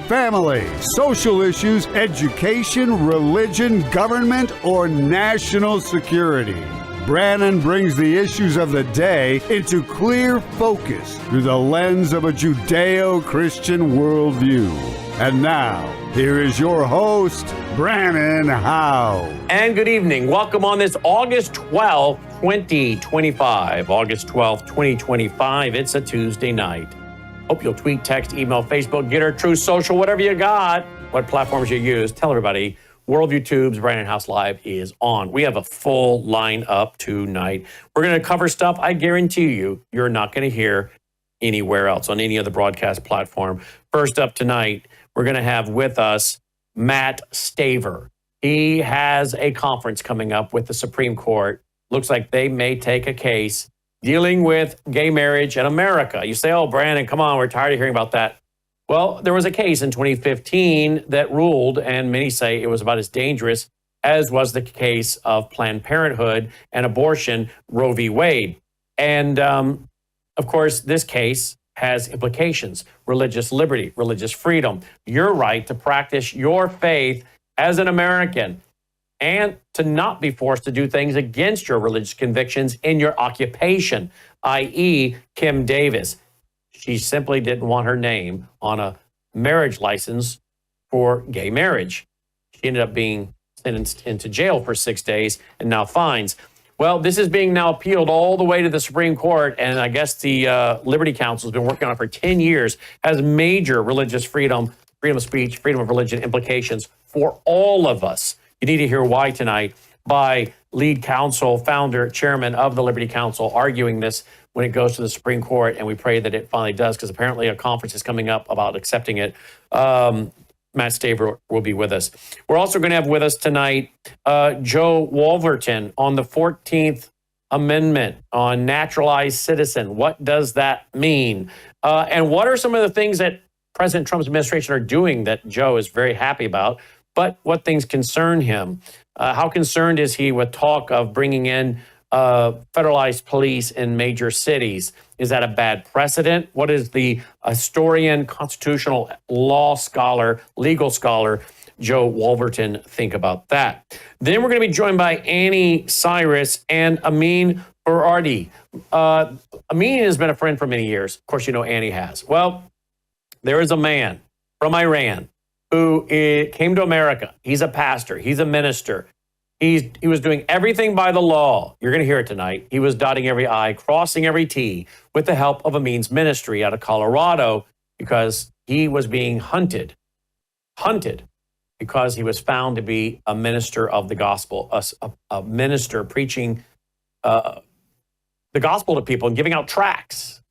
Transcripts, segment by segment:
family, social issues, education, religion, government, or national security. Brannon brings the issues of the day into clear focus through the lens of a Judeo-Christian worldview. And now, here is your host, Brannon Howse. And good evening. Welcome on this August 12th, 2025. August 12th, 2025. It's a Tuesday night. Hope you'll tweet, text, email, Facebook, Getter, Truth Social, whatever you got, what platforms you use. Tell everybody, Worldview Tubes, Brannon Howse Live is on. We have a full lineup tonight. We're going to cover stuff I guarantee you're not going to hear anywhere else on any other broadcast platform. First up tonight, we're going to have with us Matt Staver. He has a conference coming up with the Supreme Court. Looks like they may take a case dealing with gay marriage in America. You say, oh, Brannon, come on, we're tired of hearing about that. Well, there was a case in 2015 that ruled, and many say it was about as dangerous as was the case of Planned Parenthood and abortion, Roe v. Wade. And of course, this case has implications: religious liberty, religious freedom, your right to practice your faith as an American, and to not be forced to do things against your religious convictions in your occupation, i.e. Kim Davis. She simply didn't want her name on a marriage license for gay marriage. She ended up being sentenced into jail for 6 days and now fines. Well, this is being now appealed all the way to the Supreme Court, and I guess the Liberty Council has been working on it for 10 years, has major religious freedom, freedom of speech, freedom of religion implications for all of us. You need to hear why tonight by lead counsel, founder, chairman of the Liberty Council, arguing this when it goes to the Supreme Court, and we pray that it finally does, because apparently a conference is coming up about accepting it. Matt Staver will be with us. We're also going to have with us tonight Joe Wolverton on the 14th Amendment on naturalized citizen. What does that mean? And what are some of the things that President Trump's administration are doing that Joe is very happy about, but what things concern him? How concerned is he with talk of bringing in federalized police in major cities? Is that a bad precedent? What does the historian, constitutional law scholar, legal scholar, Joe Wolverton think about that? Then we're going to be joined by Annie Cyrus and Amin Berardi. Amin has been a friend for many years. Of course, you know Annie has. Well, there is a man from Iran who came to America. He's a pastor. He's a minister. He was doing everything by the law. You're going to hear it tonight. He was dotting every I, crossing every T with the help of Amin's ministry out of Colorado, because he was being hunted because he was found to be a minister of the gospel, a minister preaching the gospel to people and giving out tracts,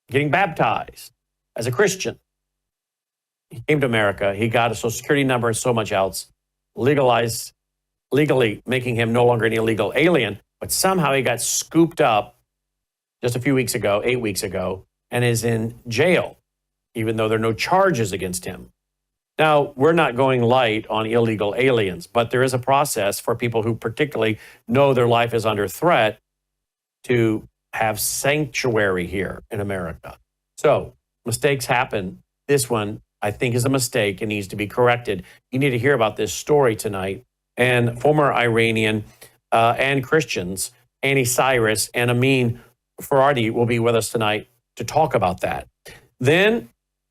getting baptized as a Christian. He came to America. He got a Social Security number and so much else, legally making him no longer an illegal alien, but somehow he got scooped up just a few weeks ago, 8 weeks ago, and is in jail, even though there are no charges against him. Now, we're not going light on illegal aliens, but there is a process for people who particularly know their life is under threat to have sanctuary here in America. So mistakes happen. This one, I think, is a mistake and needs to be corrected. You need to hear about this story tonight. And former Iranian and Christians, Annie Cyrus and Amin Berardi, will be with us tonight to talk about that. Then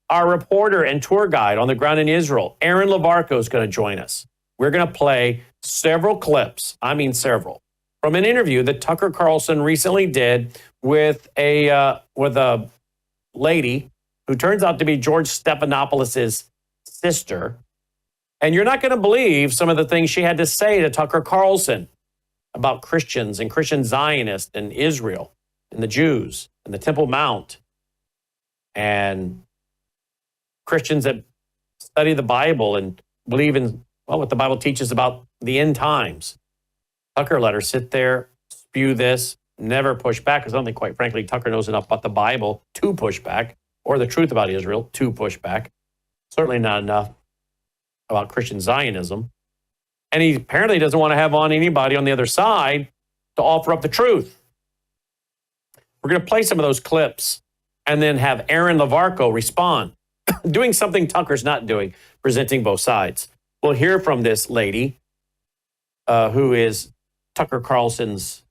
our reporter and tour guide on the ground in Israel, Aharon Levarko, is going to join us. We're going to play several clips, several, from an interview that Tucker Carlson recently did with a lady who turns out to be George Stephanopoulos' sister. And you're not going to believe some of the things she had to say to Tucker Carlson about Christians and Christian Zionists and Israel and the Jews and the Temple Mount and Christians that study the Bible and believe in what the Bible teaches about the end times. Tucker let her sit there, spew this, never push back, because I don't think, quite frankly, Tucker knows enough about the Bible to push back, or the truth about Israel to push back. Certainly not enough about Christian Zionism. And he apparently doesn't want to have on anybody on the other side to offer up the truth. We're going to play some of those clips and then have Aharon Levarko respond. doing something Tucker's not doing, presenting both sides. We'll hear from this lady who is Tucker Carlson's,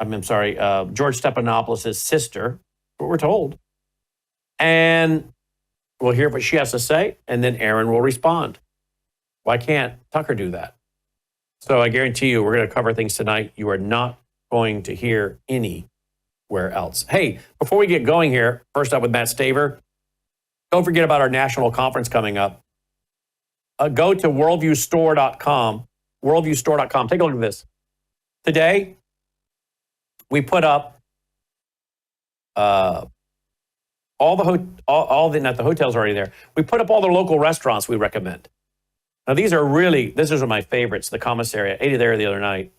George Stephanopoulos' sister, what we're told. And we'll hear what she has to say, and then Aaron will respond. Why can't Tucker do that? So I guarantee you, we're going to cover things tonight you are not going to hear anywhere else. Hey, before we get going here, first up with Matt Staver, don't forget about our national conference coming up. Go to worldviewstore.com, worldviewstore.com. Take a look at this. Today, we put up not the hotels are already there. We put up all the local restaurants we recommend. Now, these are my favorites, the commissary. I ate it there the other night.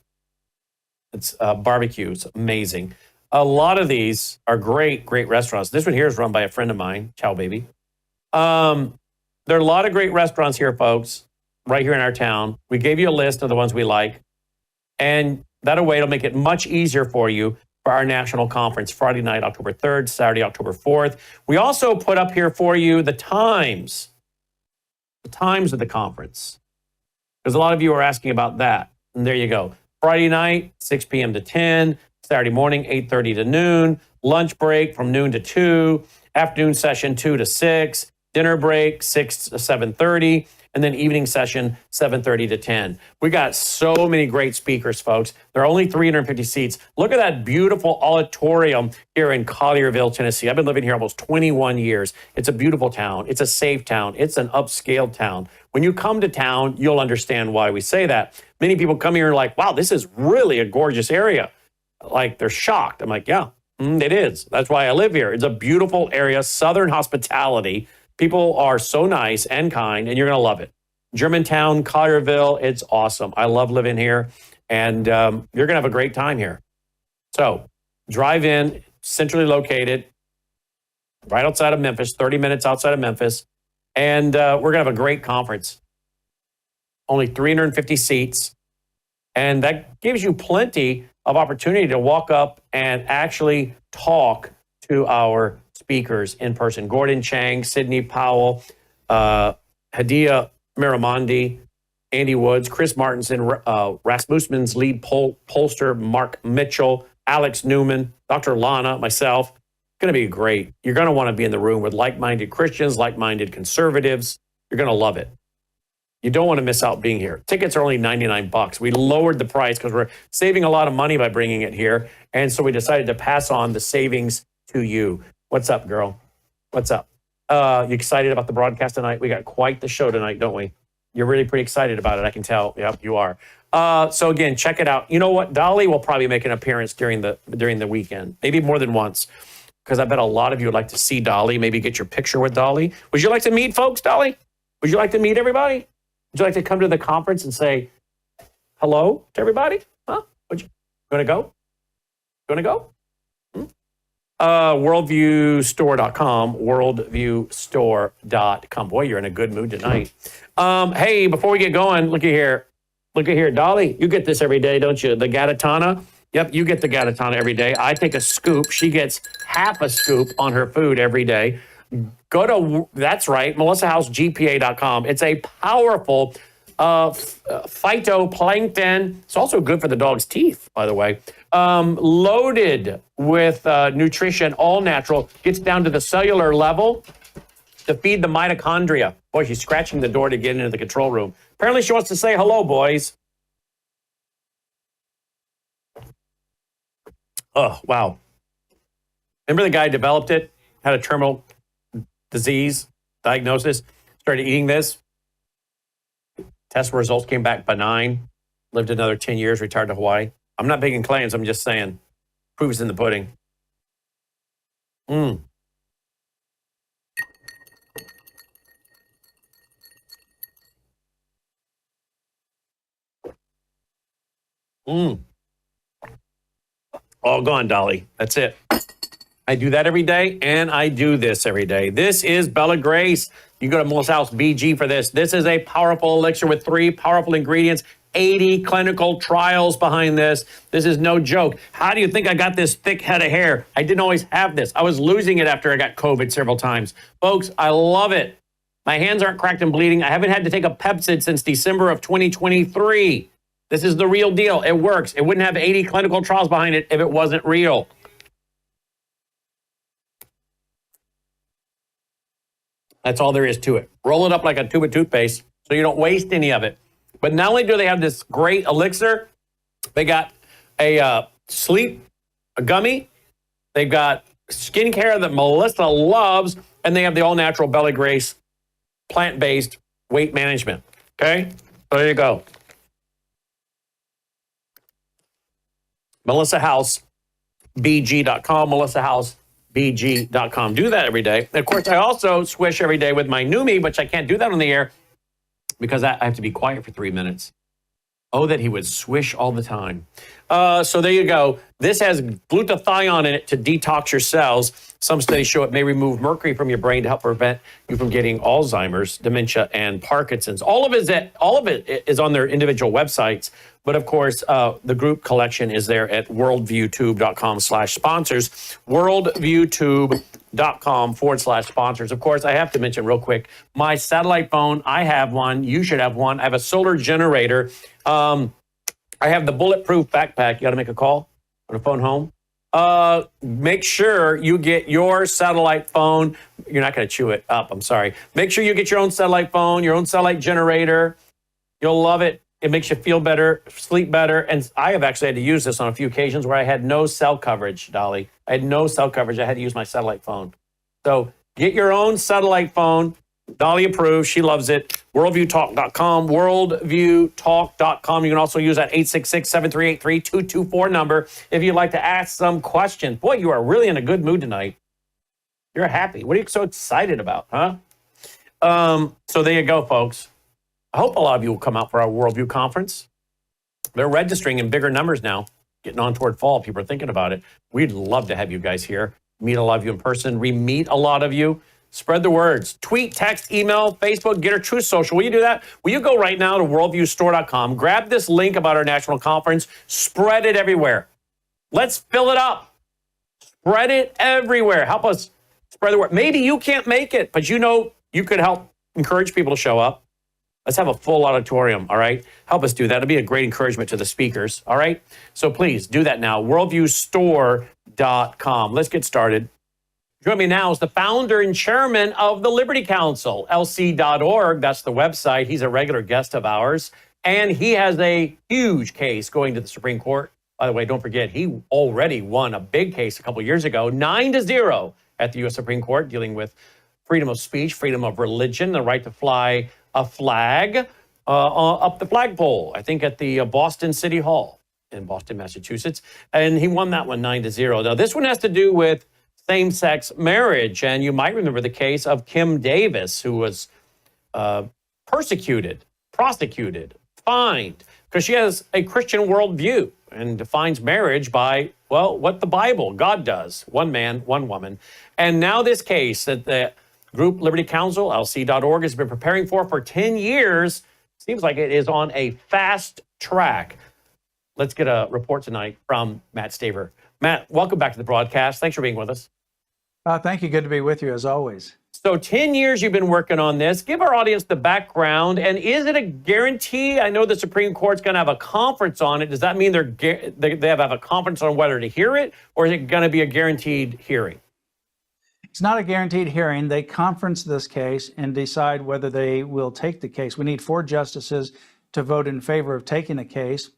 It's barbecue. It's amazing. A lot of these are great restaurants. This one here is run by a friend of mine, Chow Baby. There are a lot of great restaurants here, folks, right here in our town. We gave you a list of the ones we like. And that way, it'll make it much easier for you for our national conference, Friday night, October 3rd, Saturday, October 4th. We also put up here for you the times of the conference, because a lot of you are asking about that. And there you go. Friday night, 6 p.m. to 10, Saturday morning, 8:30 to noon, lunch break from noon to 2, afternoon session 2 to 6, dinner break 6 to 7:30, and then evening session 7:30 to 10. We got so many great speakers, folks. There are only 350 seats. Look at that beautiful auditorium here in Collierville, Tennessee. I've been living here almost 21 years. It's a beautiful town. It's a safe town. It's an upscale town. When you come to town, you'll understand why we say that. Many people come here and are like, wow, this is really a gorgeous area. Like, they're shocked. I'm like, yeah, it is. That's why I live here. It's a beautiful area, Southern hospitality. People are so nice and kind, and you're going to love it. Germantown, Collierville, it's awesome. I love living here, and you're going to have a great time here. So drive in, centrally located, right outside of Memphis, 30 minutes outside of Memphis, and we're going to have a great conference. Only 350 seats, and that gives you plenty of opportunity to walk up and actually talk to our speakers in person. Gordon Chang, Sidney Powell, Hadia Miramondi, Andy Woods, Chris Martinson, Rasmussen's lead pollster, Mark Mitchell, Alex Newman, Dr. Lana, myself. It's going to be great. You're going to want to be in the room with like-minded Christians, like-minded conservatives. You're going to love it. You don't want to miss out being here. Tickets are only $99. We lowered the price because we're saving a lot of money by bringing it here. And so we decided to pass on the savings to you. What's up, girl? What's up? You excited about the broadcast tonight? We got quite the show tonight, don't we? You're really pretty excited about it, I can tell. Yep, you are. So again, check it out. You know what? Dolly will probably make an appearance during the weekend, maybe more than once, because I bet a lot of you would like to see Dolly, maybe get your picture with Dolly. Would you like to meet folks, Dolly? Would you like to meet everybody? Would you like to come to the conference and say hello to everybody? Huh? You want to go? You want to go? Worldviewstore.com, worldviewstore.com. Boy, you're in a good mood tonight. Hey, before we get going, look at here. Look at here. Dolly, you get this every day, don't you? The Gatatana. Yep, you get the Gatatana every day. I take a scoop. She gets half a scoop on her food every day. Go to, that's right, melissahousegpa.com. It's a powerful phytoplankton. It's also good for the dog's teeth, by the way. Loaded with nutrition, all natural, gets down to the cellular level to feed the mitochondria. Boy, she's scratching the door to get into the control room. Apparently she wants to say hello, boys. Oh, wow. Remember the guy who developed it, had a terminal disease diagnosis, started eating this. Test results came back benign. Lived another 10 years, retired to Hawaii. I'm not making claims. I'm just saying. Proof is in the pudding. Oh, go on, Dolly. That's it. I do that every day, and I do this every day. This is Bella Grace. You go to Melissa House BG for this. This is a powerful elixir with 3 powerful ingredients. 80 clinical trials behind this. This is no joke. How do you think I got this thick head of hair? I didn't always have this. I was losing it after I got COVID several times. Folks, I love it. My hands aren't cracked and bleeding. I haven't had to take a Pepcid since December of 2023. This is the real deal. It works. It wouldn't have 80 clinical trials behind it if it wasn't real. That's all there is to it. Roll it up like a tube of toothpaste so you don't waste any of it. But not only do they have this great elixir, they got a sleep, a gummy. They've got skincare that Melissa loves, and they have the all-natural Belly Grace plant-based weight management. Okay? So there you go. Melissa Howse, BG.com, Melissa Howse, BG.com. Do that every day. And of course, I also swish every day with my Numi, which I can't do that on the air because I have to be quiet for 3 minutes. Oh, that he would swish all the time. So there you go. This has glutathione in it to detox your cells. Some studies show it may remove mercury from your brain to help prevent you from getting Alzheimer's, dementia, and Parkinson's. All of it is on their individual websites. But of course, the group collection is there at worldviewtube.com/sponsors. Worldviewtube.com/sponsors. Of course, I have to mention real quick, my satellite phone, I have one. You should have one. I have a solar generator. I have the bulletproof backpack. You got to make a call on a phone home. Make sure you get your satellite phone. You're not going to chew it up. I'm sorry. Make sure you get your own satellite phone, your own satellite generator. You'll love it. It makes you feel better, sleep better. And I have actually had to use this on a few occasions where I had no cell coverage, Dolly. I had no cell coverage. I had to use my satellite phone. So get your own satellite phone. Dolly approves. She loves it. Worldviewtalk.com, worldviewtalk.com. You can also use that 866-738-3224 number if you'd like to ask some questions. Boy, you are really in a good mood tonight. You're happy. What are you so excited about, huh? So there you go, folks. I hope a lot of you will come out for our Worldview conference. They're registering in bigger numbers now, getting on toward fall. People are thinking about it. We'd love to have you guys here. Meet a lot of you in person. Re-meet a lot of you. Spread the words. Tweet, text, email, Facebook, Get Our Truth Social. Will you do that? Will you go right now to worldviewstore.com, grab this link about our national conference, spread it everywhere. Let's fill it up. Spread it everywhere. Help us spread the word. Maybe you can't make it, but you know you could help encourage people to show up. Let's have a full auditorium, all right? Help us do that. It'll be a great encouragement to the speakers, all right? So please do that now, worldviewstore.com. Let's get started. Join me now is the founder and chairman of the Liberty Council, lc.org. That's the website. He's a regular guest of ours, and he has a huge case going to the Supreme Court. By the way, don't forget, he already won a big case a couple years ago, 9-0 at the U.S. Supreme Court, dealing with freedom of speech, freedom of religion, the right to fly a flag up the flagpole, I think at the Boston City Hall in Boston, Massachusetts. And he won that one 9-0. Now, this one has to do with same-sex marriage. And you might remember the case of Kim Davis, who was persecuted, prosecuted, fined, because she has a Christian worldview and defines marriage by, well, what the Bible, God does, one man, one woman. And now this case that the group Liberty Council, lc.org, has been preparing for 10 years. Seems like it is on a fast track. Let's get a report tonight from Matt Staver. Matt, welcome back to the broadcast. Thanks for being with us. Thank you. Good to be with you, as always. So 10 years you've been working on this. Give our audience the background. And is it a guarantee? I know the Supreme Court's going to have a conference on it. Does that mean they have a conference on whether to hear it? Or is it going to be a guaranteed hearing? It's not a guaranteed hearing. They conference this case and decide whether they will take the case. We need 4 justices to vote in favor of taking the case.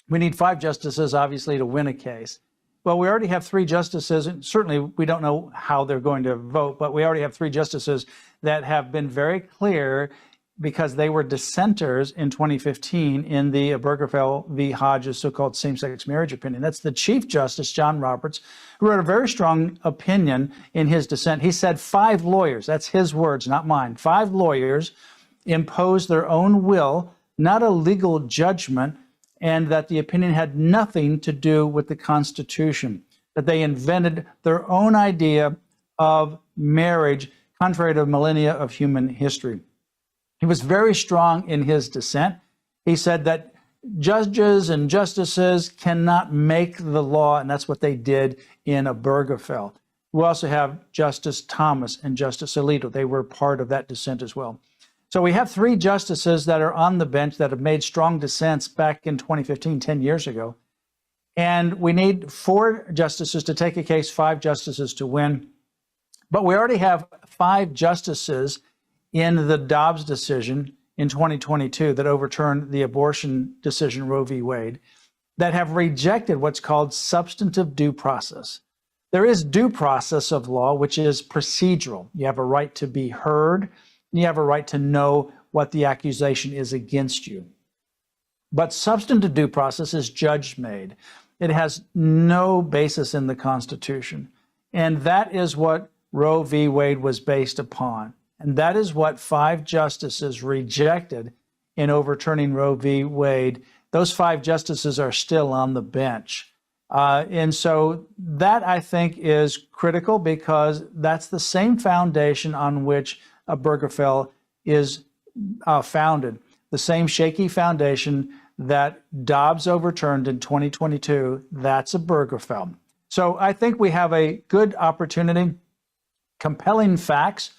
We need 5 justices, obviously, to win a case. Well, we already have 3 justices, and certainly we don't know how they're going to vote, but we already have 3 justices that have been very clear because they were dissenters in 2015 in the Obergefell v. Hodges so-called same-sex marriage opinion. That's the Chief Justice, John Roberts, who wrote a very strong opinion in his dissent. He said 5 lawyers, that's his words, not mine, 5 lawyers imposed their own will, not a legal judgment, and that the opinion had nothing to do with the Constitution, that they invented their own idea of marriage, contrary to millennia of human history. He was very strong in his dissent. He said that judges and justices cannot make the law, and that's what they did in Obergefell. We also have Justice Thomas and Justice Alito. They were part of that dissent as well. So we have 3 justices that are on the bench that have made strong dissents back in 2015, 10 years ago. And we need 4 justices to take a case, 5 justices to win. But we already have 5 justices in the Dobbs decision in 2022 that overturned the abortion decision, Roe v. Wade, that have rejected what's called substantive due process. There is due process of law, which is procedural. You have a right to be heard, and you have a right to know what the accusation is against you. But substantive due process is judge-made. It has no basis in the Constitution. And that is what Roe v. Wade was based upon. And that is what 5 justices rejected in overturning Roe v. Wade. Those 5 justices are still on the bench. And so that, I think, is critical because that's the same foundation on which Obergefell is founded, the same shaky foundation that Dobbs overturned in 2022. That's Obergefell. So I think we have a good opportunity, compelling facts,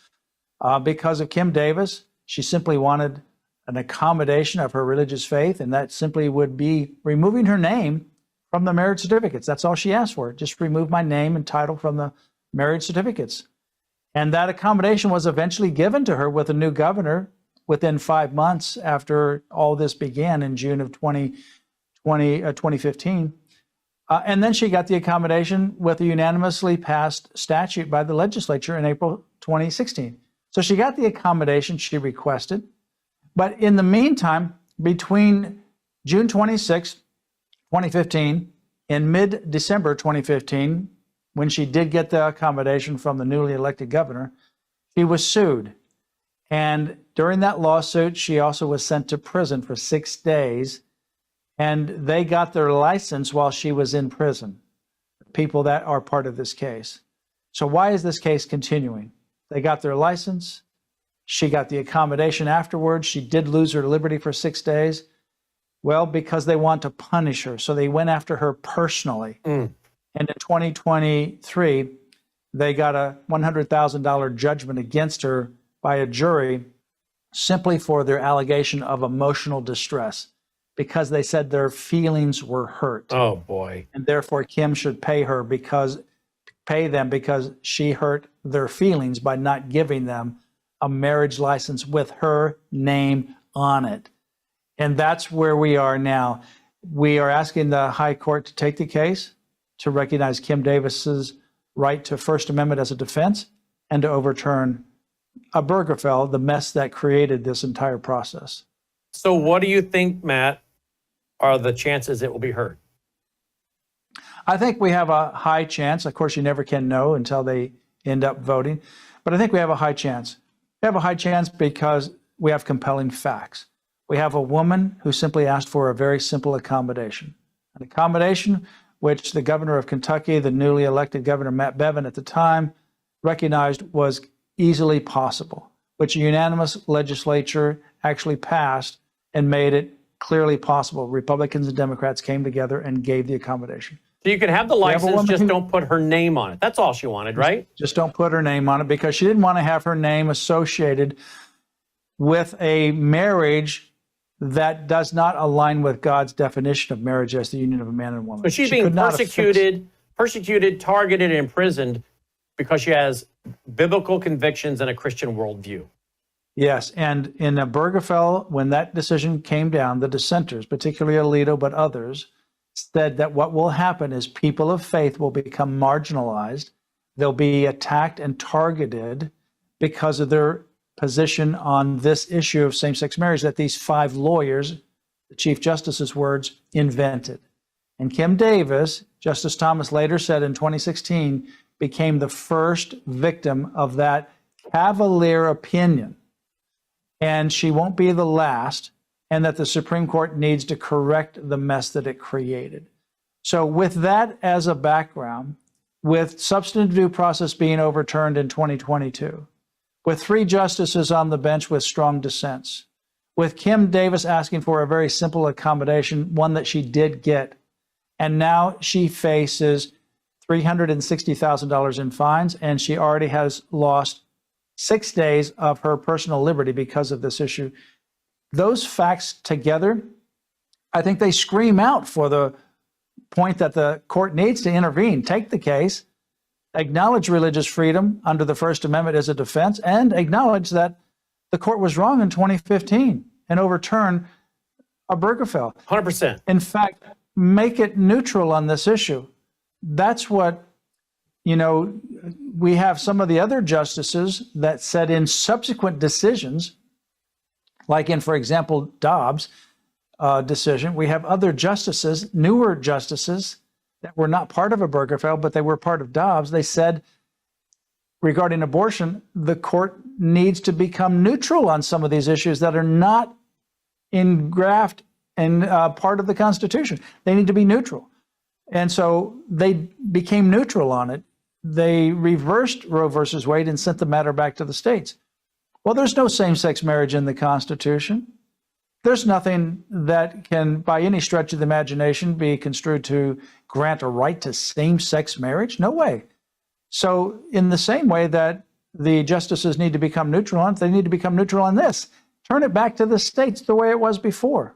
because of Kim Davis. She simply wanted an accommodation of her religious faith, and that simply would be removing her name from the marriage certificates. That's all she asked for. Just remove my name and title from the marriage certificates. And that accommodation was eventually given to her with a new governor within 5 months after all this began in June of 2015. And then she got the accommodation with a unanimously passed statute by the legislature in April 2016. So she got the accommodation she requested. But in the meantime, between June 26, 2015, and mid-December 2015, when she did get the accommodation from the newly elected governor, she was sued. And during that lawsuit, she also was sent to prison for 6 days. And they got their license while she was in prison, people that are part of this case. So why is this case continuing? They got their license. She got the accommodation afterwards. She did lose her liberty for 6 days. Well, because they want to punish her. So they went after her personally. And in 2023, they got a $100,000 judgment against her by a jury simply for their allegation of emotional distress, because they said their feelings were hurt. Oh, boy. And therefore, Kim should pay them because she hurt their feelings by not giving them a marriage license with her name on it. And that's where we are now. We are asking the High Court to take the case, to recognize Kim Davis's right to First Amendment as a defense, and to overturn Obergefell, the mess that created this entire process. So what do you think, Matt, are the chances it will be heard? I think we have a high chance. Of course, you never can know until they end up voting. But I think we have a high chance. We have a high chance because we have compelling facts. We have a woman who simply asked for a very simple accommodation, an accommodation which the governor of Kentucky, the newly elected governor, Matt Bevin at the time, recognized was easily possible, which a unanimous legislature actually passed and made it clearly possible. Republicans and Democrats came together and gave the accommodation. So you can have the license, just don't put her name on it. That's all she wanted, right? Just don't put her name on it, because she didn't want to have her name associated with a marriage that does not align with God's definition of marriage as the union of a man and woman. So she's being persecuted, targeted, and imprisoned because she has biblical convictions and a Christian worldview. Yes, and in Obergefell, when that decision came down, the dissenters, particularly Alito, but others, said that what will happen is people of faith will become marginalized. They'll be attacked and targeted because of their position on this issue of same-sex marriage that these 5 lawyers, the Chief Justice's words, invented. And Kim Davis, Justice Thomas later said in 2016, became the first victim of that cavalier opinion. And she won't be the last, and that the Supreme Court needs to correct the mess that it created. So with that as a background, with substantive due process being overturned in 2022, with 3 justices on the bench with strong dissents, with Kim Davis asking for a very simple accommodation, one that she did get. And now she faces $360,000 in fines, and she already has lost 6 days of her personal liberty because of this issue. Those facts together, I think they scream out for the point that the court needs to intervene, take the case, acknowledge religious freedom under the First Amendment as a defense, and acknowledge that the court was wrong in 2015 and overturn Obergefell. 100%. In fact, make it neutral on this issue. That's what, we have some of the other justices that said in subsequent decisions, like in, for example, Dobbs' decision, we have other justices, newer justices that were not part of Obergefell, but they were part of Dobbs. They said regarding abortion, the court needs to become neutral on some of these issues that are not engraft and part of the Constitution. They need to be neutral. And so they became neutral on it. They reversed Roe versus Wade and sent the matter back to the states. Well, there's no same-sex marriage in the Constitution. There's nothing that can, by any stretch of the imagination, be construed to grant a right to same-sex marriage. No way. So in the same way that the justices need to become neutral on it, they need to become neutral on this. Turn it back to the states the way it was before.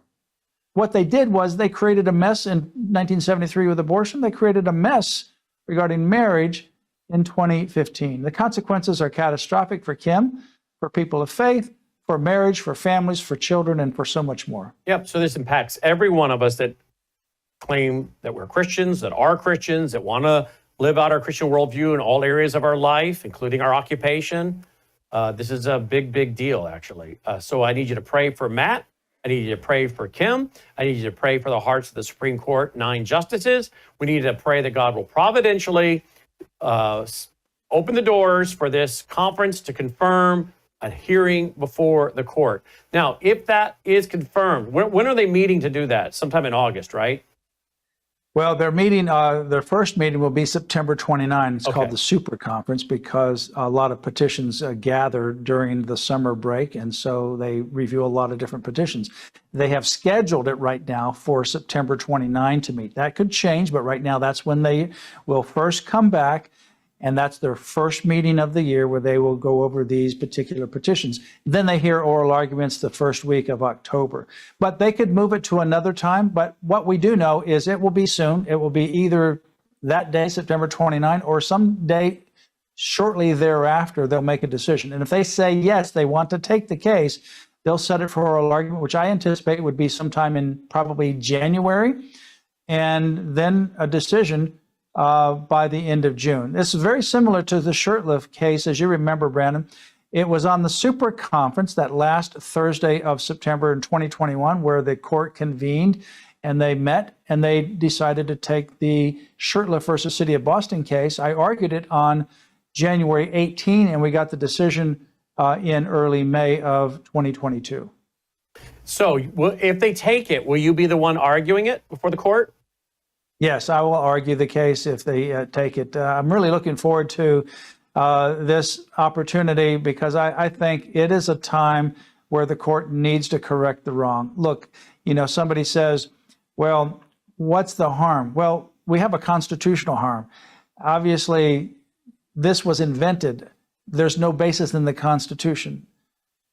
What they did was they created a mess in 1973 with abortion. They created a mess regarding marriage in 2015. The consequences are catastrophic for Kim, for people of faith, for marriage, for families, for children, and for so much more. Yep. So this impacts every one of us that claim that we're Christians, that are Christians, that want to live out our Christian worldview in all areas of our life, including our occupation. This is a big, big deal, actually. So I need you to pray for Matt. I need you to pray for Kim. I need you to pray for the hearts of the Supreme Court 9 justices. We need to pray that God will providentially open the doors for this conference to confirm a hearing before the court. Now, if that is confirmed, when are they meeting to do that? Sometime in August, right? Well, their meeting, their first meeting will be September 29. It's called the Super Conference because a lot of petitions gather during the summer break, and so they review a lot of different petitions. They have scheduled it right now for September 29 to meet. That could change, but right now that's when they will first come back, and that's their first meeting of the year where they will go over these particular petitions. Then they hear oral arguments the first week of October. But they could move it to another time. But what we do know is it will be soon. It will be either that day, September 29, or some day shortly thereafter, they'll make a decision. And if they say, yes, they want to take the case, they'll set it for oral argument, which I anticipate would be sometime in probably January, and then a decision by the end of June. This is very similar to the Shurtleff case, as you remember, Brannon. It was on the Super Conference that last Thursday of September in 2021 where the court convened and they met and they decided to take the Shurtleff versus City of Boston case. I argued it on January 18 and we got the decision in early May of 2022. So if they take it, will you be the one arguing it before the court? Yes, I will argue the case if they take it. I'm really looking forward to this opportunity because I think it is a time where the court needs to correct the wrong. Look, somebody says, well, what's the harm? Well, we have a constitutional harm. Obviously, this was invented. There's no basis in the Constitution.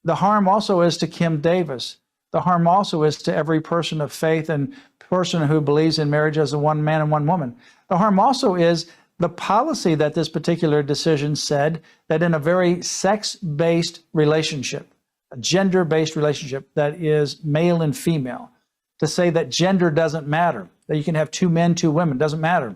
The harm also is to Kim Davis. The harm also is to every person of faith and person who believes in marriage as a one man and one woman. The harm also is the policy that this particular decision said that in a very sex-based relationship, a gender-based relationship that is male and female, to say that gender doesn't matter, that you can have 2 men, 2 women, doesn't matter.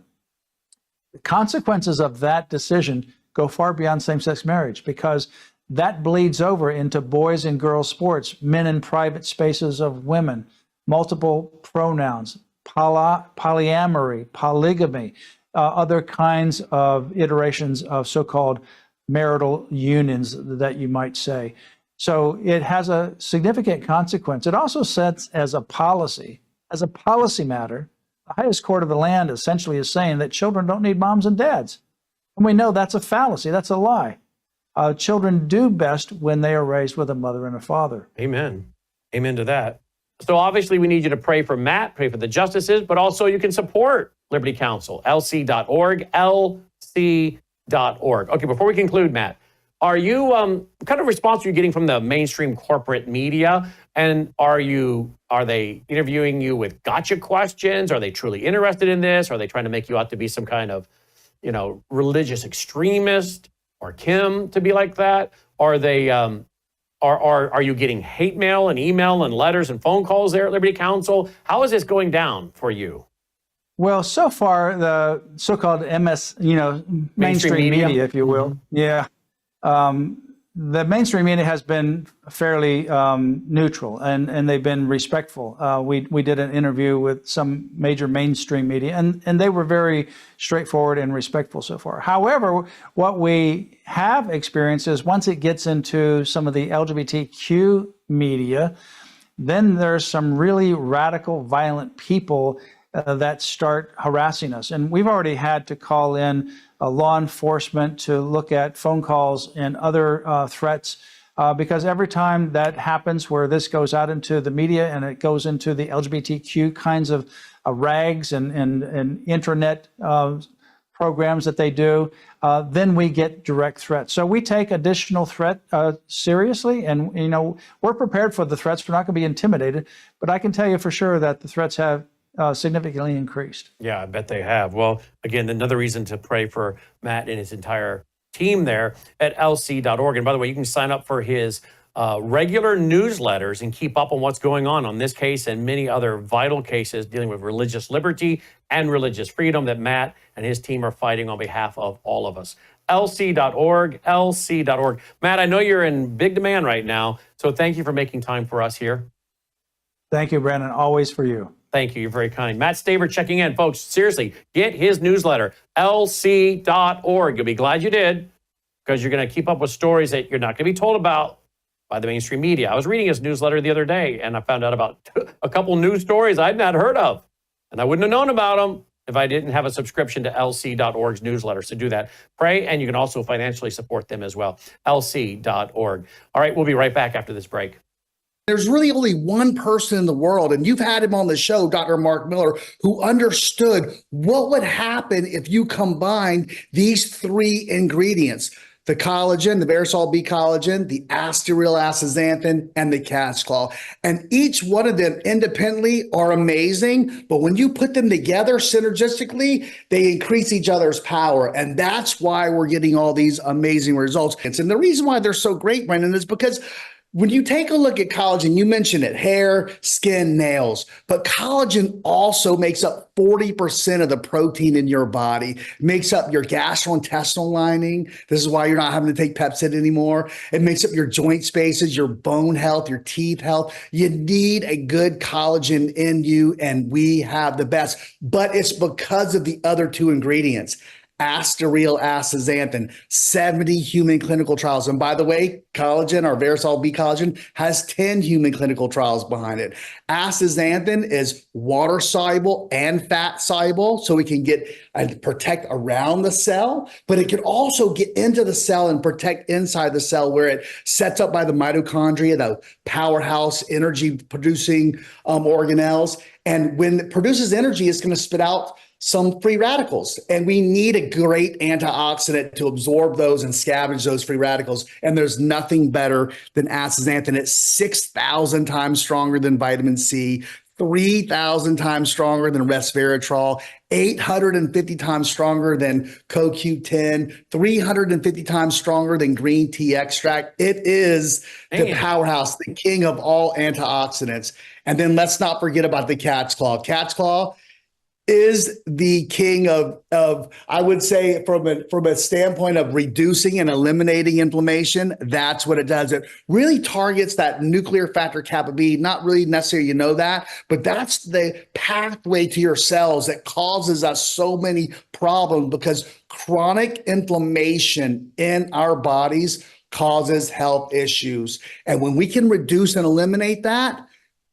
The consequences of that decision go far beyond same-sex marriage because that bleeds over into boys and girls sports, men in private spaces of women, multiple pronouns, polyamory, polygamy, other kinds of iterations of so-called marital unions that you might say. So it has a significant consequence. It also sets as a policy matter, the highest court of the land essentially is saying that children don't need moms and dads. And we know that's a fallacy, that's a lie. Children do best when they are raised with a mother and a father. Amen. Amen to that. So obviously we need you to pray for Matt, pray for the justices, but also you can support Liberty Counsel, lc.org, lc.org. Okay, before we conclude, Matt, are you, what kind of response are you getting from the mainstream corporate media? And are they interviewing you with gotcha questions? Are they truly interested in this? Are they trying to make you out to be some kind of, religious extremist or Kim to be like that? Are they, are you getting hate mail and email and letters and phone calls there at Liberty Counsel? How is this going down for you? Well, so far, the so-called mainstream media, if you will. Mm-hmm. Yeah. The mainstream media has been fairly neutral, and they've been respectful. We did an interview with some major mainstream media, and they were very straightforward and respectful so far. However, what we have experienced is once it gets into some of the LGBTQ media, then there's some really radical, violent people that start harassing us. And we've already had to call in law enforcement to look at phone calls and other threats, because every time that happens where this goes out into the media and it goes into the LGBTQ kinds of rags and intranet programs that they do, then we get direct threats. So we take additional threat seriously, and we're prepared for the threats. We're not going to be intimidated, but I can tell you for sure that the threats have significantly increased. Yeah, I bet they have. Well, again, another reason to pray for Matt and his entire team there at lc.org. And by the way, you can sign up for his regular newsletters and keep up on what's going on this case and many other vital cases dealing with religious liberty and religious freedom that Matt and his team are fighting on behalf of all of us. lc.org, lc.org. Matt, I know you're in big demand right now, so thank you for making time for us here. Thank you, Brannon. Always for you. Thank you. You're very kind. Matt Staver checking in. Folks, seriously, get his newsletter, lc.org. You'll be glad you did, because you're going to keep up with stories that you're not going to be told about by the mainstream media. I was reading his newsletter the other day, and I found out about a couple news stories I'd not heard of. And I wouldn't have known about them if I didn't have a subscription to lc.org's newsletter. So do that. Pray, and you can also financially support them as well. lc.org. All right, we'll be right back after this break. There's really only one person in the world, and you've had him on the show, Dr. Mark Miller, who understood what would happen if you combined these three ingredients: the collagen, the Versol B collagen, the asteryl astaxanthin, and the cat's claw. And each one of them independently are amazing, but when you put them together synergistically, they increase each other's power. And that's why we're getting all these amazing results. And the reason why they're so great, Brendan, is because when you take a look at collagen, you mentioned it, hair, skin, nails, but collagen also makes up 40% of the protein in your body. It makes up your gastrointestinal lining. This is why you're not having to take Pepcid anymore. It makes up your joint spaces, your bone health, your teeth health. You need a good collagen in you, and we have the best, but it's because of the other two ingredients. Asteryl astaxanthin, 70 human clinical trials. And by the way, collagen, or Versol B collagen, has 10 human clinical trials behind it. Astaxanthin is water soluble and fat soluble, so we can get and protect around the cell, but it can also get into the cell and protect inside the cell, where it sets up by the mitochondria, the powerhouse energy producing organelles. And when it produces energy, it's going to spit out some free radicals, and we need a great antioxidant to absorb those and scavenge those free radicals. And there's nothing better than astaxanthin. It's 6,000 times stronger than vitamin C, 3,000 times stronger than resveratrol, 850 times stronger than CoQ10, 350 times stronger than green tea extract. It is the powerhouse, the king of all antioxidants. And then let's not forget about the cat's claw. Cat's claw is the king of I would say, from a standpoint of reducing and eliminating inflammation. That's what it does. It really targets that nuclear factor kappa B. Not really necessarily, that, but that's the pathway to your cells that causes us so many problems, because chronic inflammation in our bodies causes health issues. And when we can reduce and eliminate that,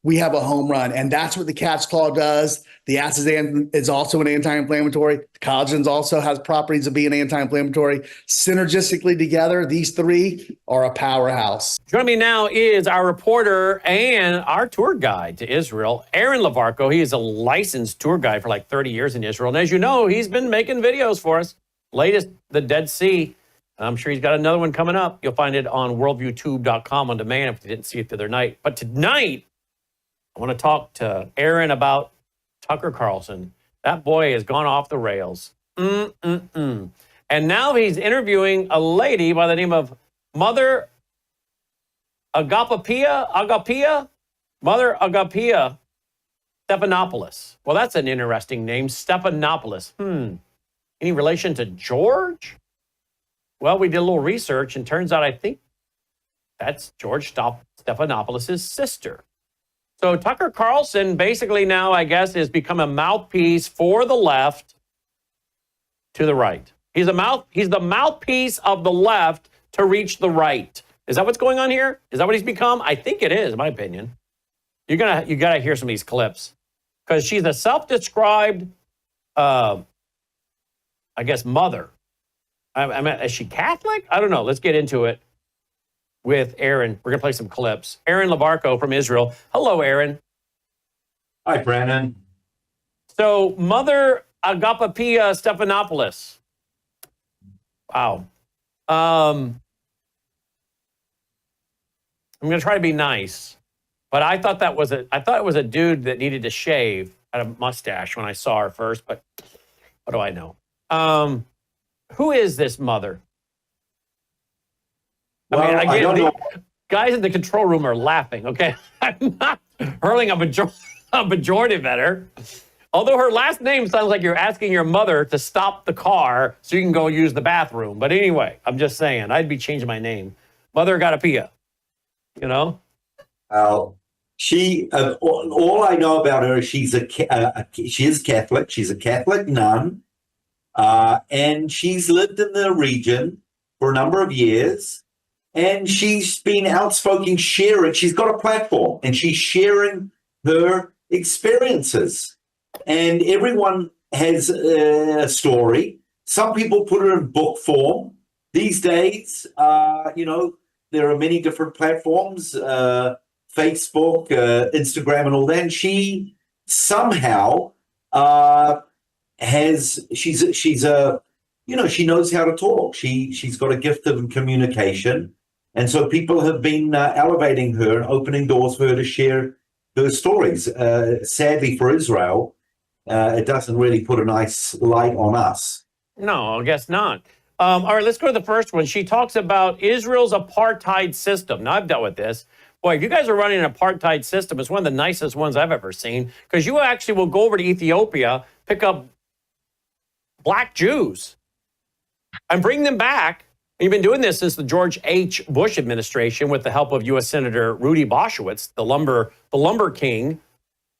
we have a home run. And that's what the cat's claw does. The astaxanthin is also an anti-inflammatory. Collagen also has properties of being anti-inflammatory. Synergistically together, these three are a powerhouse. Joining me now is our reporter and our tour guide to Israel, Aharon Levarko. He is a licensed tour guide for like 30 years in Israel. And as you know, he's been making videos for us. Latest, the Dead Sea. I'm sure he's got another one coming up. You'll find it on worldviewtube.com on demand if you didn't see it the other night. But tonight, I want to talk to Aharon about Tucker Carlson. That boy has gone off the rails. And now he's interviewing a lady by the name of Mother Agapia? Mother Agapia Stephanopoulos. Well, that's an interesting name, Stephanopoulos. Any relation to George? Well, we did a little research, and turns out I think that's George Stephanopoulos' sister. So Tucker Carlson basically now, I guess, has become a mouthpiece for the left to the right. He's the mouthpiece of the left to reach the right. Is that what's going on here? Is that what he's become? I think it is, in my opinion. You gotta hear some of these clips, because she's a self-described, I guess, mother. I mean, is she Catholic? I don't know. Let's get into it with Aharon. We're going to play some clips. Aharon Levarko from Israel. Hello, Aharon. Hi, Brannon. So, Mother Agapia Stephanopoulos. Wow. I'm going to try to be nice, but I thought it was a dude that needed to shave, had a mustache when I saw her first, but what do I know? Who is this mother? Well, I don't know. Guys in the control room are laughing, okay? I'm not hurling a pejorative at her. Although her last name sounds like you're asking your mother to stop the car so you can go use the bathroom. But anyway, I'm just saying, I'd be changing my name. Mother Agapia, you know? All I know about her is she is Catholic. She's a Catholic nun. And she's lived in the region for a number of years, and she's been outspoken sharing. She's got a platform, and she's sharing her experiences. And everyone has a story. Some people put it in book form. These days, there are many different platforms, Facebook, Instagram, and all that. And she somehow she knows how to talk. She's got a gift of communication. And so people have been elevating her and opening doors for her to share her stories. Sadly for Israel, it doesn't really put a nice light on us. No, I guess not. All right, let's go to the first one. She talks about Israel's apartheid system. Now, I've dealt with this. Boy, if you guys are running an apartheid system, it's one of the nicest ones I've ever seen, because you actually will go over to Ethiopia, pick up Black Jews and bring them back. You've been doing this since the George H. Bush administration with the help of U.S. Senator Rudy Boschwitz, the lumber king.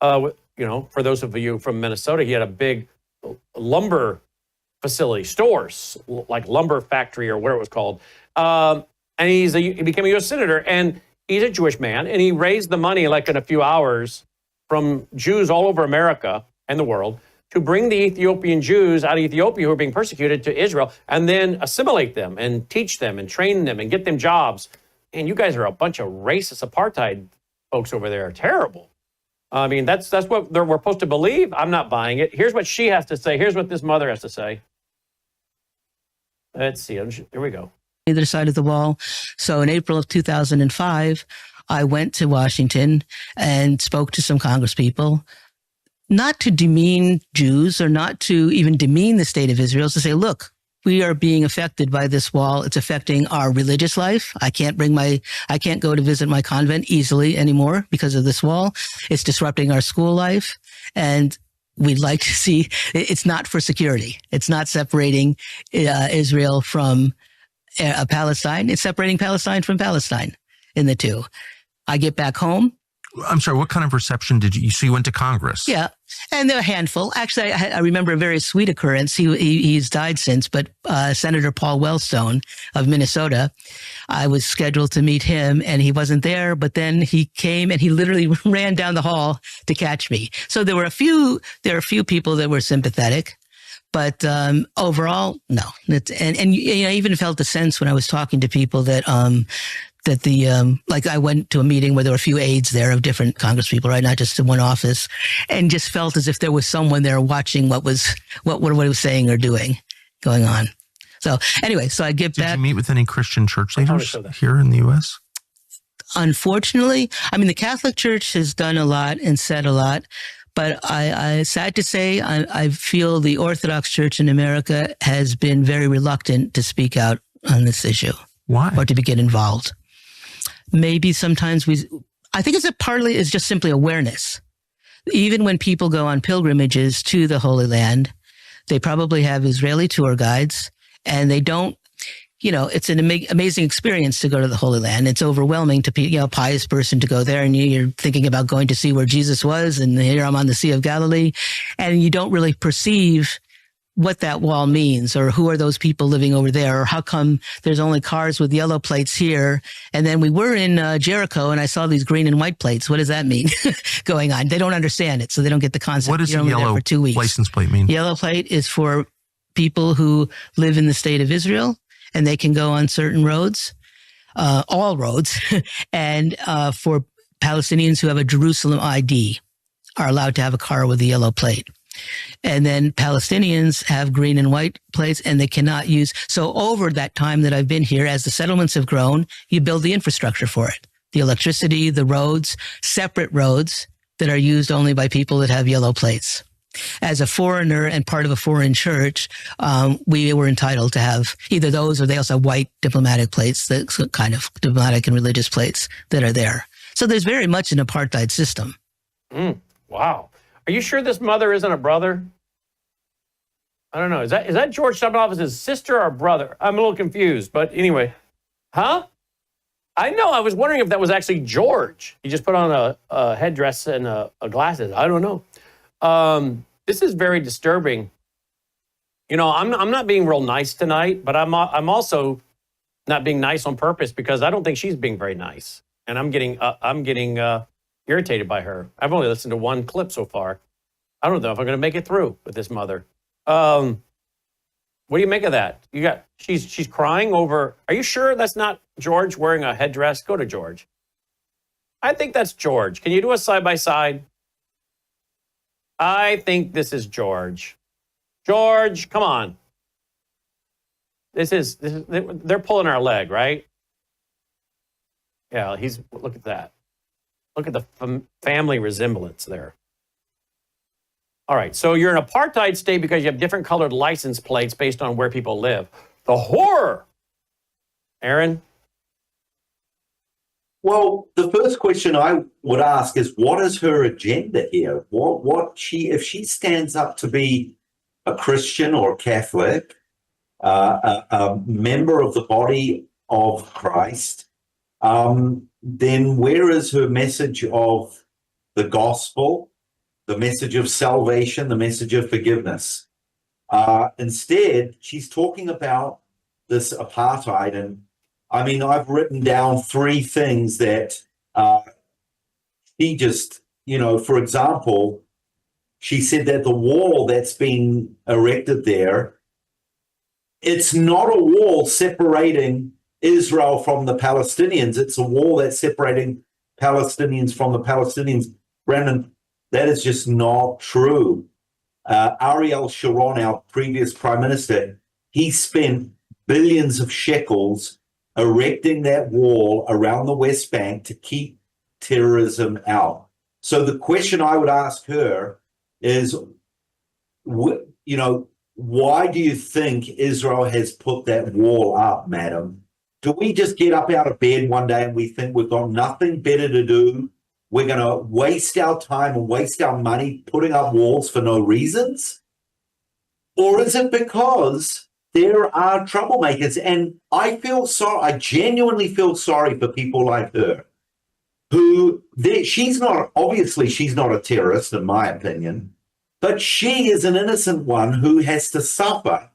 For those of you from Minnesota, he had a big lumber facility, stores, like lumber factory or whatever it was called. And he became a U.S. Senator, and he's a Jewish man, and he raised the money like in a few hours from Jews all over America and the world to bring the Ethiopian Jews out of Ethiopia who are being persecuted to Israel, and then assimilate them and teach them and train them and get them jobs. And you guys are a bunch of racist apartheid folks over there. Terrible. I mean, that's what we're supposed to believe. I'm not buying it. Here's what she has to say. Here's what this mother has to say. Let's see. Here we go. Either side of the wall. So in April of 2005, I went to Washington and spoke to some congresspeople, not to demean Jews or not to even demean the state of Israel, to say, look, we are being affected by this wall. It's affecting our religious life. I can't go to visit my convent easily anymore because of this wall. It's disrupting our school life. And we'd like to see, it's not for security. It's not separating Israel from Palestine. It's separating Palestine from Palestine in the two. I get back home. I'm sorry, what kind of reception did you, so you went to Congress? Yeah. And there were a handful. Actually, I remember a very sweet occurrence. He's died since, but Senator Paul Wellstone of Minnesota, I was scheduled to meet him and he wasn't there, but then he came and he literally ran down the hall to catch me. So there were a few people that were sympathetic, but overall, no. And you know, I even felt the sense when I was talking to people that like I went to a meeting where there were a few aides there of different Congress people, right? Not just in one office, and just felt as if there was someone there watching what I was saying or doing going on. So anyway, so I give that. Did you meet with any Christian church leaders here in the U.S.? Unfortunately, I mean, the Catholic Church has done a lot and said a lot, but I sad to say, I feel the Orthodox Church in America has been very reluctant to speak out on this issue. Why? Or to get involved. Maybe sometimes I think partly is just simply awareness. Even when people go on pilgrimages to the Holy Land, they probably have Israeli tour guides and they don't, you know, it's an amazing experience to go to the Holy Land. It's overwhelming to be, a pious person to go there and you're thinking about going to see where Jesus was. And here I'm on the Sea of Galilee and you don't really perceive what that wall means or who are those people living over there or how come there's only cars with yellow plates here. And then we were in Jericho and I saw these green and white plates. What does that mean going on? They don't understand it. So they don't get the concept. What does a yellow for 2 weeks. License plate mean? Yellow plate is for people who live in the state of Israel and they can go on certain roads, all roads. And for Palestinians who have a Jerusalem ID are allowed to have a car with a yellow plate. And then Palestinians have green and white plates and they cannot use. So over that time that I've been here, as the settlements have grown, you build the infrastructure for it. The electricity, the roads, separate roads that are used only by people that have yellow plates. As a foreigner and part of a foreign church, we were entitled to have either those or they also have white diplomatic plates, that kind of diplomatic and religious plates that are there. So there's very much an apartheid system. Wow. Are you sure this mother isn't a brother? I don't know. Is that George Stephanopoulos' sister or brother? I'm a little confused, but anyway. Huh? I know. I was wondering if that was actually George. He just put on a headdress and a glasses. I don't know. This is very disturbing. You know, I'm not being real nice tonight, but I'm also not being nice on purpose because I don't think she's being very nice, and I'm getting irritated by her. I've only listened to one clip so far. I don't know if I'm going to make it through with this mother. What do you make of that? She's crying over. Are you sure that's not George wearing a headdress? Go to George. I think that's George. Can you do a side by side? I think this is George. George, come on. They're pulling our leg, right? Yeah, look at that. Look at the family resemblance there. All right, so you're an apartheid state because you have different colored license plates based on where people live. The horror! Aaron? Well, the first question I would ask is, what is her agenda here? If she stands up to be a Christian or a Catholic, a member of the body of Christ, then where is her message of the gospel, the message of salvation, the message of forgiveness? Instead, she's talking about this apartheid. And I mean, I've written down 3 things that she just, for example, she said that the wall that's been erected there, it's not a wall separating Israel from the Palestinians. It's a wall that's separating Palestinians from the Palestinians. Brannon, that is just not true. Ariel Sharon, our previous prime minister, he spent billions of shekels erecting that wall around the West Bank to keep terrorism out. So the question I would ask her is, why do you think Israel has put that wall up, madam? Do we just get up out of bed one day and we think we've got nothing better to do? We're going to waste our time and waste our money putting up walls for no reasons? Or is it because there are troublemakers? And I genuinely feel sorry for people like her who she's not a terrorist, in my opinion, but she is an innocent one who has to suffer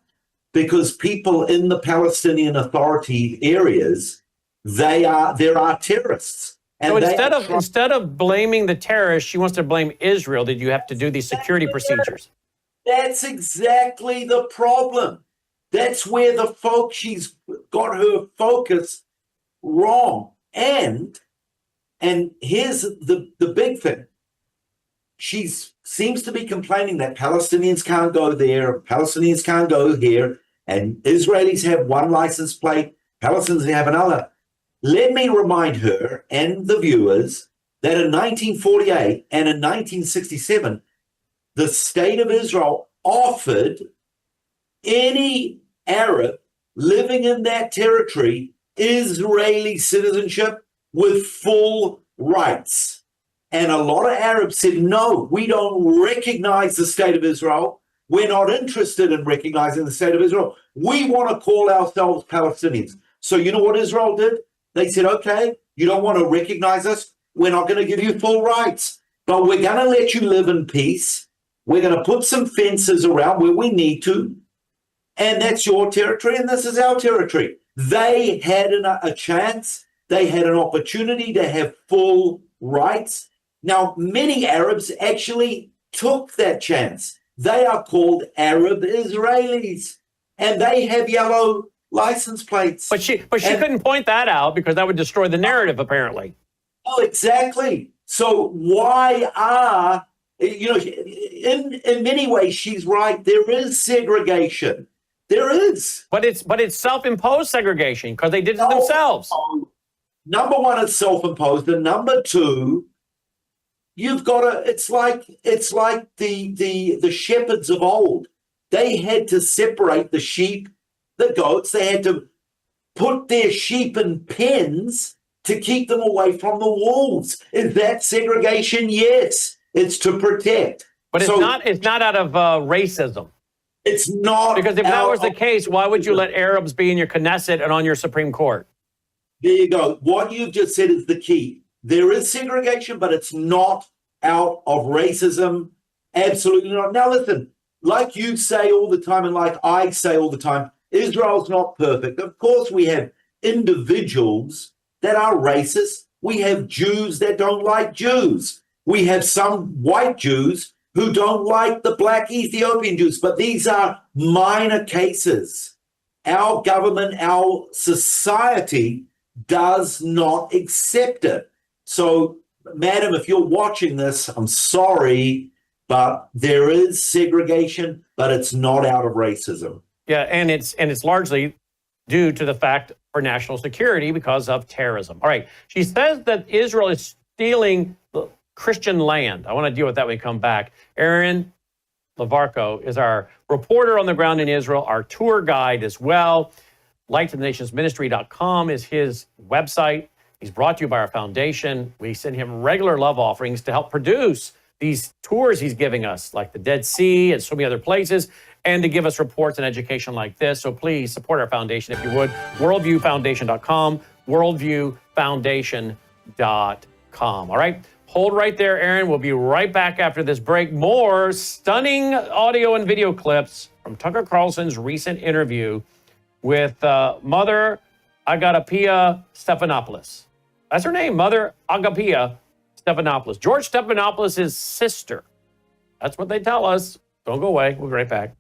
because people in the Palestinian Authority areas, there are terrorists. And so instead of blaming the terrorists, she wants to blame Israel. Did you have to do these security procedures? That's exactly the problem. That's where she's got her focus wrong. And here's the big thing. She seems to be complaining that Palestinians can't go there, Palestinians can't go here, and Israelis have one license plate, Palestinians have another. Let me remind her and the viewers that in 1948 and in 1967, the state of Israel offered any Arab living in that territory Israeli citizenship with full rights. And a lot of Arabs said, no, we don't recognize the state of Israel. We're not interested in recognizing the state of Israel. We want to call ourselves Palestinians. So you know what Israel did? They said, okay, you don't want to recognize us. We're not going to give you full rights, but we're going to let you live in peace. We're going to put some fences around where we need to. And that's your territory, and this is our territory. They had a chance. They had an opportunity to have full rights. Now, many Arabs actually took that chance. They are called Arab Israelis, and they have yellow license plates. But she couldn't point that out because that would destroy the narrative, apparently. Oh, exactly. So why are, in many ways, she's right. There is segregation. There is. But it's self-imposed segregation because they did it themselves. Number one, it's self-imposed, and number two, you've got to. It's like the shepherds of old. They had to separate the sheep, the goats. They had to put their sheep in pens to keep them away from the wolves. Is that segregation? Yes, it's to protect. But it's not out of racism. It's not. Because if that was the case, why would you let Arabs be in your Knesset and on your Supreme Court? There you go. What you've just said is the key. There is segregation, but it's not out of racism. Absolutely not. Now, listen, like you say all the time and like I say all the time, Israel's not perfect. Of course, we have individuals that are racist. We have Jews that don't like Jews. We have some white Jews who don't like the black Ethiopian Jews, but these are minor cases. Our government, our society does not accept it. So, madam, if you're watching this, I'm sorry, but there is segregation, but it's not out of racism. Yeah, and it's largely due to the fact for national security because of terrorism. All right, she says that Israel is stealing the Christian land. I want to deal with that when we come back. Aharon Levarko is our reporter on the ground in Israel, our tour guide as well. LightToTheNationsMinistry.com is his website. He's brought to you by our foundation. We send him regular love offerings to help produce these tours he's giving us, like the Dead Sea and so many other places, and to give us reports and education like this. So please support our foundation if you would. WorldviewFoundation.com, WorldviewFoundation.com. All right? Hold right there, Aharon. We'll be right back after this break. More stunning audio and video clips from Tucker Carlson's recent interview with Mother Agapia Stephanopoulos. That's her name, Mother Agapia Stephanopoulos. George Stephanopoulos' sister. That's what they tell us. Don't go away. We'll be right back.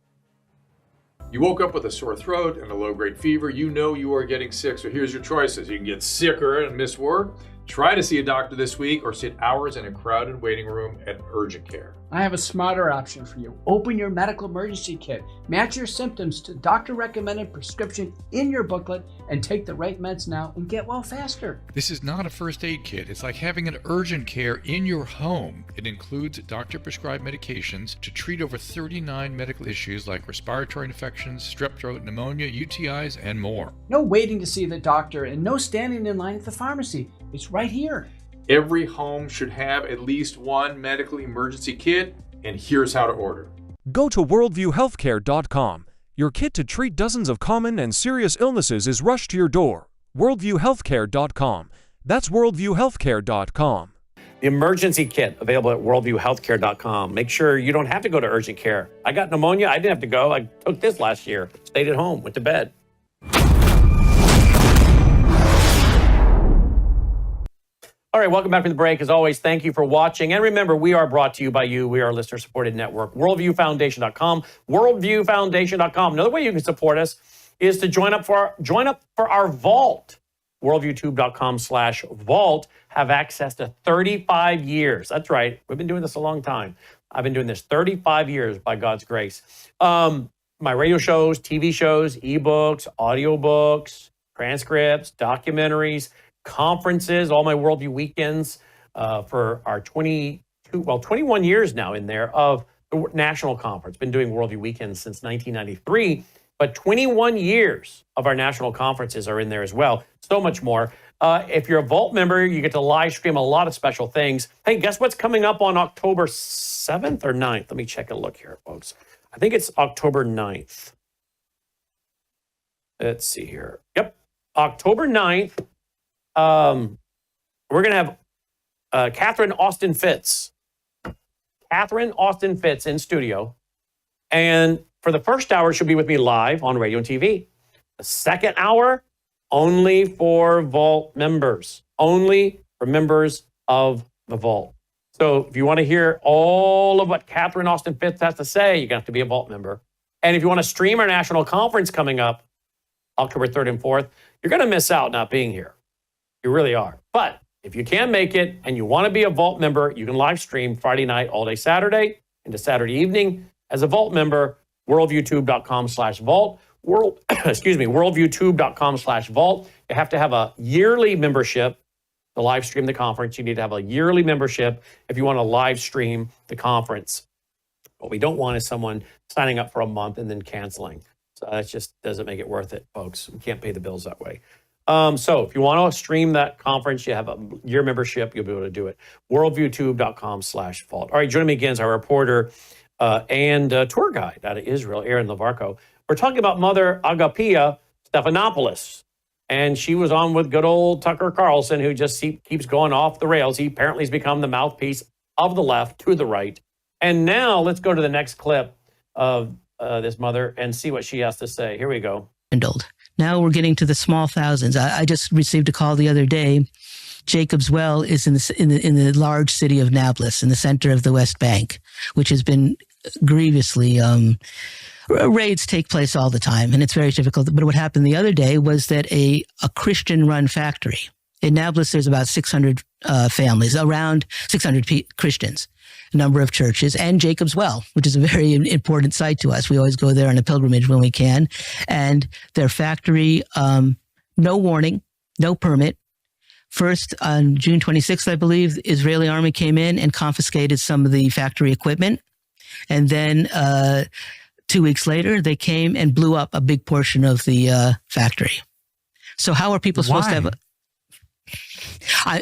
You woke up with a sore throat and a low-grade fever. You know you are getting sick, so here's your choices. You can get sicker and miss work. Try to see a doctor this week or sit hours in a crowded waiting room at urgent care. I have a smarter option for you. Open your medical emergency kit. Match your symptoms to doctor-recommended prescription in your booklet and take the right meds now and get well faster. This is not a first aid kit. It's like having an urgent care in your home. It includes doctor-prescribed medications to treat over 39 medical issues like respiratory infections, strep throat, pneumonia, UTIs, and more. No waiting to see the doctor and no standing in line at the pharmacy. It's right here. Every home should have at least one medical emergency kit, and here's how to order. Go to worldviewhealthcare.com. Your kit to treat dozens of common and serious illnesses is rushed to your door. worldviewhealthcare.com. That's worldviewhealthcare.com. The emergency kit available at worldviewhealthcare.com. Make sure you don't have to go to urgent care. I got pneumonia. I didn't have to go. I took this last year. Stayed at home. Went to bed. All right, welcome back from the break. As always, thank you for watching. And remember, we are brought to you by you. We are a listener-supported network. Worldviewfoundation.com. Worldviewfoundation.com. Another way you can support us is to join up for our vault. Worldviewtube.com/vault. Have access to 35 years. That's right. We've been doing this a long time. I've been doing this 35 years by God's grace. My radio shows, TV shows, ebooks, audiobooks, transcripts, documentaries, conferences, all my Worldview weekends for our 21 years now in there of the national conference. Been doing Worldview weekends since 1993, but 21 years of our national conferences are in there as well. So much more. If you're a Vault member, you get to live stream a lot of special things. Hey, guess what's coming up on October 7th or 9th? Let me check a look here, folks. I think it's October 9th. Let's see here. Yep, October 9th. We're going to have Catherine Austin Fitz. Catherine Austin Fitz in studio. And for the first hour, she'll be with me live on radio and TV. The second hour, only for Vault members. Only for members of the Vault. So if you want to hear all of what Catherine Austin Fitz has to say, you're going to have to be a Vault member. And if you want to stream our national conference coming up, October 3rd and 4th, you're going to miss out not being here. You really are. But if you can make it and you want to be a Vault member, you can live stream Friday night, all day Saturday into Saturday evening. As a Vault member, worldviewtube.com/vault. Worldviewtube.com/vault. You have to have a yearly membership to live stream the conference. You need to have a yearly membership if you want to live stream the conference. What we don't want is someone signing up for a month and then canceling. So that just doesn't make it worth it, folks. We can't pay the bills that way. So if you want to stream that conference, you have a year membership, you'll be able to do it. Worldviewtube.com/vault. All right, joining me again is our reporter and tour guide out of Israel, Aaron Levarko. We're talking about Mother Agapia Stephanopoulos. And she was on with good old Tucker Carlson, who just keeps going off the rails. He apparently has become the mouthpiece of the left to the right. And now let's go to the next clip of this mother and see what she has to say. Here we go. Now we're getting to the small thousands. I just received a call the other day. Jacob's Well is in the large city of Nablus, in the center of the West Bank, which has been grievously raids take place all the time, and it's very difficult. But what happened the other day was that a Christian-run factory. In Nablus, there's about 600 families, around 600 Christians, a number of churches, and Jacob's Well, which is a very important site to us. We always go there on a pilgrimage when we can. And their factory, no warning, no permit. First, on June 26th, I believe, the Israeli army came in and confiscated some of the factory equipment. And then 2 weeks later, they came and blew up a big portion of the factory. So how are people supposed to have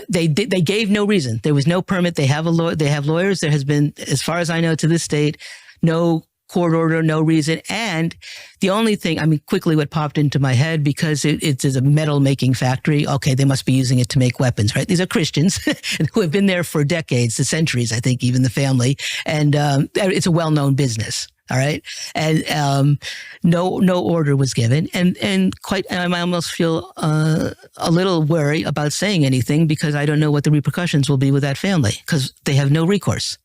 they gave no reason. There was no permit. They have they have lawyers. There has been, as far as I know, to this date, no court order, no reason. And the only thing, quickly what popped into my head, because it's a metal making factory. Okay, they must be using it to make weapons, right? These are Christians who have been there for decades, centuries, I think, even the family. And it's a well-known business. All right. And no order was given. And I almost feel a little worried about saying anything, because I don't know what the repercussions will be with that family, because they have no recourse.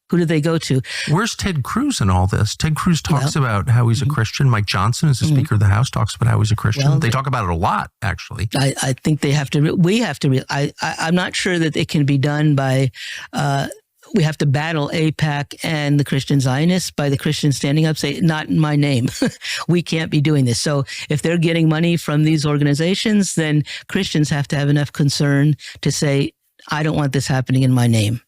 Who do they go to? Where's Ted Cruz in all this? Ted Cruz talks about how he's a Christian. Mike Johnson, as the Speaker of the House, talks about how he's a Christian. Well, they talk about it a lot, actually. I think they have to. We have to. I'm not sure that it can be done by. We have to battle AIPAC and the Christian Zionists by the Christians standing up, say, not in my name. We can't be doing this. So if they're getting money from these organizations, then Christians have to have enough concern to say, I don't want this happening in my name.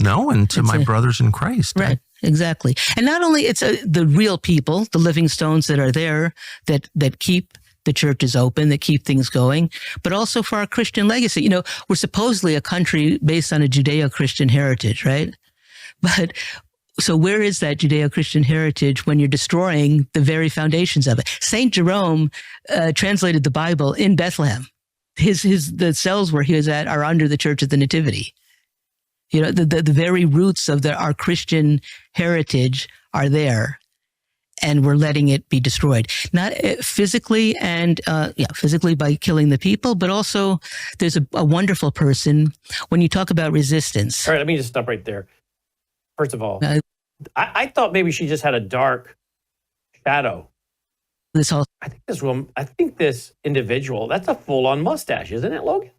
No, and to my brothers in Christ. Right, exactly. And not only it's the real people, the living stones that are there that keep the churches open, that keep things going, but also for our Christian legacy. We're supposedly a country based on a Judeo-Christian heritage, right? But so where is that Judeo-Christian heritage when you're destroying the very foundations of it? St. Jerome translated the Bible in Bethlehem. The cells where he was at are under the Church of the Nativity. You know, the very roots of our Christian heritage are there, and we're letting it be destroyed. Not physically physically by killing the people, but also there's a wonderful person when you talk about resistance. All right, let me just stop right there. First of all, I thought maybe she just had a dark shadow. I think this individual, that's a full-on mustache, isn't it, Logan?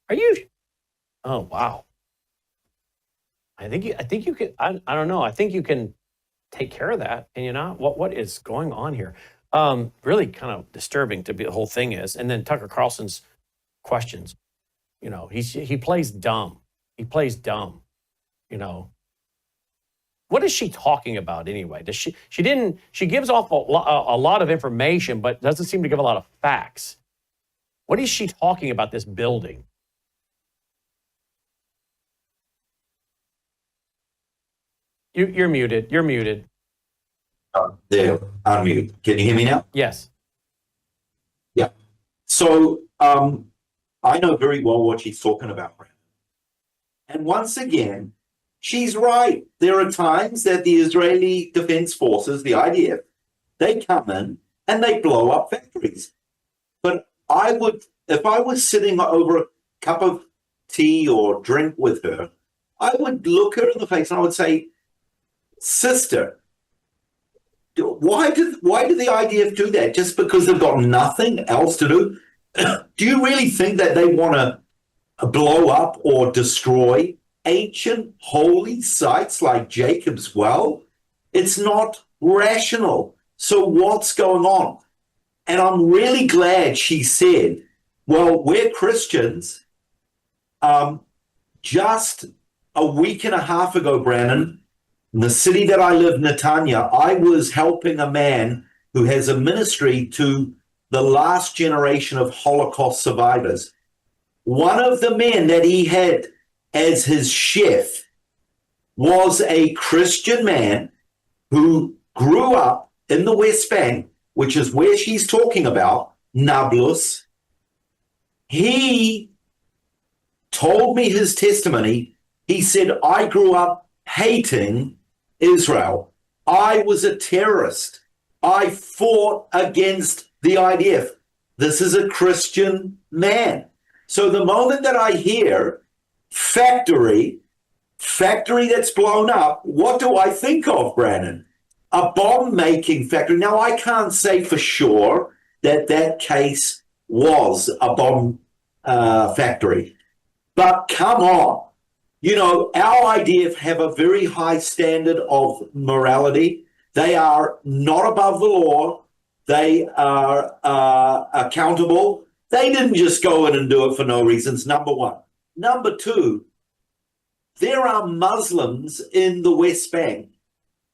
Are you? Oh, wow. I think you can, I don't know. I think you can take care of that. Can you not? What is going on here? Really kind of disturbing the whole thing is. And then Tucker Carlson's questions. You know, he plays dumb. He plays dumb. You know, what is she talking about anyway? Does she gives off a lot of information, but doesn't seem to give a lot of facts. What is she talking about this building? You're muted. You're muted. There, unmute. Can you hear me now? Yes. Yeah. So I know very well what she's talking about, Brandon. And once again, she's right. There are times that the Israeli Defense Forces, the IDF, they come in and they blow up factories. But if I was sitting over a cup of tea or drink with her, I would look her in the face and I would say, sister, why do the IDF do that? Just because they've got nothing else to do? Do you really think that they want to blow up or destroy ancient holy sites like Jacob's Well? It's not rational. So what's going on? And I'm really glad she said, well, we're Christians. Just a week and a half ago, Brannon, in the city that I live, Netanya, I was helping a man who has a ministry to the last generation of Holocaust survivors. One of the men that he had as his chef was a Christian man who grew up in the West Bank, which is where she's talking about, Nablus. He told me his testimony. He said, I grew up hating Israel. I was a terrorist. I fought against the IDF. This is a Christian man. So the moment that I hear factory that's blown up, what do I think of, Brannon? A bomb-making factory. Now, I can't say for sure that case was a bomb factory, but come on. You know, our IDF have a very high standard of morality. They are not above the law. They are accountable. They didn't just go in and do it for no reasons, number one. Number two, there are Muslims in the West Bank,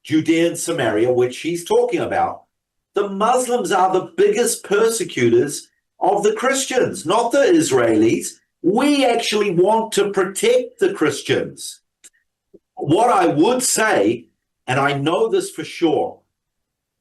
Judea and Samaria, which she's talking about. The Muslims are the biggest persecutors of the Christians, not the Israelis. We actually want to protect the Christians. What I would say, and I know this for sure,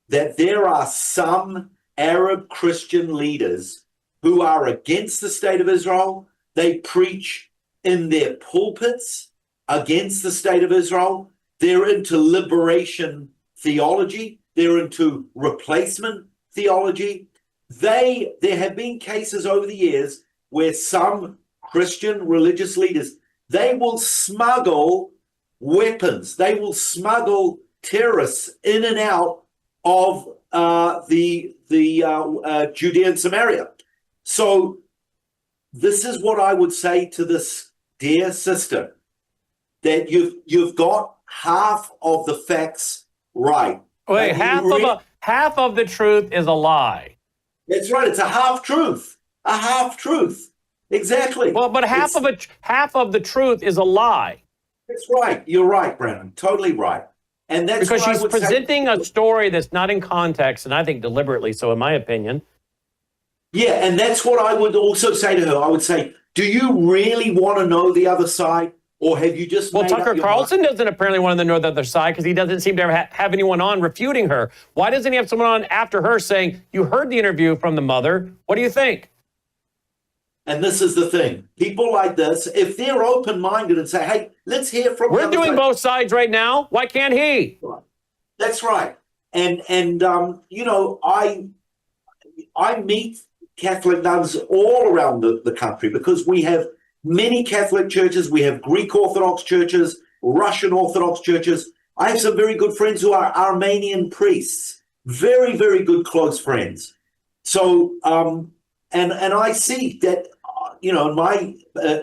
that there are some Arab Christian leaders who are against the state of Israel. They preach in their pulpits against the state of Israel. They're into liberation theology. They're into replacement theology. There have been cases over the years where some Christian religious leaders, they will smuggle weapons. They will smuggle terrorists in and out of the Judea and Samaria. So this is what I would say to this dear sister, that you've got half of the facts right. Wait, half of the truth is a lie. That's right. It's a half truth. A half truth. Exactly. Well, but half of the truth is a lie. That's right. You're right, Brannon. Totally right. And that's because she's presenting a story that's not in context, and I think deliberately so, in my opinion. Yeah, and that's what I would also say to her. I would say, do you really want to know the other side, or have you just Well, Tucker Carlson doesn't apparently want to know the other side because he doesn't seem to ever have anyone on refuting her. Why doesn't he have someone on after her saying, you heard the interview from the mother? What do you think? And this is the thing. People like this, if they're open-minded and say, hey, let's hear from the We're other doing side. both sides right now. Why can't he? That's right. And you know, I meet Catholic nuns all around the country because we have many Catholic churches. We have Greek Orthodox churches, Russian Orthodox churches. I have some very good friends who are Armenian priests, very, very good close friends. So, and I see that, you know, in my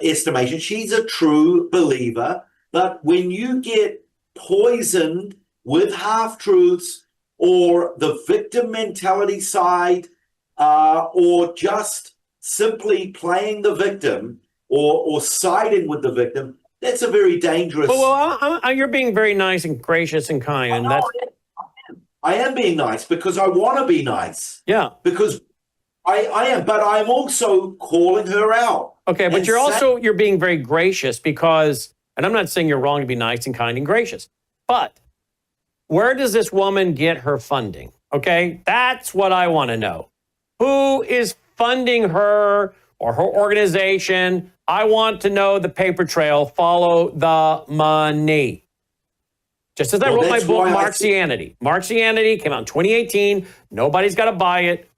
estimation, she's a true believer. But when you get poisoned with half-truths or the victim mentality side, or just simply playing the victim or siding with the victim, that's a very dangerous... Well, you're being very nice and gracious and kind. And that's... I am being nice because I want to be nice. Yeah. Because I am, but I'm also calling her out. Okay, but you're being very gracious because, and I'm not saying you're wrong to be nice and kind and gracious, but where does this woman get her funding? Okay, that's what I want to know. Who is funding her or her organization? I want to know the paper trail. Follow the money. Just as I wrote my book, Marxianity. Marxianity came out in 2018. Nobody's got to buy it.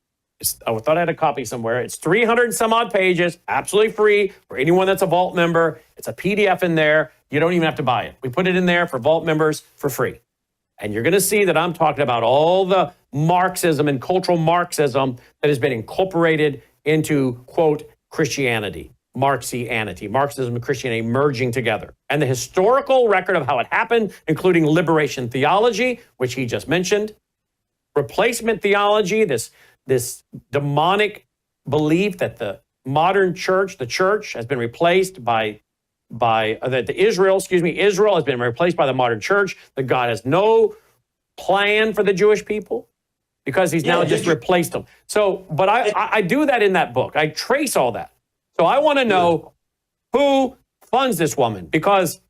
I thought I had a copy somewhere. It's 300 and some odd pages, absolutely free for anyone that's a Vault member. It's a PDF in there. You don't even have to buy it. We put it in there for Vault members for free. And you're going to see that I'm talking about all the Marxism and cultural Marxism that has been incorporated into, quote, Christianity, Marxianity, Marxism and Christianity merging together. And the historical record of how it happened, including liberation theology, which he just mentioned, replacement theology, this demonic belief that the modern church, the church, has been replaced by Israel has been replaced by the modern church, that God has no plan for the Jewish people because he's now just replaced them. So, but I do that in that book. I trace all that. So I want to know who funds this woman, because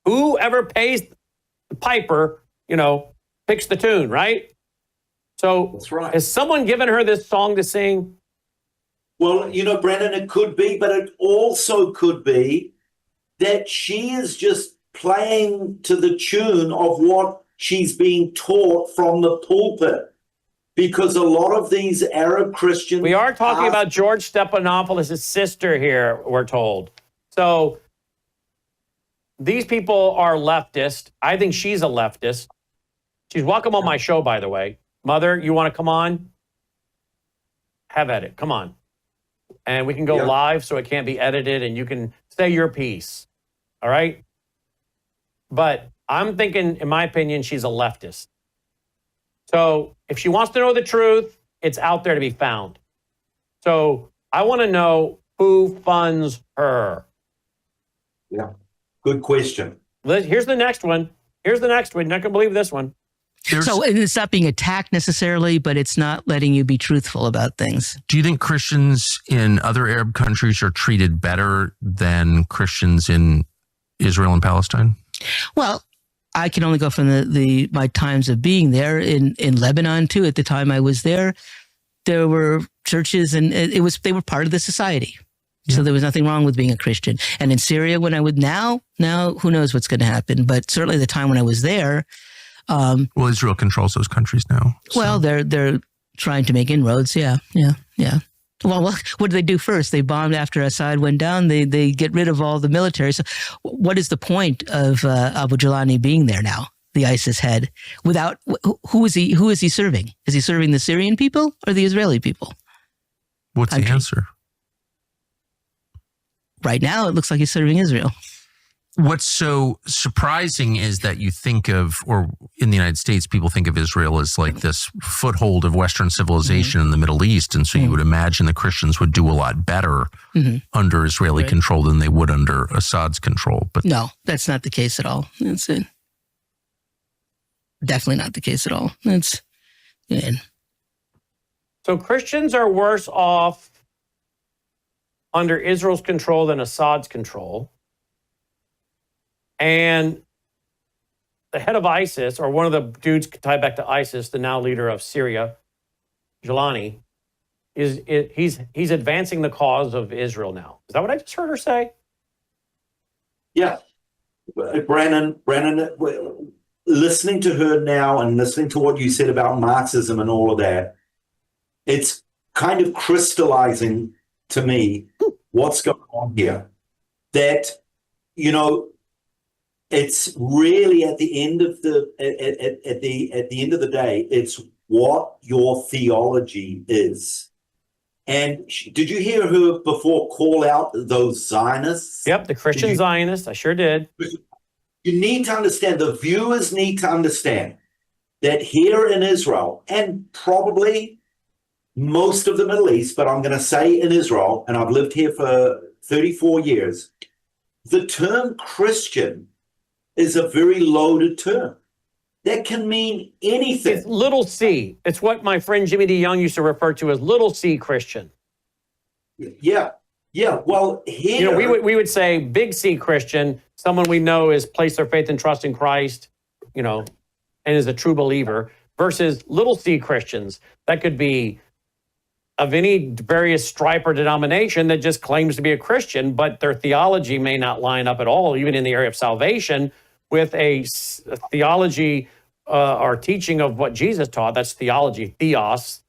whoever pays the piper, you know, picks the tune, right? So that's right. Has someone given her this song to sing? Well, you know, Brannon, it could be, but it also could be that she is just playing to the tune of what she's being taught from the pulpit. Because a lot of these Arab Christians... We are talking about George Stephanopoulos' sister here, we're told. So these people are leftist. I think she's a leftist. She's welcome on my show, by the way. Mother, you want to come on? Have at it. Come on. And we can go live so it can't be edited and you can say your piece. All right? But I'm thinking, in my opinion, she's a leftist. So if she wants to know the truth, it's out there to be found. So I want to know who funds her. Yeah, good question. Here's the next one. You're not going to believe this one. So it's not being attacked necessarily, but it's not letting you be truthful about things. Do you think Christians in other Arab countries are treated better than Christians in Israel and Palestine? Well, I can only go from my times of being there. In Lebanon too. At the time I was there were churches, and they were part of the society. Yeah. So there was nothing wrong with being a Christian. And in Syria, when I would now who knows what's going to happen? But certainly the time when I was there. Well, Israel controls those countries now. So. Well, they're trying to make inroads. Yeah. Well, what did they do first? They bombed after Assad went down. They get rid of all the military. So what is the point of Abu Jalani being there now, the ISIS head? Without who is he serving? Is he serving the Syrian people or the Israeli people? What's the answer? Right now, it looks like he's serving Israel. What's so surprising is that you think of, or in the United States, people think of Israel as like this foothold of Western civilization in the Middle East. And so you would imagine the Christians would do a lot better under Israeli control than they would under Assad's control. But no, that's not the case at all. That's it. Definitely not the case at all. So Christians are worse off under Israel's control than Assad's control. And the head of ISIS, or one of the dudes tied back to ISIS, the now leader of Syria, Jalani, he's advancing the cause of Israel now. Is that what I just heard her say? Yeah. Brannon, listening to her now and listening to what you said about Marxism and all of that, it's kind of crystallizing to me what's going on here. That, it's really at the end of the end of the day, it's what your theology is. And did you hear her before call out those Zionists? Yep, the Christian Zionists. I sure did. You need to understand, the viewers need to understand that here in Israel, and probably most of the Middle East, but I'm going to say in Israel, and I've lived here for 34 years, the term Christian is a very loaded term. That can mean anything. It's little c. It's what my friend Jimmy DeYoung used to refer to as little c Christian. Yeah. Well, here... we would say big C Christian, someone we know is placed their faith and trust in Christ, and is a true believer, versus little c Christians. That could be of any various stripe or denomination that just claims to be a Christian, but their theology may not line up at all, even in the area of salvation, with a theology or teaching of what Jesus taught. That's theology, theos,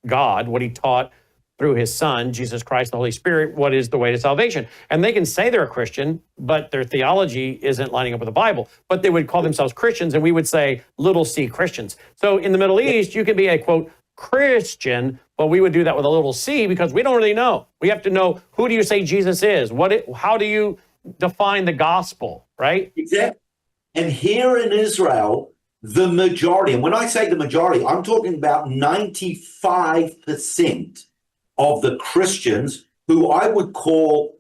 God, what he taught through his son, Jesus Christ, the Holy Spirit, what is the way to salvation. And they can say they're a Christian, but their theology isn't lining up with the Bible. But they would call themselves Christians, and we would say little c Christians. So in the Middle East, you can be a, quote, Christian, but we would do that with a little c because we don't really know. We have to know, who do you say Jesus is? How do you define the gospel, right? Exactly. And here in Israel, the majority, and when I say the majority, I'm talking about 95% of the Christians who I would call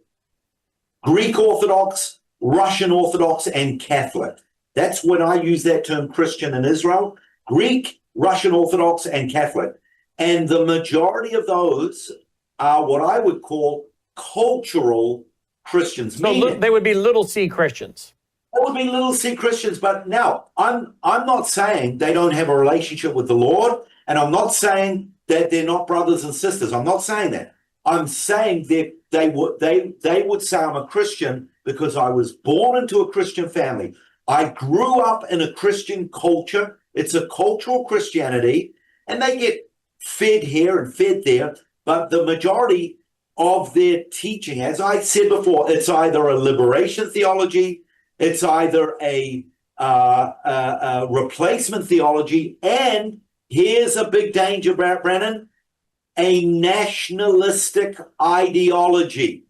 Greek Orthodox, Russian Orthodox, and Catholic. That's when I use that term Christian in Israel. Greek, Russian Orthodox, and Catholic. And the majority of those are what I would call cultural Christians. So they would be little c Christians. That would be little c Christians. But now, I'm not saying they don't have a relationship with the Lord, and I'm not saying that they're not brothers and sisters. I'm not saying that. I'm saying that they would say I'm a Christian because I was born into a Christian family. I grew up in a Christian culture. It's a cultural Christianity, and they get fed here and fed there. But the majority of their teaching, as I said before, it's either a liberation theology, it's either a replacement theology, and here's a big danger, Brannon, a nationalistic ideology.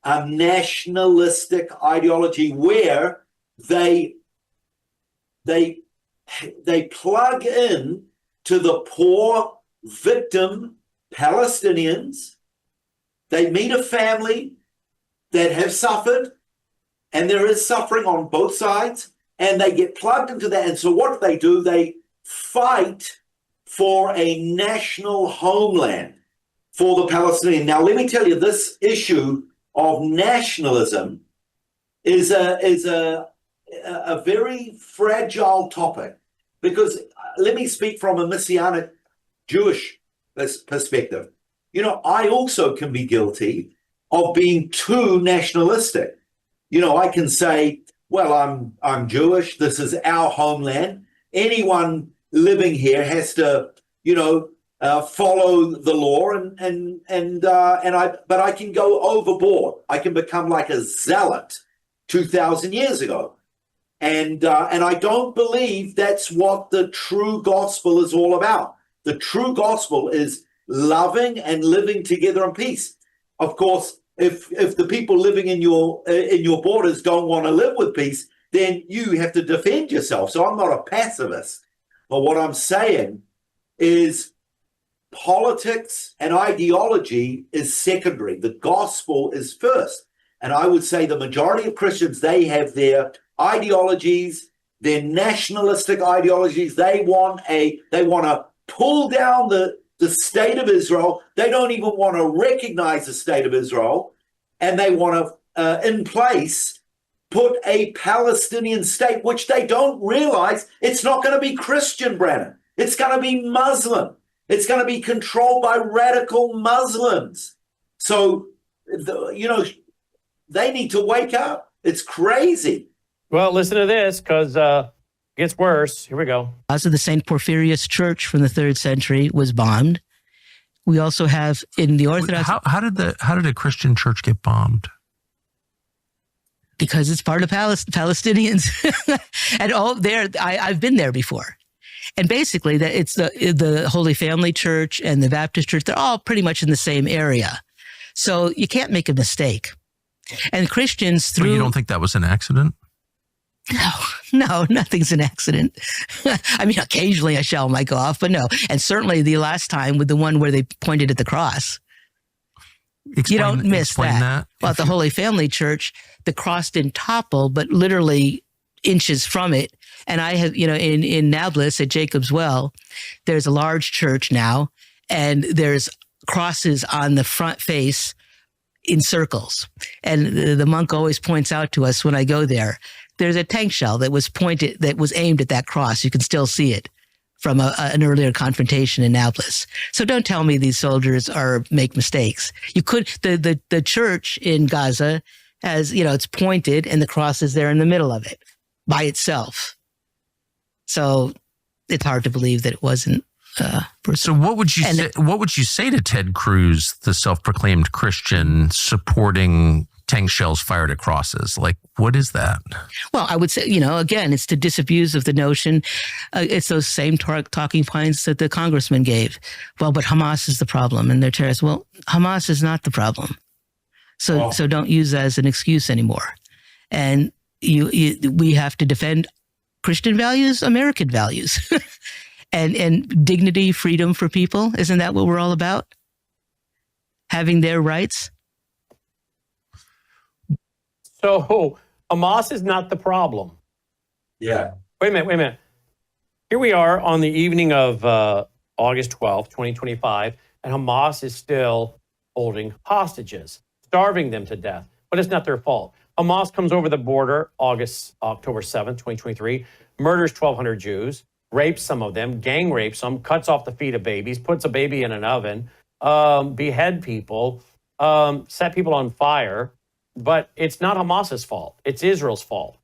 A nationalistic ideology where they plug in to the poor victim Palestinians. They meet a family that have suffered, and there is suffering on both sides, and they get plugged into that. And so what do? They fight for a national homeland for the Palestinian. Now, let me tell you, this issue of nationalism is a very fragile topic, because let me speak from a Messianic Jewish perspective. I also can be guilty of being too nationalistic. I can say, well, I'm Jewish. This is our homeland. Anyone living here has to, follow the law, but I can go overboard. I can become like a zealot 2,000 years ago. And I don't believe that's what the true gospel is all about. The true gospel is loving and living together in peace. Of course, if the people living in your borders don't want to live with peace, then you have to defend yourself. So I'm not a pacifist. But what I'm saying is politics and ideology is secondary. The gospel is first. And I would say the majority of Christians, they have their ideologies, their nationalistic ideologies. They want to pull down the state of Israel. They don't even want to recognize the state of Israel. And they want to, in place, put a Palestinian state, which they don't realize it's not going to be Christian, Brannon. It's going to be Muslim. It's going to be controlled by radical Muslims. So, they need to wake up. It's crazy. Well, listen to this, because it gets worse. Here we go. Also, the St. Porphyrius Church from the 3rd century was bombed. We also have in the Orthodox. How did a Christian church get bombed? Because it's part of Palestinians, and all there. I've been there before, and basically that it's the Holy Family Church and the Baptist Church. They're all pretty much in the same area, so you can't make a mistake. And Christians through. But you don't think that was an accident? No, nothing's an accident. I mean, occasionally a shell might go off, but no. And certainly the last time with the one where they pointed at the cross. You don't miss that. Well, at the Holy Family Church, the cross didn't topple, but literally inches from it. And I have, in Nablus at Jacob's Well, there's a large church now, and there's crosses on the front face in circles. And the monk always points out to us when I go there, there's a tank shell that was aimed at that cross. You can still see it from an earlier confrontation in Nablus. So don't tell me these soldiers make mistakes. You could, the church in Gaza has, it's pointed and the cross is there in the middle of it by itself. So it's hard to believe that it wasn't. So what would you say to Ted Cruz, the self-proclaimed Christian, supporting tank shells fired at crosses? Like, what is that? Well, I would say, again, it's to disabuse of the notion. It's those same talking points that the congressman gave. Well, but Hamas is the problem and they're terrorists. Well, Hamas is not the problem. So don't use that as an excuse anymore. And we have to defend Christian values, American values, and dignity, freedom for people. Isn't that what we're all about? Having their rights. So Hamas is not the problem. Yeah. Wait a minute. Here we are on the evening of August 12th, 2025, and Hamas is still holding hostages, starving them to death. But it's not their fault. Hamas comes over the border October 7th, 2023, murders 1,200 Jews, rapes some of them, gang rapes them, cuts off the feet of babies, puts a baby in an oven, behead people, set people on fire. But it's not Hamas's fault. It's Israel's fault.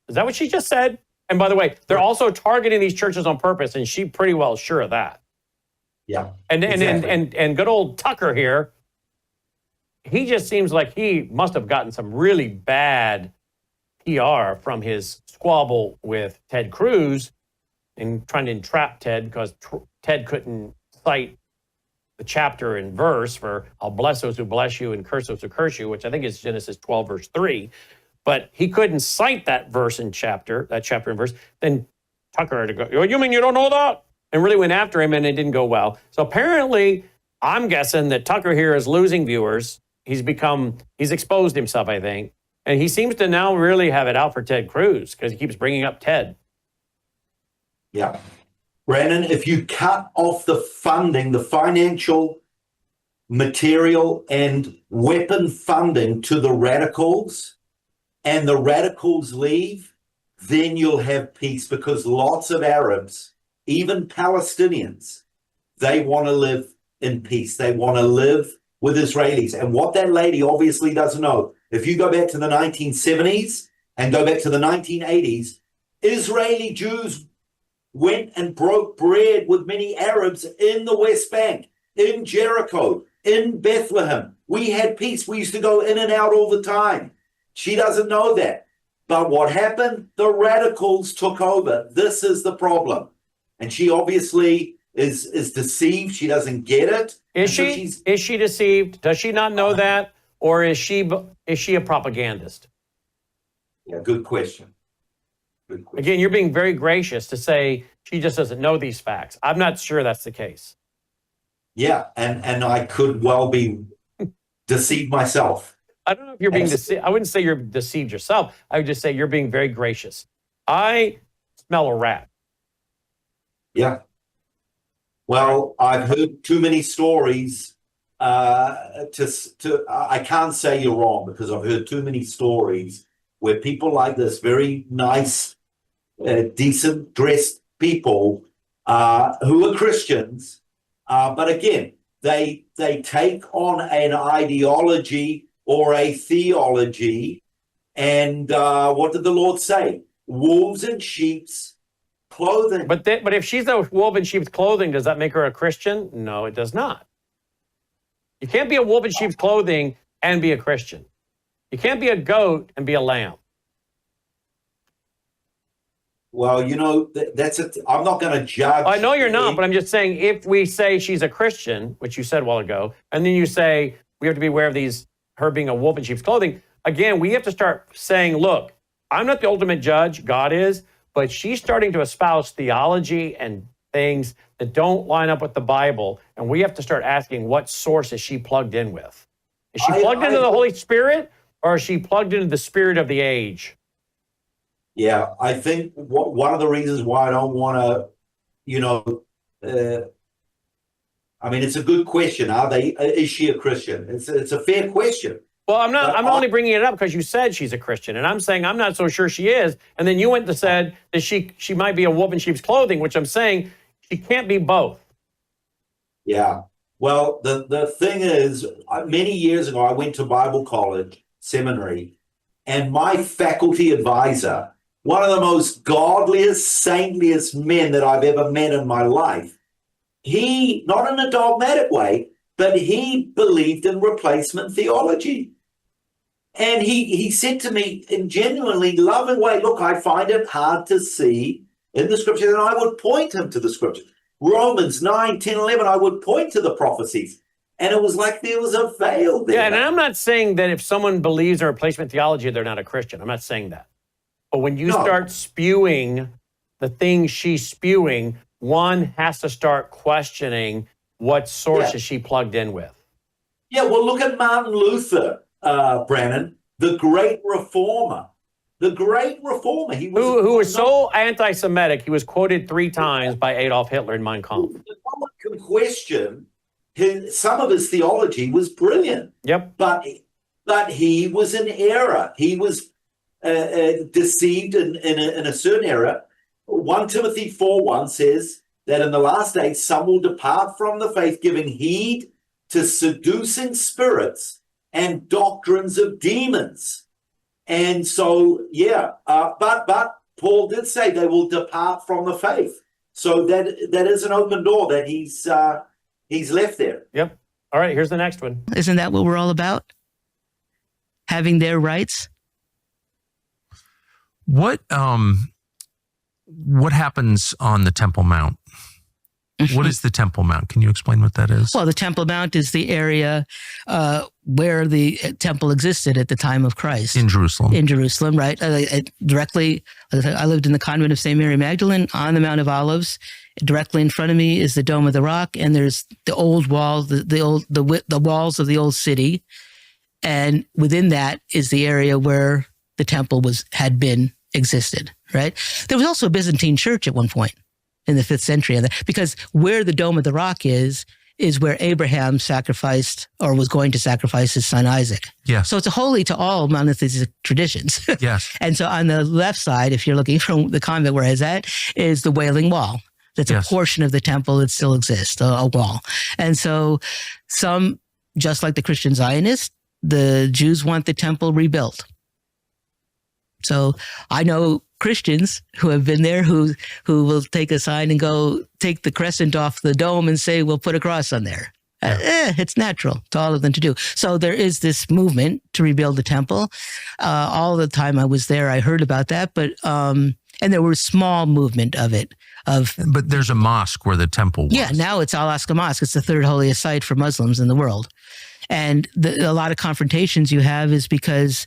Is that what she just said? And by the way, they're also targeting these churches on purpose, and she's pretty well sure of that. Yeah. And good old Tucker here, he just seems like he must have gotten some really bad PR from his squabble with Ted Cruz and trying to entrap Ted because Ted couldn't cite the chapter and verse for I'll bless those who bless you and curse those who curse you, which I think is Genesis 12, verse 3. But he couldn't cite that chapter and verse. Then Tucker had to go, oh, you mean you don't know that? And really went after him, and it didn't go well. So apparently, I'm guessing that Tucker here is losing viewers. He's exposed himself, I think. And he seems to now really have it out for Ted Cruz because he keeps bringing up Ted. Yeah. Brannon, if you cut off the funding, the financial, material, and weapon funding to the radicals, and the radicals leave, then you'll have peace because lots of Arabs, even Palestinians, they want to live in peace. They want to live with Israelis. And what that lady obviously doesn't know, if you go back to the 1970s and go back to the 1980s, Israeli Jews went and broke bread with many Arabs in the West Bank, in Jericho, in Bethlehem. We had peace. We used to go in and out all the time. She doesn't know that. But what happened? The radicals took over. This is the problem. And she obviously is deceived. She doesn't get it. Is she deceived? Does she not know that? Or is she a propagandist? Yeah, good question. Again, you're being very gracious to say she just doesn't know these facts. I'm not sure that's the case. Yeah, and I could well be deceived myself. I don't know if you're being deceived. I wouldn't say you're deceived yourself. I would just say you're being very gracious. I smell a rat. Yeah. Well, I've heard too many stories I can't say you're wrong because I've heard too many stories where people like this, very nice, decent dressed people who are Christians, But again, they take on an ideology or a theology. And what did the Lord say? Wolves in sheep's clothing. But if she's a wolf in sheep's clothing, does that make her a Christian? No, it does not. You can't be a wolf in sheep's clothing and be a Christian. You can't be a goat and be a lamb. Well, you know, I'm not going to judge. I know you're not, but I'm just saying if we say she's a Christian, which you said a while ago, and then you say we have to be aware of her being a wolf in sheep's clothing, again, we have to start saying, look, I'm not the ultimate judge, God is, but she's starting to espouse theology and things that don't line up with the Bible, and we have to start asking what source is she plugged in with? Is she plugged into the Holy Spirit, or is she plugged into the spirit of the age? Yeah, I think one of the reasons why I don't want to, I mean, it's a good question. Is she a Christian? It's a fair question. Well, I'm only bringing it up because you said she's a Christian, and I'm saying I'm not so sure she is. And then you went and said that she might be a wolf in sheep's clothing, which I'm saying she can't be both. Yeah. Well, the thing is, many years ago, I went to Bible college, seminary, and my faculty advisor, one of the most godliest, saintliest men that I've ever met in my life, he, not in a dogmatic way, but he believed in replacement theology. And he said to me in genuinely loving way, look, I find it hard to see in the scriptures. And I would point him to the scriptures. Romans 9, 10, 11, I would point to the prophecies. And it was like there was a veil there. Yeah, and I'm not saying that if someone believes in replacement theology, they're not a Christian. I'm not saying that. But when you start spewing the things she's spewing, one has to start questioning what source is she plugged in with. Yeah, well, look at Martin Luther, Brannon, the great reformer. The great reformer. He was who was so anti-Semitic, he was quoted 3 times by Adolf Hitler in Mein Kampf. No one can question some of his theology was brilliant. Yep. But he was in error. He was deceived in a certain error. 1 Timothy 4:1 says that in the last days some will depart from the faith, giving heed to seducing spirits and doctrines of demons. And so, but Paul did say they will depart from the faith. So that is an open door that he's left there. Yep. All right, here's the next one. Isn't that what we're all about? Having their rights? What happens on the Temple Mount? What is the Temple Mount? Can you explain what that is? Well, the Temple Mount is the area where the temple existed at the time of Christ. In Jerusalem. In Jerusalem, right. Directly, I lived in the convent of St. Mary Magdalene on the Mount of Olives. Directly in front of me is the Dome of the Rock, and there's the old wall, the walls of the old city. And within that is the area where the temple had existed, right? There was also a Byzantine church at one point in the 5th century, because where the Dome of the Rock is where Abraham sacrificed or was going to sacrifice his son Isaac. Yeah. So it's holy to all monotheistic traditions. Yes. And so on the left side, if you're looking from the convent where I was at, is the Wailing Wall. That's a portion of the temple that still exists, a wall. And so some, just like the Christian Zionists, the Jews want the temple rebuilt. So I know Christians who have been there who will take a sign and go take the crescent off the dome and say, we'll put a cross on there. It's natural to all of them to do. So there is this movement to rebuild the temple. All the time I was there, I heard about that, but and there was small movement of it. But there's a mosque where the temple was. Yeah, now it's Al-Aqsa Mosque. It's the 3rd holiest site for Muslims in the world. And a lot of confrontations you have is because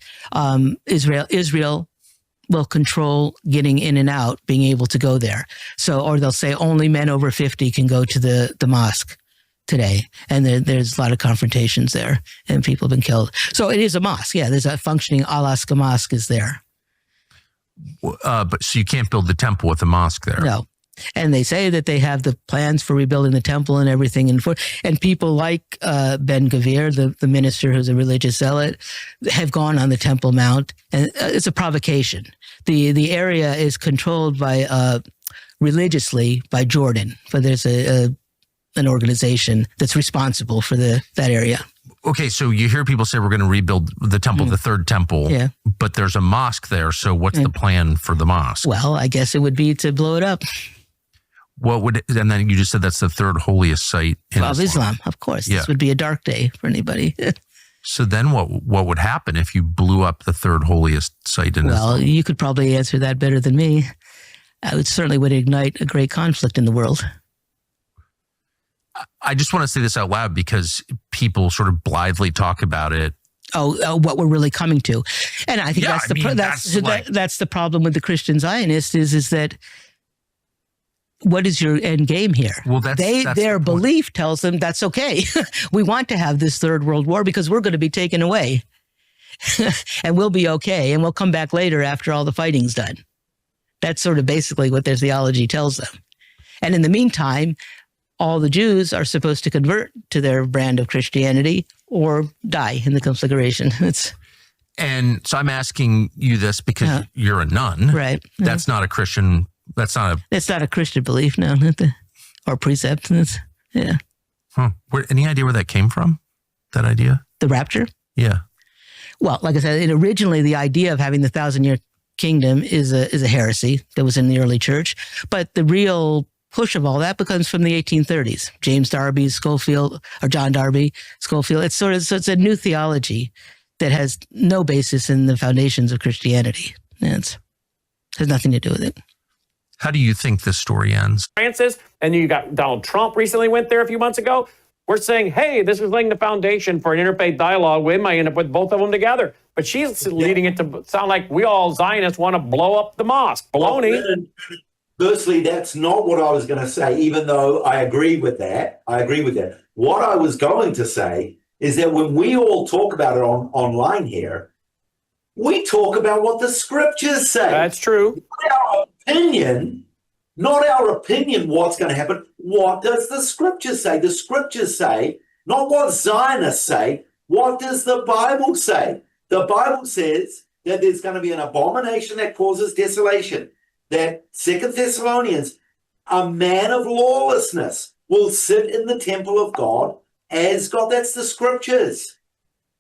Israel will control getting in and out, being able to go there. So, or they'll say only men over 50 can go to the mosque today. And there's a lot of confrontations there and people have been killed. So it is a mosque. Yeah, there's a functioning Al-Aqsa Mosque is there. But so you can't build the temple with a mosque there. No. And they say that they have the plans for rebuilding the temple and everything. And people like Ben Gvir, the minister who's a religious zealot, have gone on the Temple Mount. And it's a provocation. The area is controlled by religiously by Jordan. But there's a an organization that's responsible for that area. Okay, so you hear people say we're going to rebuild the temple, the third temple, but there's a mosque there. So what's the plan for the mosque? Well, I guess it would be to blow it up. And then you just said that's the third holiest site in Islam, of course. This would be a dark day for anybody. So then what would happen if you blew up the third holiest site in Islam? Well, you could probably answer that better than me. I certainly would ignite a great conflict in the world. I just want to say this out loud because people sort of blithely talk about it. What we're really coming to. And I think that's the problem with the Christian Zionists is that what is your end game here? Well, their belief tells them that's okay. We want to have this third world war because we're going to be taken away and we'll be okay. And we'll come back later after all the fighting's done. That's sort of basically what their theology tells them. And in the meantime, all the Jews are supposed to convert to their brand of Christianity or die in the conflagration. And so I'm asking you this because you're a nun. Right. That's not a Christian. It's not a Christian belief, no, or precept. Any idea where that came from? That idea? The rapture? Yeah. Well, like I said, originally the idea of having the 1,000-year kingdom is a heresy that was in the early church, but the real push of all that comes from the 1830s. James Darby, Schofield, or John Darby, Schofield. It's it's a new theology that has no basis in the foundations of Christianity. It has nothing to do with it. How do you think this story ends? Francis, and you got Donald Trump recently went there a few months ago. We're saying, hey, this is laying the foundation for an interfaith dialogue. We might end up with both of them together. But she's leading it to sound like we all Zionists want to blow up the mosque. Baloney. Firstly, that's not what I was going to say, even though I agree with that. What I was going to say is that when we all talk about it online here, we talk about what the scriptures say. That's true. Not our opinion what's going to happen. What does the scripture say? The scriptures say, not what Zionists say. What does the Bible say? The Bible says that there's going to be an abomination that causes desolation. That 2 Thessalonians, a man of lawlessness will sit in the temple of God as God. That's the scriptures.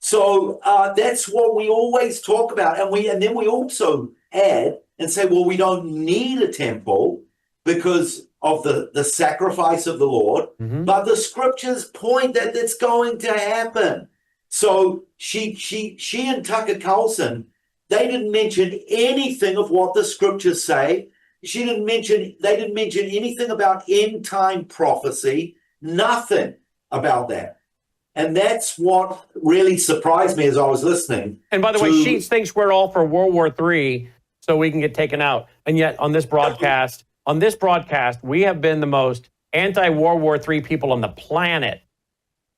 So that's what we always talk about. And then we also add and say, well, we don't need a temple because of the sacrifice of the Lord. Mm-hmm. But the scriptures point that it's going to happen. So she and Tucker Carlson, they didn't mention anything of what the scriptures say. They didn't mention anything about end time prophecy, nothing about that. And that's what really surprised me as I was listening. And by the way, she thinks we're all for World War III so we can get taken out. And yet on this broadcast, we have been the most anti-World War III people on the planet.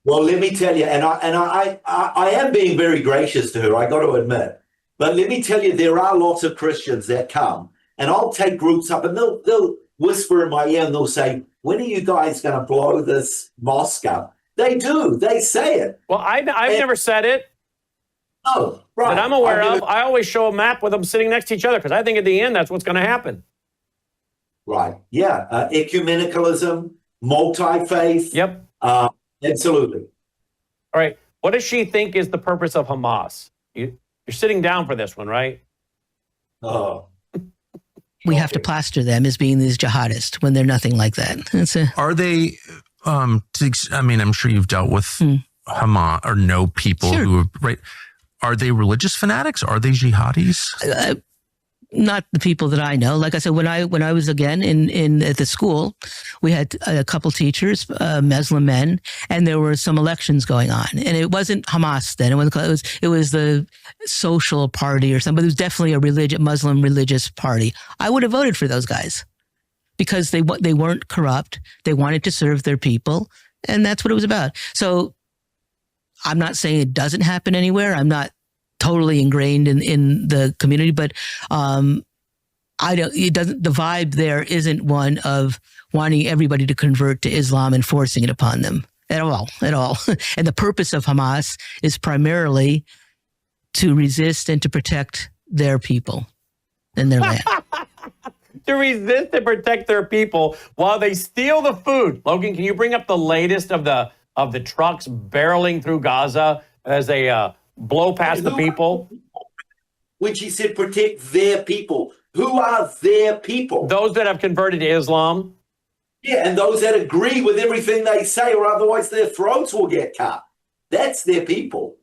Well, let me tell you, and I am being very gracious to her, I got to admit. But let me tell you, there are lots of Christians that come, and I'll take groups up, and they'll whisper in my ear, and they'll say, when are you guys going to blow this mosque up? They do. They say it. Well, I've never said it. Oh, right. That I'm aware of. I always show a map with them sitting next to each other because I think at the end that's what's going to happen. Right. Yeah. Ecumenicalism, multi-faith. Yep. Absolutely. All right. What does she think is the purpose of Hamas? You're sitting down for this one, right? Oh. We have to plaster them as being these jihadists when they're nothing like that. Are they, I mean, I'm sure you've dealt with Hamas or know people who have, right? Are they religious fanatics? Are they jihadis? Not the people that I know. Like I said, when I was again at the school, we had a couple teachers, Muslim men, and there were some elections going on. And it wasn't Hamas then. It was the Social Party or something. But it was definitely a Muslim religious party. I would have voted for those guys because they weren't corrupt. They wanted to serve their people, and that's what it was about. So I'm not saying it doesn't happen anywhere. I'm not totally ingrained in the community, but the vibe there isn't one of wanting everybody to convert to Islam and forcing it upon them at all. And the purpose of Hamas is primarily to resist and to protect their people and their land. to resist and protect their people while they steal the food. Logan, can you bring up the latest of the trucks barreling through Gaza as they blow past the people? When she said protect their people, who are their people? Those that have converted to Islam. Yeah, and those that agree with everything they say, or otherwise their throats will get cut. That's their people.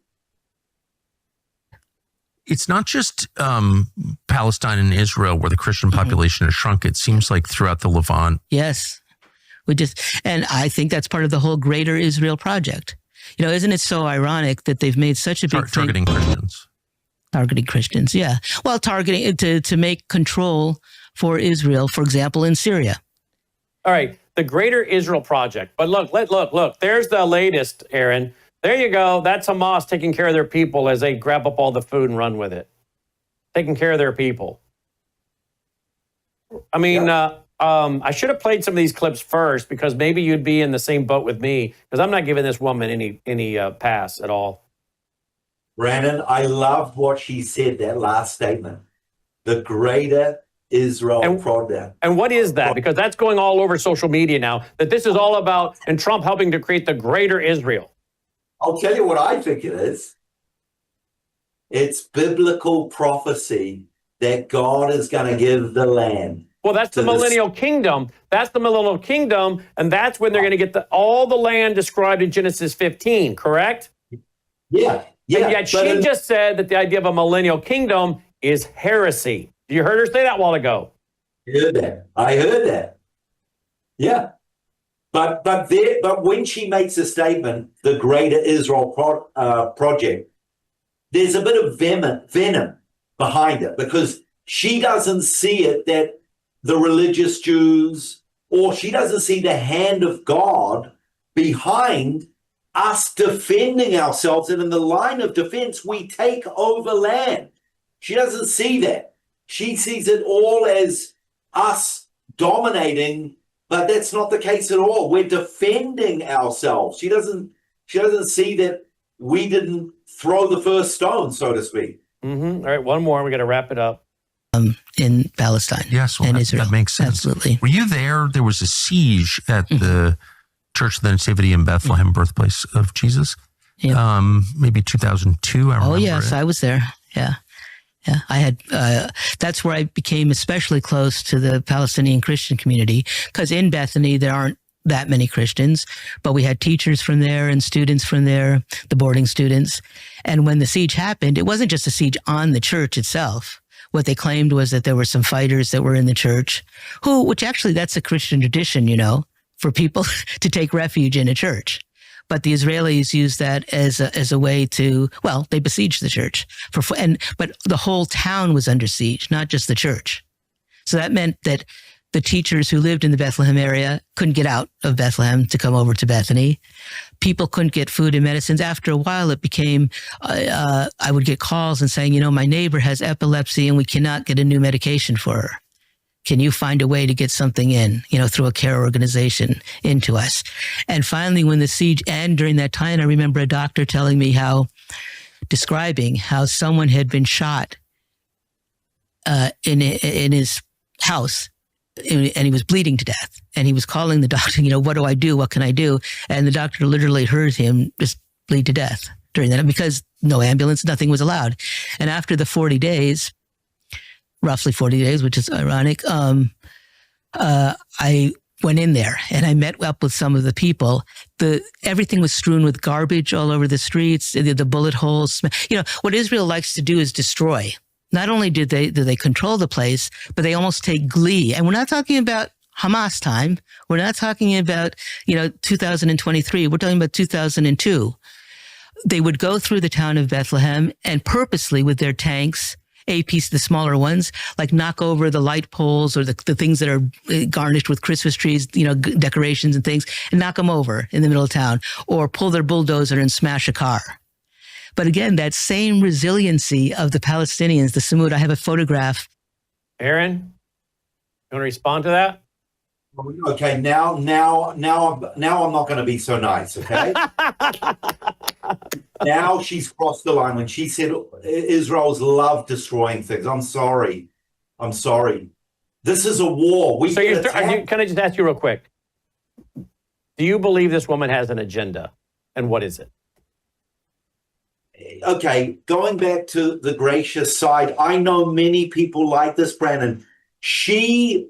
It's not just Palestine and Israel where the Christian population has shrunk. It seems like throughout the Levant. Yes. And I think that's part of the whole greater Israel project. You know, isn't it so ironic that they've made such a big Targeting Christians. Targeting Christians, yeah. Well, targeting to make control for Israel, for example, in Syria. All right, the Greater Israel Project. But look. There's the latest, Aaron. There you go. That's Hamas taking care of their people as they grab up all the food and run with it. Taking care of their people. I mean, I should have played some of these clips first because maybe you'd be in the same boat with me because I'm not giving this woman any pass at all. Brannon, I loved what she said, that last statement. The Greater Israel Project. And what is that? Because that's going all over social media now, that this is all about, and Trump helping to create the Greater Israel. I'll tell you what I think it is. It's biblical prophecy that God is going to give the land. Well, that's the millennial kingdom. That's the millennial kingdom, and that's when they're going to get all the land described in Genesis 15, correct? Yeah. And yet she just said that the idea of a millennial kingdom is heresy. You heard her say that a while ago. I heard that. Yeah. But when she makes a statement, the Greater Israel Project, there's a bit of venom behind it because she doesn't see it that the religious Jews, or she doesn't see the hand of God behind us defending ourselves. And in the line of defense, we take over land. She doesn't see that. She sees it all as us dominating, but that's not the case at all. We're defending ourselves. She doesn't see that we didn't throw the first stone, so to speak. Mm-hmm. All right, one more. We got to wrap it up. In Palestine. Yes, well, and Israel. That makes sense. Absolutely. Were you there? There was a siege at the Church of the Nativity in Bethlehem, birthplace of Jesus. Yeah. Maybe 2002. I remember. Oh yes, I was there. Yeah. I had. That's where I became especially close to the Palestinian Christian community because in Bethany there aren't that many Christians, but we had teachers from there and students from there, the boarding students. And when the siege happened, it wasn't just a siege on the church itself. What they claimed was that there were some fighters that were in the church which actually that's a Christian tradition, for people to take refuge in a church. But the Israelis used that as a way to, they besieged the church but the whole town was under siege, not just the church. So that meant that the teachers who lived in the Bethlehem area couldn't get out of Bethlehem to come over to Bethany. People couldn't get food and medicines. After a while, it became, I would get calls and saying, my neighbor has epilepsy and we cannot get a new medication for her. Can you find a way to get something in, through a care organization into us? And finally, when the siege ended during that time, I remember a doctor telling me describing how someone had been shot in his house. And he was bleeding to death. And he was calling the doctor, what do I do? What can I do? And the doctor literally heard him just bleed to death during that because no ambulance, nothing was allowed. And after the 40 days, roughly 40 days, which is ironic, I went in there and I met up with some of the people. Everything was strewn with garbage all over the streets, the bullet holes. What Israel likes to do is destroy. Not only do they control the place, but they almost take glee. And we're not talking about Hamas time. We're not talking about, 2023. We're talking about 2002. They would go through the town of Bethlehem and purposely with their tanks, the smaller ones, like knock over the light poles or the things that are garnished with Christmas trees, decorations and things, and knock them over in the middle of town, or pull their bulldozer and smash a car. But again, that same resiliency of the Palestinians, the Samud, I have a photograph. Aaron, you want to respond to that? Okay, now I'm not going to be so nice, okay? Now she's crossed the line when she said Israel's love destroying things. I'm sorry. This is a war. So can I just ask you real quick? Do you believe this woman has an agenda? And what is it? Okay, going back to the gracious side, I know many people like this, Brannon. She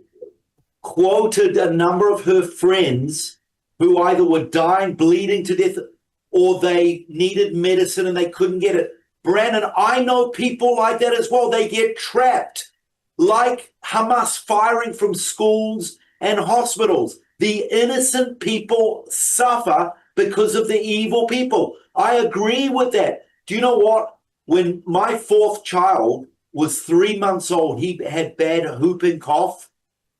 quoted a number of her friends who either were dying, bleeding to death, or they needed medicine and they couldn't get it. Brannon, I know people like that as well. They get trapped, like Hamas firing from schools and hospitals. The innocent people suffer because of the evil people. I agree with that. Do you know what? When my fourth child was 3 months old, he had bad whooping cough,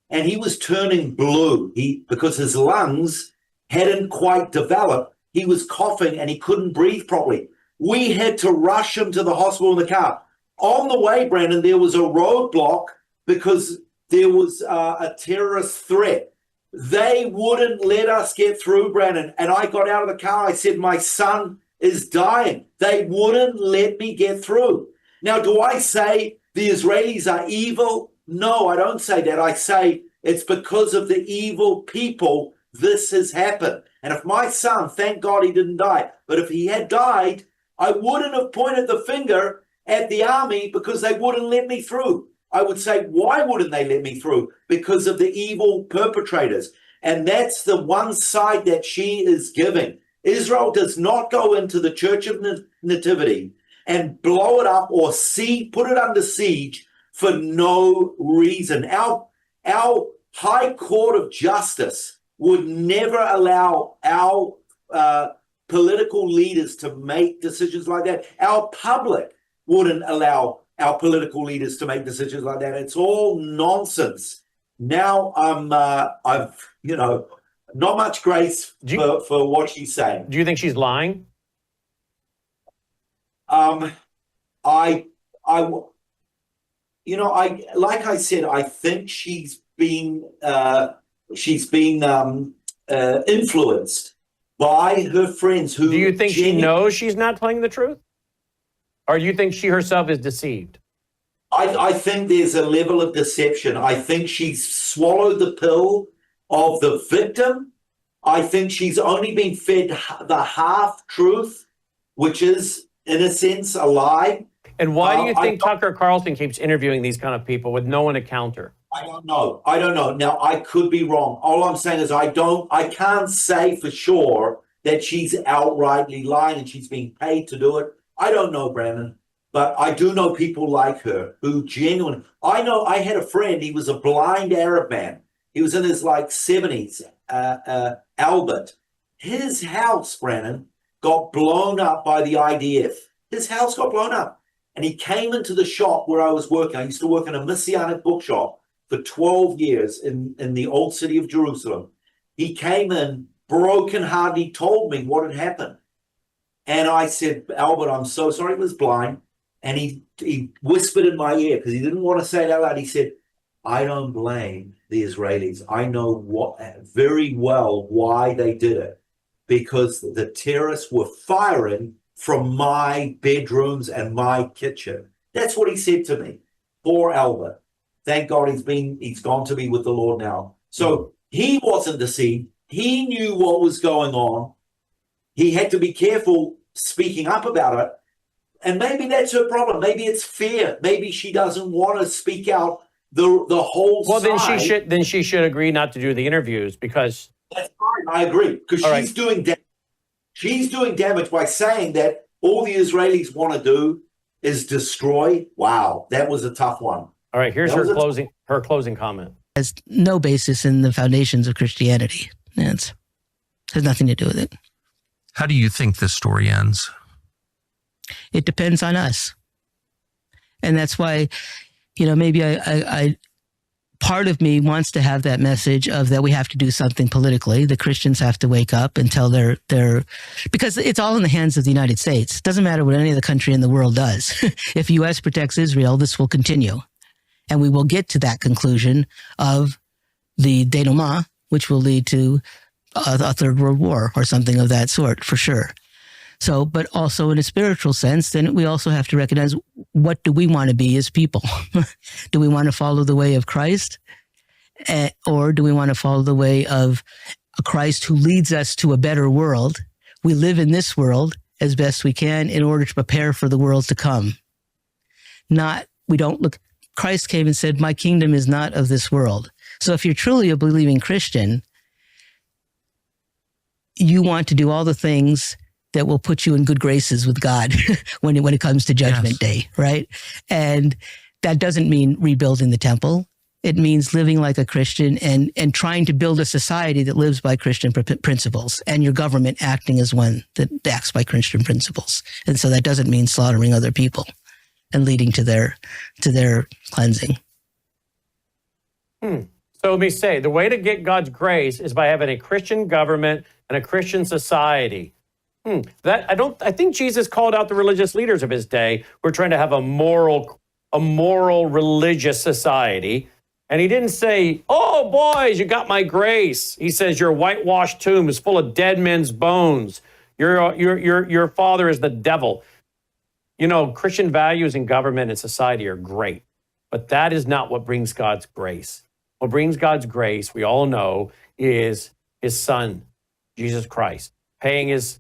and he was turning blue because his lungs hadn't quite developed. He was coughing and he couldn't breathe properly. We had to rush him to the hospital in the car. On the way, Brannon, there was a roadblock because there was a terrorist threat. They wouldn't let us get through, Brannon. And I got out of the car. I said, my son is dying. They wouldn't let me get through. Now, do I say the Israelis are evil? No, I don't say that. I say it's because of the evil people this has happened. And if my son, thank God he didn't die, but if he had died, I wouldn't have pointed the finger at the army because they wouldn't let me through. I would say, why wouldn't they let me through? Because of the evil perpetrators. And that's the one side that she is giving. Israel does not go into the Church of Nativity and blow it up or put it under siege for no reason. Our High Court of Justice would never allow our political leaders to make decisions like that. Our public wouldn't allow our political leaders to make decisions like that. It's all nonsense. Now I've not much grace for what she's saying. Do you think she's lying? Like I said, I think she's been influenced by her friends who. Do you think she knows she's not telling the truth? Or do you think she herself is deceived? I think there's a level of deception. I think she's swallowed the pill of the victim. I think she's only been fed the half truth, which is, in a sense, a lie. And why do you think Tucker Carlson keeps interviewing these kind of people with no one to counter? I don't know. Now, I could be wrong. All I'm saying is I can't say for sure that she's outrightly lying and she's being paid to do it. I don't know, Brannon, but I do know people like her who genuinely. I know I had a friend, he was a blind Arab man. He was in his 70s, Albert. His house, Brannon, got blown up by the IDF. His house got blown up. And he came into the shop where I was working. I used to work in a Messianic bookshop for 12 years in the old city of Jerusalem. He came in brokenhearted. He told me what had happened. And I said, Albert, I'm so sorry. He was blind. And he whispered in my ear because he didn't want to say it out loud. He said, I don't blame the Israelis. I know very well why they did it. Because the terrorists were firing from my bedrooms and my kitchen. That's what he said to me. Poor Albert. Thank God he's gone to be with the Lord now. So he wasn't deceived. He knew what was going on. He had to be careful speaking up about it. And maybe that's her problem. Maybe it's fear. Maybe she doesn't want to speak out the whole side. Well, then she should agree not to do the interviews because. That's fine. I agree because she's doing damage. She's doing damage by saying that all the Israelis want to do is destroy. Wow, that was a tough one. All right, here's her closing comment. Has no basis in the foundations of Christianity. It has nothing to do with it. How do you think this story ends? It depends on us. And that's why, maybe I part of me wants to have that message of that we have to do something politically. The Christians have to wake up and tell their because it's all in the hands of the United States. It doesn't matter what any other country in the world does. If U.S. protects Israel, this will continue. And we will get to that conclusion of the denouement, which will lead to a third world war or something of that sort, for sure. So, but also in a spiritual sense, then we also have to recognize, what do we want to be as people? Do we want to follow the way of Christ Or do we want to follow the way of a Christ who leads us to a better world? We live in this world as best we can in order to prepare for the world to come. Christ came and said, my kingdom is not of this world. So if you're truly a believing Christian, you want to do all the things that will put you in good graces with God when it comes to Judgment Day, right? And that doesn't mean rebuilding the temple. It means living like a Christian and trying to build a society that lives by Christian principles, and your government acting as one that acts by Christian principles. And so that doesn't mean slaughtering other people and leading to their cleansing. So let me say, the way to get God's grace is by having a Christian government and a Christian society. I think Jesus called out the religious leaders of his day who were trying to have a moral religious society. And he didn't say, oh, boys, you got my grace. He says, your whitewashed tomb is full of dead men's bones. Your father is the devil. You know, Christian values in government and society are great, but that is not what brings God's grace. What brings God's grace, we all know, is his son, Jesus Christ, paying his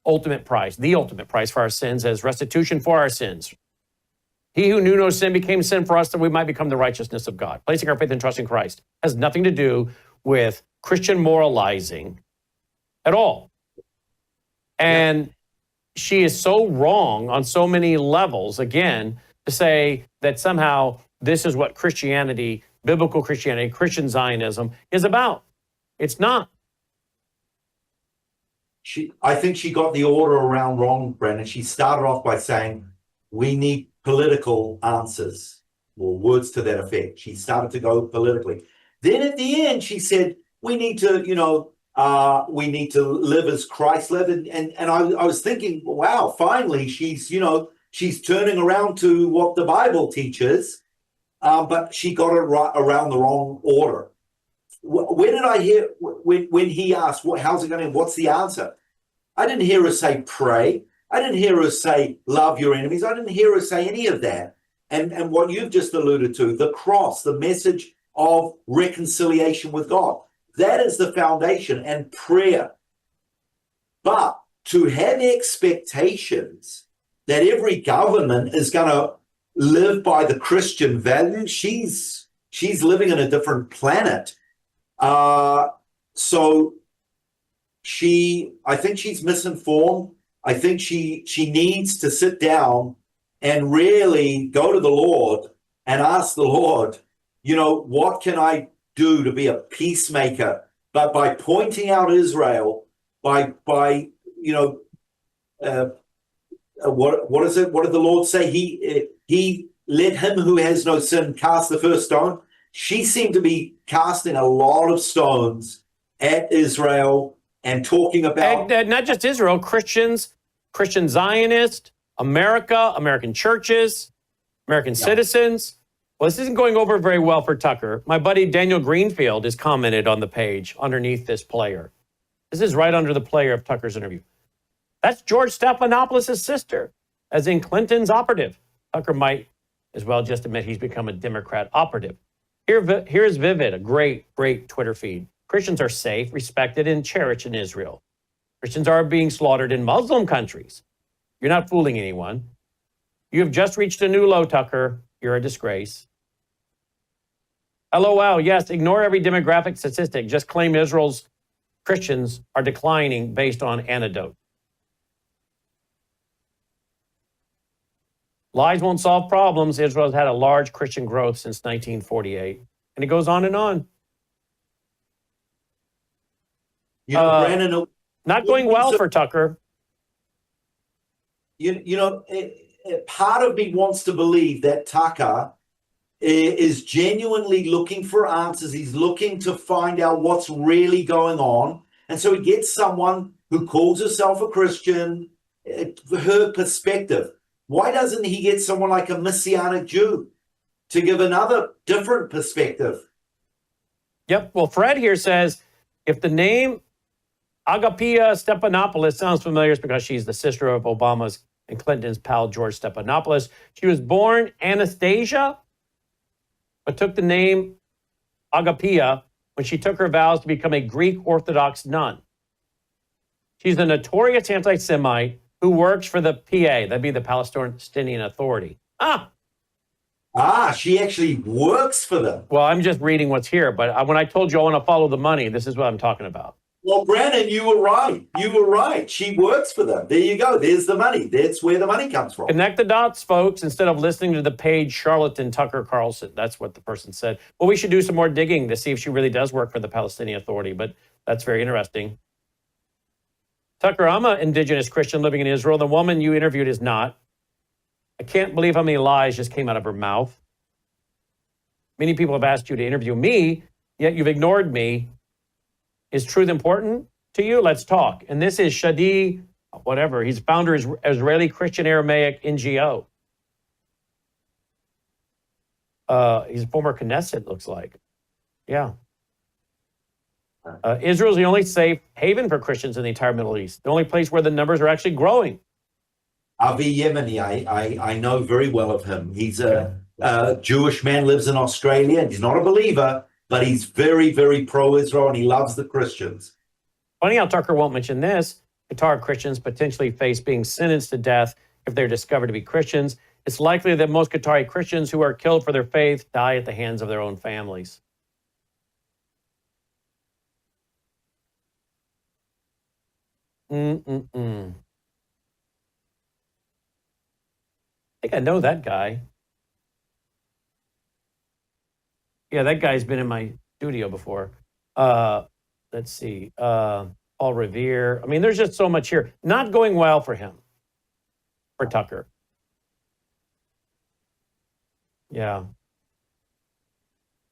ultimate price, the ultimate price for our sins as restitution for our sins. He who knew no sin became sin for us that we might become the righteousness of God. Placing our faith and trust in Christ has nothing to do with Christian moralizing at all. And she is so wrong on so many levels, again, to say that somehow this is what Christianity, biblical Christianity, Christian Zionism is about. It's not. I think she got the order around wrong, Brannon. She started off by saying, we need political answers, or words to that effect. She started to go politically. Then at the end, she said, we need to live as Christ lived. And I was thinking, wow, finally, she's turning around to what the Bible teaches, but she got it right around the wrong order. Where did I hear, when he asked, how's it going to, what's the answer? I didn't hear her say pray. I didn't hear her say love your enemies. I didn't hear her say any of that. And what you've just alluded to, the cross, the message of reconciliation with God, that is the foundation, and prayer. But to have expectations that every government is going to live by the Christian values, she's living in a different planet. So I think she's misinformed. I think she needs to sit down and really go to the Lord and ask the Lord, what can I do to be a peacemaker? But by pointing out Israel, what is it? What did the Lord say? He let him who has no sin cast the first stone. She seemed to be casting a lot of stones at Israel and talking about not just Israel, Christians, Christian Zionists, America, American churches, American citizens. Well, this isn't going over very well for Tucker. My buddy Daniel Greenfield has commented on the page underneath this player. This is right under the player of Tucker's interview. That's George Stephanopoulos' sister, as in Clinton's operative. Tucker might as well just admit he's become a Democrat operative. Here's Vivid, a great Twitter feed. Christians are safe, respected, and cherished in Israel. Christians are being slaughtered in Muslim countries. You're not fooling anyone. You have just reached a new low, Tucker. You're a disgrace. LOL, yes, ignore every demographic statistic. Just claim Israel's Christians are declining based on anecdote. Lies won't solve problems. Israel has had a large Christian growth since 1948. And it goes on and on. Brannon, not going well for Tucker. Part of me wants to believe that Tucker is genuinely looking for answers. He's looking to find out what's really going on. And so he gets someone who calls herself a Christian, her perspective. Why doesn't he get someone like a Messianic Jew to give another different perspective? Yep. Well, Fred here says, if the name Agapia Stephanopoulos sounds familiar, it's because she's the sister of Obama's and Clinton's pal, George Stephanopoulos. She was born Anastasia, but took the name Agapia when she took her vows to become a Greek Orthodox nun. She's a notorious anti-Semite who works for the PA, that'd be the Palestinian Authority. She actually works for them. Well, I'm just reading what's here, but when I told you I want to follow the money, this is what I'm talking about. Well, Brannon, you were right. You were right. She works for them. There you go. There's the money. That's where the money comes from. Connect the dots, folks, instead of listening to the paid charlatan Tucker Carlson. That's what the person said. Well, we should do some more digging to see if she really does work for the Palestinian Authority, but that's very interesting. Tucker, I'm an indigenous Christian living in Israel. The woman you interviewed is not. I can't believe how many lies just came out of her mouth. Many people have asked you to interview me, yet you've ignored me. Is truth important to you? Let's talk. And this is Shadi, whatever. He's founder of Israeli Christian Aramaic NGO. He's a former Knesset, looks like. Yeah. Israel's the only safe haven for Christians in the entire Middle East. The only place where the numbers are actually growing. Avi Yemeni, I know very well of him. He's a Jewish man, lives in Australia, and he's not a believer, but he's very, very pro-Israel, and he loves the Christians. Funny how Tucker won't mention this. Qatar Christians potentially face being sentenced to death if they're discovered to be Christians. It's likely that most Qatari Christians who are killed for their faith die at the hands of their own families. I think I know that guy. Yeah, that guy's been in my studio before. Let's see. Paul Revere. I mean, there's just so much here. Not going well for him, for Tucker. Yeah.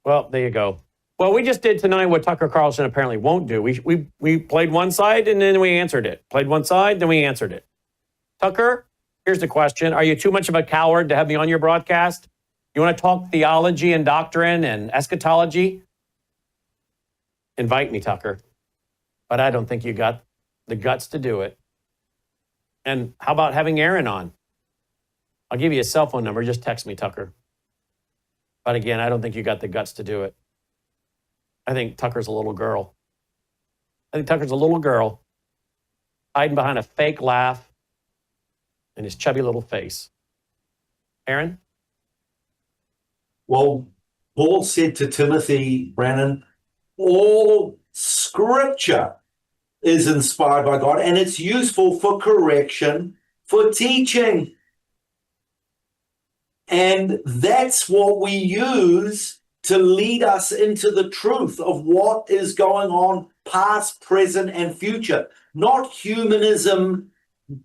Well, there you go. Well, we just did tonight what Tucker Carlson apparently won't do. We played one side and then we answered it. Played one side, then we answered it. Tucker, here's the question. Are you too much of a coward to have me on your broadcast? You want to talk theology and doctrine and eschatology? Invite me, Tucker. But I don't think you got the guts to do it. And how about having Aharon on? I'll give you a cell phone number. Just text me, Tucker. But again, I don't think you got the guts to do it. I think Tucker's a little girl. Hiding behind a fake laugh and his chubby little face. Aharon? Well, Paul said to Timothy, Brannon, all scripture is inspired by God and it's useful for correction, for teaching. And that's what we use to lead us into the truth of what is going on past, present, and future. Not humanism.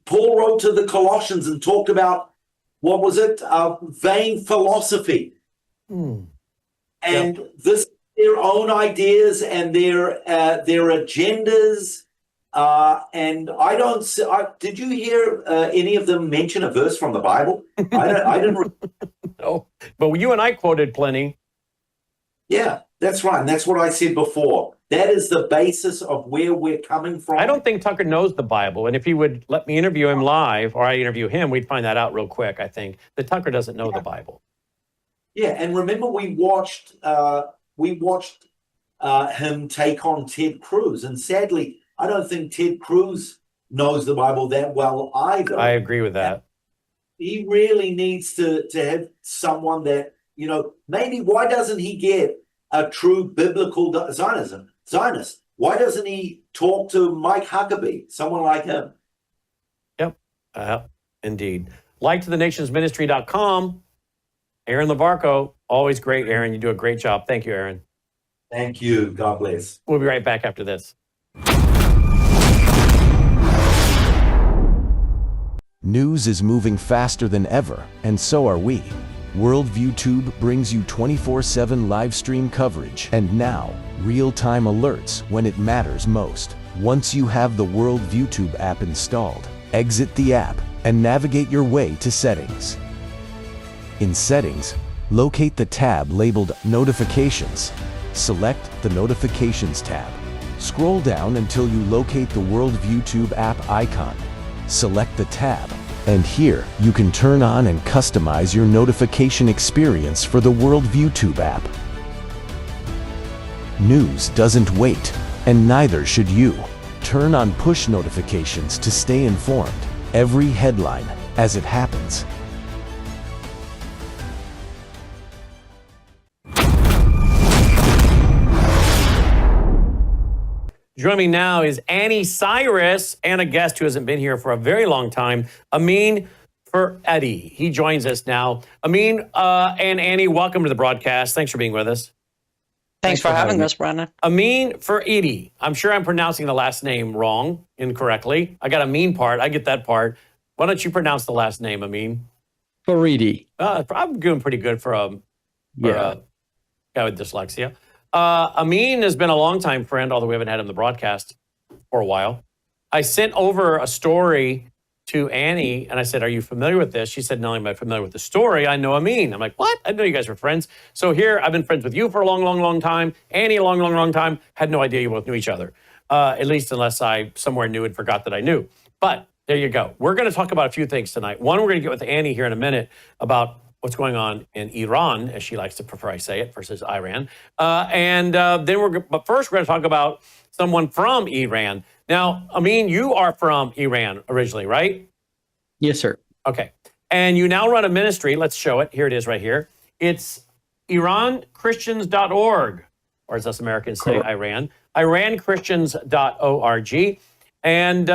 Paul wrote to the Colossians and talked about, what was it? Vain philosophy. And this, their own ideas and their agendas. And I don't. Did you hear any of them mention a verse from the Bible? I didn't. No, but you and I quoted plenty. Yeah, that's right. And that's what I said before. That is the basis of where we're coming from. I don't think Tucker knows the Bible. And if he would let me interview him live or I interview him, we'd find that out real quick, I think. That Tucker doesn't know the Bible. Yeah, and remember we watched him take on Ted Cruz. And sadly, I don't think Ted Cruz knows the Bible that well either. I agree with that. He really needs to have someone that, maybe why doesn't he get a true biblical Zionist? Why doesn't he talk to Mike Huckabee, someone like him? Yep, indeed. LightToTheNationsMinistry.com. Aharon Levarko, always great, Aharon. You do a great job. Thank you, Aharon. Thank you. God bless. We'll be right back after this. News is moving faster than ever, and so are we. Worldview Tube brings you 24/7 live stream coverage and now real-time alerts when it matters most. Once you have the Worldview Tube app installed, exit the app and navigate your way to Settings. In Settings, locate the tab labeled Notifications. Select the Notifications tab. Scroll down until you locate the Worldview Tube app icon. Select the tab, and here you can turn on and customize your notification experience for the Worldview Tube app. News doesn't wait, and neither should you. Turn on push notifications to stay informed. Every headline as it happens. Joining me now is Annie Cyrus and a guest who hasn't been here for a very long time, Amin for Eddie. He joins us now. Amin and Annie, welcome to the broadcast. Thanks for being with us. Thanks for having us, Brannon. Amin for Edie. I'm sure I'm pronouncing the last name wrong, incorrectly. I got Amin part. I get that part. Why don't you pronounce the last name, Amin? Faridi. I'm doing pretty good for a guy with dyslexia. Amin has been a longtime friend, although we haven't had him on the broadcast for a while. I sent over a story to Annie, and I said, are you familiar with this? She said, not only am I familiar with the story, I know Amin. I'm like, what? I know you guys were friends. So here, I've been friends with you for a long, long, long time. Annie, a long, long, long time. Had no idea you both knew each other, at least unless I somewhere knew and forgot that I knew. But there you go. We're going to talk about a few things tonight. One, we're going to get with Annie here in a minute about what's going on in Iran, as she likes to prefer I say it, versus Iran. But first we're going to talk about someone from Iran. Now, Amin, you are from Iran originally, right? Yes, sir. Okay. And you now run a ministry. Let's show it. Here it is right here. It's IranChristians.org, or as us Americans say, Iran. IranChristians.org. And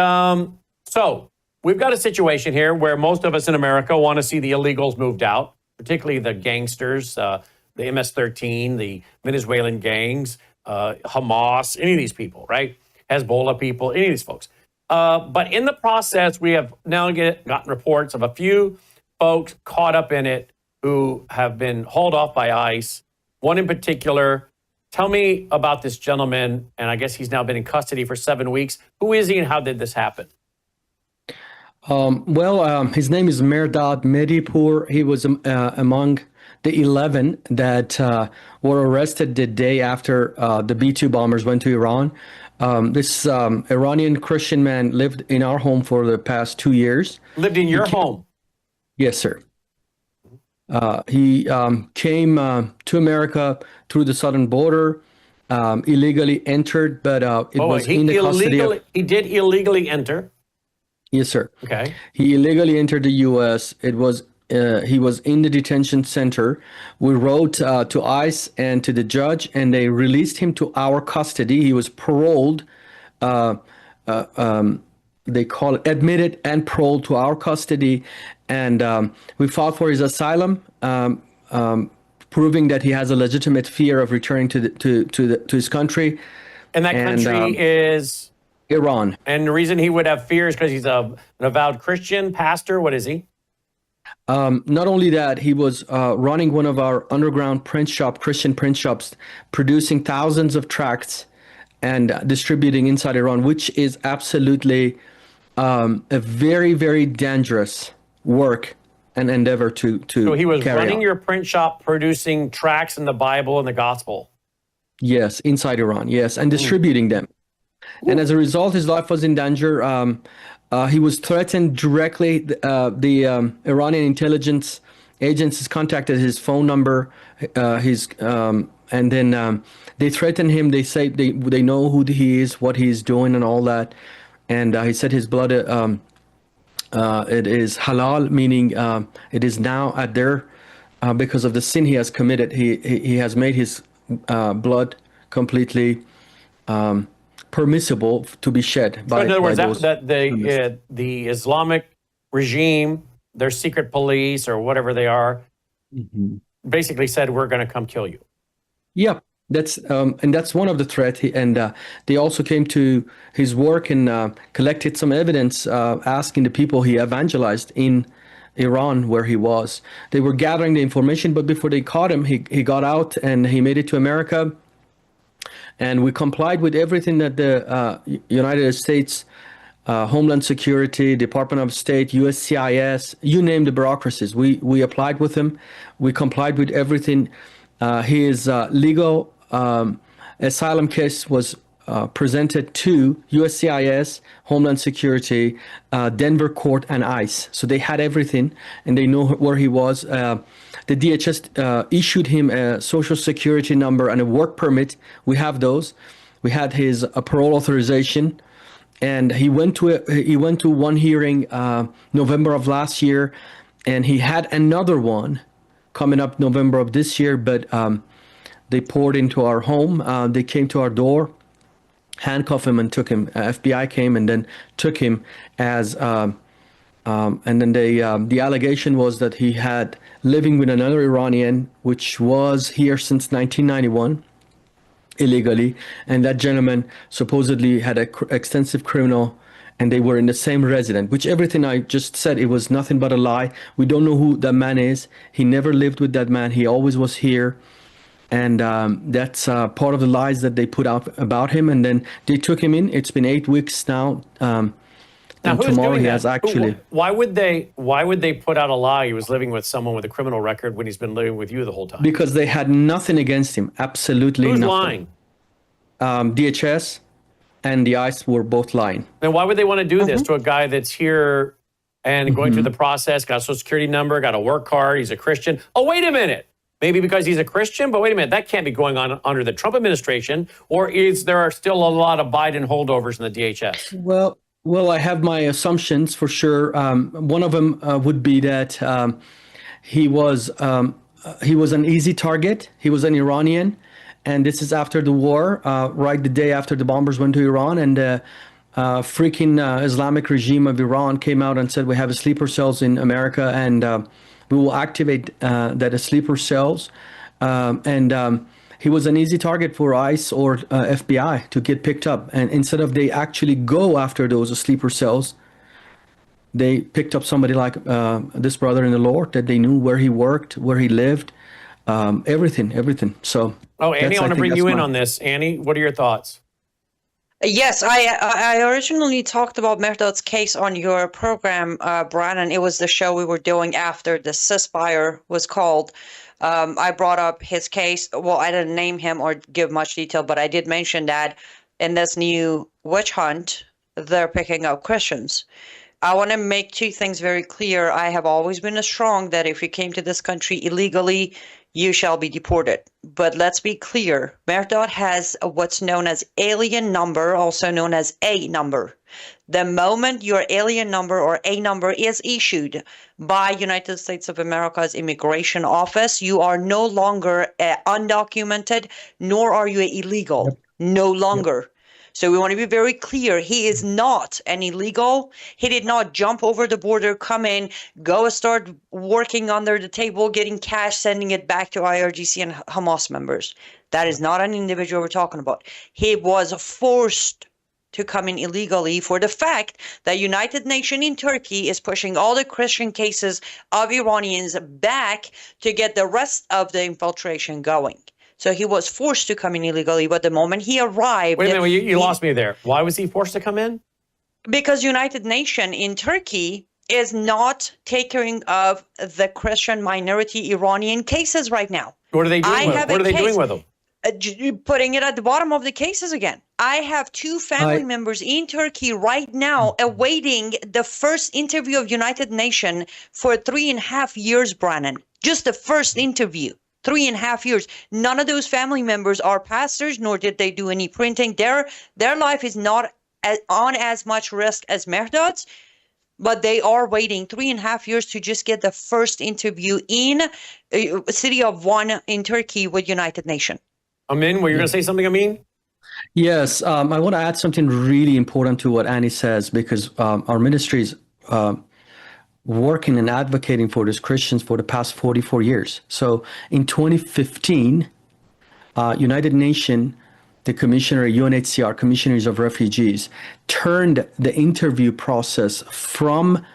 so we've got a situation here where most of us in America want to see the illegals moved out, particularly the gangsters, the MS-13, the Venezuelan gangs, Hamas, any of these people, right? Hezbollah people, any of these folks. But in the process, we have now gotten reports of a few folks caught up in it who have been hauled off by ICE. One in particular. Tell me about this gentleman, and I guess he's now been in custody for 7 weeks. Who is he and how did this happen? His name is Mehrdad Medipur. He was among the 11 that were arrested the day after the B-2 bombers went to Iran. This Iranian Christian man lived in our home for the past 2 years. Lived in your home? Yes, sir. He came to America through the southern border, illegally entered, but it was in the custody of... He did illegally enter? Yes, sir. Okay. He illegally entered the U.S. He was in the detention center. We wrote to ICE and to the judge, and they released him to our custody. He was paroled. They call it admitted and paroled to our custody, and we fought for his asylum, proving that he has a legitimate fear of returning to his country. And that country is Iran. And the reason he would have fear is because he's an avowed Christian pastor. What is he? Not only that, he was running one of our underground Christian print shops, producing thousands of tracts and distributing inside Iran, which is absolutely a very, very dangerous work and endeavor to So he was carry running out. your print shop, producing tracts in the Bible and the gospel. Yes, inside Iran, yes, and distributing them. And as a result, his life was in danger. He was threatened directly. The Iranian intelligence agencies contacted his phone number, and then they threatened him. They say they know who he is, what he is doing, and all that. And he said his blood, it is halal, meaning it is now at their, because of the sin he has committed. He has made his blood completely permissible to be shed by. So in other words, the Islamic regime, their secret police or whatever they are, basically said, "We're going to come kill you." Yep, that's one of the threats. They also came to his work and collected some evidence, asking the people he evangelized in Iran where he was. They were gathering the information, but before they caught him, he got out and he made it to America. And we complied with everything that the United States Homeland Security, Department of State, USCIS, you name the bureaucracies. We applied with him. We complied with everything. His legal asylum case was presented to USCIS, Homeland Security, Denver Court, and ICE. So they had everything, and they know where he was. The DHS issued him a social security number and a work permit. We have those. We had his parole authorization, and he went to one hearing November of last year, and he had another one coming up November of this year. But they poured into our home. They came to our door, handcuffed him, and took him. FBI came and then took him as. And then the allegation was that he had living with another Iranian, which was here since 1991, illegally. And that gentleman supposedly had an extensive criminal, and they were in the same residence, which everything I just said, it was nothing but a lie. We don't know who that man is. He never lived with that man. He always was here. And that's part of the lies that they put out about him. And then they took him in. It's been 8 weeks now. Now, who's doing he that? has actually. Why would they put out a lie he was living with someone with a criminal record when he's been living with you the whole time? Because they had nothing against him. Absolutely Who's nothing. lying? DHS and the ICE were both lying. Then why would they want to do this to a guy that's here and going through the process, got a social security number, got a work card, he's a Christian? Oh, wait a minute. Maybe because he's a Christian, but wait a minute, that can't be going on under the Trump administration, or there are still a lot of Biden holdovers in the DHS? Well, I have my assumptions for sure. One of them would be that he was an easy target. He was an Iranian, and this is after the war, right the day after the bombers went to Iran, and the freaking Islamic regime of Iran came out and said we have sleeper cells in America, and we will activate that sleeper cells. He was an easy target for ICE or FBI to get picked up. And instead of they actually go after those sleeper cells, they picked up somebody like this brother in the Lord that they knew where he worked, where he lived, everything. So. Oh, Annie, I want to bring you in on this. Annie, what are your thoughts? Yes, I originally talked about Mehrdad's case on your program, Brannon. It was the show we were doing after the ceasefire was called. I brought up his case. Well, I didn't name him or give much detail, but I did mention that in this new witch hunt, they're picking up Christians. I want to make two things very clear. I have always been strong that if you came to this country illegally, you shall be deported. But let's be clear. Mehrdad has what's known as alien number, also known as A number. The moment your alien number or A number is issued by United States of America's Immigration Office, you are no longer undocumented, nor are you illegal. Yep. No longer. Yep. So we want to be very clear. He is not an illegal. He did not jump over the border, come in, go start working under the table, getting cash, sending it back to IRGC and Hamas members. That is not an individual we're talking about. He was forced to come in illegally for the fact that United Nations in Turkey is pushing all the Christian cases of Iranians back to get the rest of the infiltration going. So he was forced to come in illegally, but the moment he arrived... Wait a minute, you lost me there. Why was he forced to come in? Because United Nations in Turkey is not taking of the Christian minority Iranian cases right now. What are they doing with them? What are they doing with them? Putting it at the bottom of the cases again. I have two family members in Turkey right now awaiting the first interview of United Nations for 3.5 years, Brannon. Just the first interview. 3.5 years. None of those family members are pastors, nor did they do any printing. Their life is not on as much risk as Mehrdad's, but they are waiting 3.5 years to just get the first interview in a city of one in Turkey with United Nations. Amin, were you going to say something, Amin? Yes, I want to add something really important to what Annie says, because our ministry is working and advocating for these Christians for the past 44 years. So in 2015, United Nations, the commissioner, UNHCR, commissioners of refugees, turned the interview process from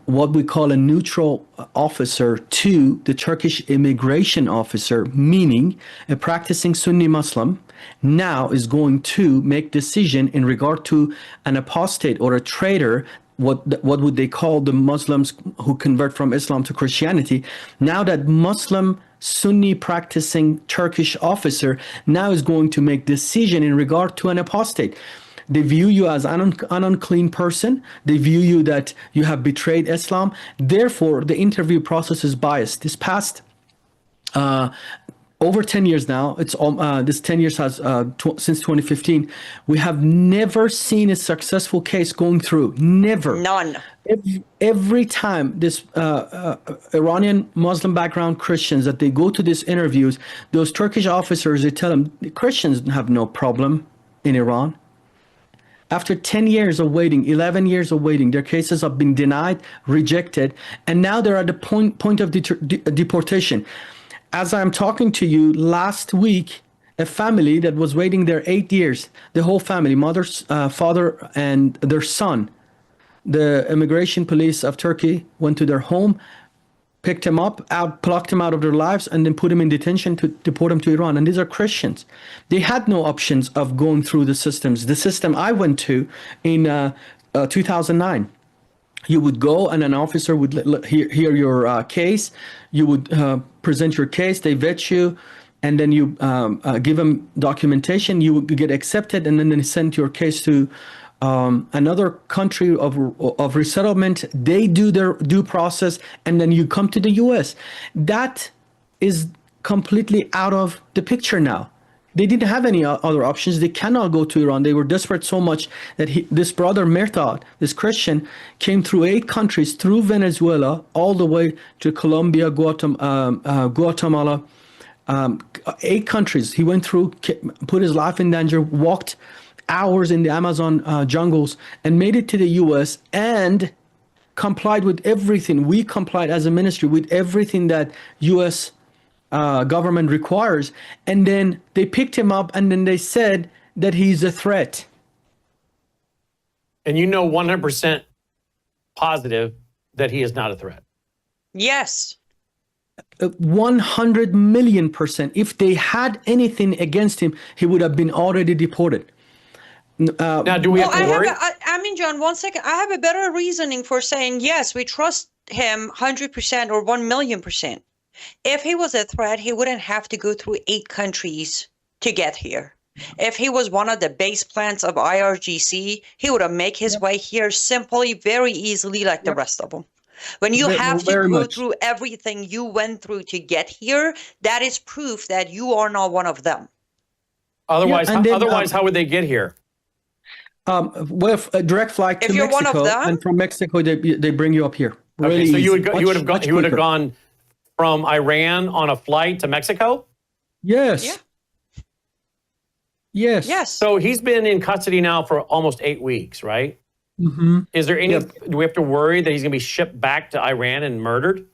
what we call a neutral officer to the Turkish immigration officer, meaning a practicing Sunni Muslim now is going to make decision in regard to an apostate or a traitor what would they call the Muslims who convert from Islam to Christianity. Now that Muslim Sunni practicing Turkish officer now is going to make decision in regard to an apostate. They view you as an unclean person. They view you that you have betrayed Islam. Therefore, the interview process is biased. This past over 10 years now, this 10 years has since 2015, we have never seen a successful case going through. Never. None. Every time this Iranian Muslim background Christians that they go to these interviews, those Turkish officers, they tell them the Christians have no problem in Iran. After 10 years of waiting, 11 years of waiting, their cases have been denied, rejected, and now they're at the point of deportation. As I'm talking to you, last week, a family that was waiting there 8 years, the whole family, mother, father, and their son, the immigration police of Turkey went to their home, picked him up, plucked him out of their lives, and then put him in detention to deport him to Iran. And these are Christians. They had no options of going through the systems. The system I went to in 2009. You would go and an officer would hear your case. You would present your case. They vet you, and then you give them documentation. You would get accepted, and then they send your case to another country of resettlement. They do their due process, and then you come to the U.S. That is completely out of the picture now. They didn't have any other options. They cannot go to Iran. They were desperate so much that this brother Mehrdad, this Christian, came through 8 countries, through Venezuela, all the way to Colombia, Guatemala, 8 countries. He went through, put his life in danger, walked hours in the Amazon jungles, and made it to the U.S. and complied with everything. We complied as a ministry with everything that U.S. Government requires, and then they picked him up, and then they said that he's a threat. And you know 100% positive that he is not a threat. Yes. 100 million %. If they had anything against him, he would have been already deported. Now, do we have to worry? I mean, John, 1 second. I have a better reasoning for saying, yes, we trust him 100% or 1 million %. If he was a threat, he wouldn't have to go through 8 countries to get here. If he was one of the base plants of IRGC, he would have made his way here simply, very easily, like the rest of them. When you have to go through everything you went through to get here, that is proof that you are not one of them. Otherwise, how would they get here? With a direct flight to Mexico, one of them, and from Mexico they bring you up here. Really, okay, so you would have gone from Iran on a flight to Mexico? Yes. Yeah. Yes. So he's been in custody now for almost 8 weeks, right? Mm-hmm. Is there any? Do we have to worry that he's going to be shipped back to Iran and murdered?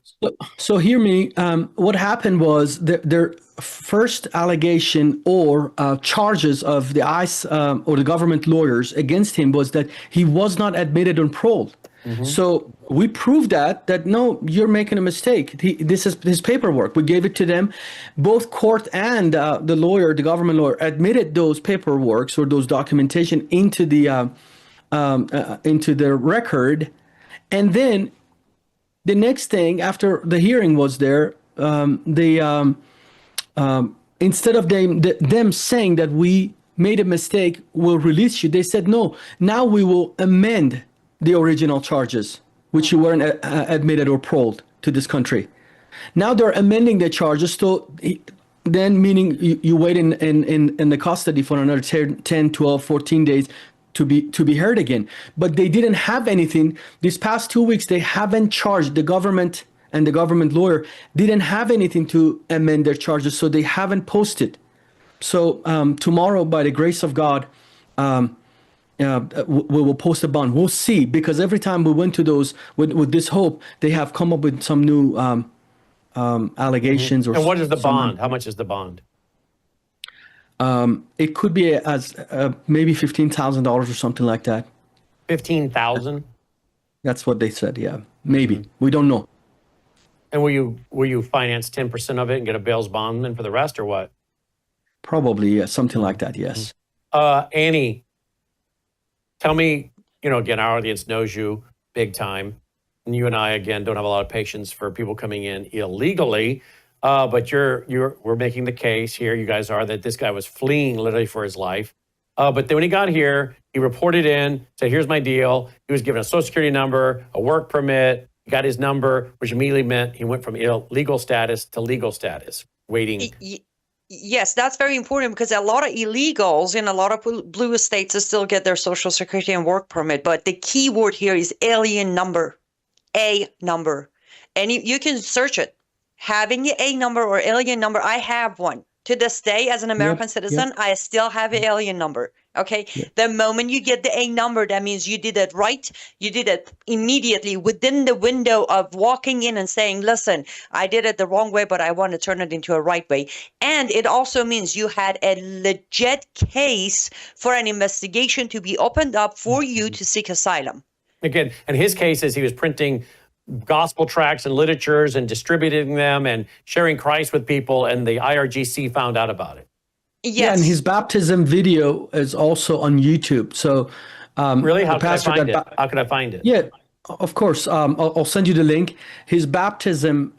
So hear me. What happened was their first allegation or charges of the ICE or the government lawyers against him was that he was not admitted on parole. Mm-hmm. So we proved that no, you're making a mistake. This is his paperwork. We gave it to them. Both court and the lawyer, the government lawyer, admitted those paperwork or those documentation into the record. And then the next thing after the hearing was there, instead of them saying that we made a mistake, we'll release you, they said no. Now we will amend the original charges, which you weren't admitted or paroled to this country. Now they're amending the charges, so then meaning you wait in the custody for another 10, 12, 14 days to be heard again. But they didn't have anything. These past 2 weeks, they haven't charged. The government and the government lawyer didn't have anything to amend their charges, so they haven't posted. So tomorrow, by the grace of God, we will post a bond. We'll see, because every time we went to those with this hope, they have come up with some new allegations. Mm-hmm. And what is the bond? How much is the bond? It could be as maybe $15,000 or something like that. 15,000? That's what they said. Yeah, maybe. Mm-hmm. We don't know. And will you finance 10% of it and get a bail's bondman for the rest, or what? Probably, yeah, something like that. Yes. Annie, tell me again, our audience knows you big time. And you and I, again, don't have a lot of patience for people coming in illegally. But we're making the case here, you guys are, that this guy was fleeing literally for his life. But then when he got here, he reported in, said, here's my deal. He was given a social security number, a work permit, he got his number, which immediately meant he went from illegal status to legal status, waiting. Yes, that's very important because a lot of illegals in a lot of blue states still get their social security and work permit. But the key word here is alien number, A number. And you can search it. Having the A number or alien number, I have one. To this day, as an American citizen, I still have an alien number. Okay. The moment you get the A number, that means you did it right. You did it immediately within the window of walking in and saying, listen, I did it the wrong way, but I want to turn it into a right way. And it also means you had a legit case for an investigation to be opened up for you to seek asylum. Again, in his case is he was printing gospel tracts and literatures and distributing them and sharing Christ with people, and the IRGC found out about it. Yes. Yeah, and his baptism video is also on YouTube. So, really, how can I find it? How can I find it? Yeah, of course. I'll send you the link. His baptism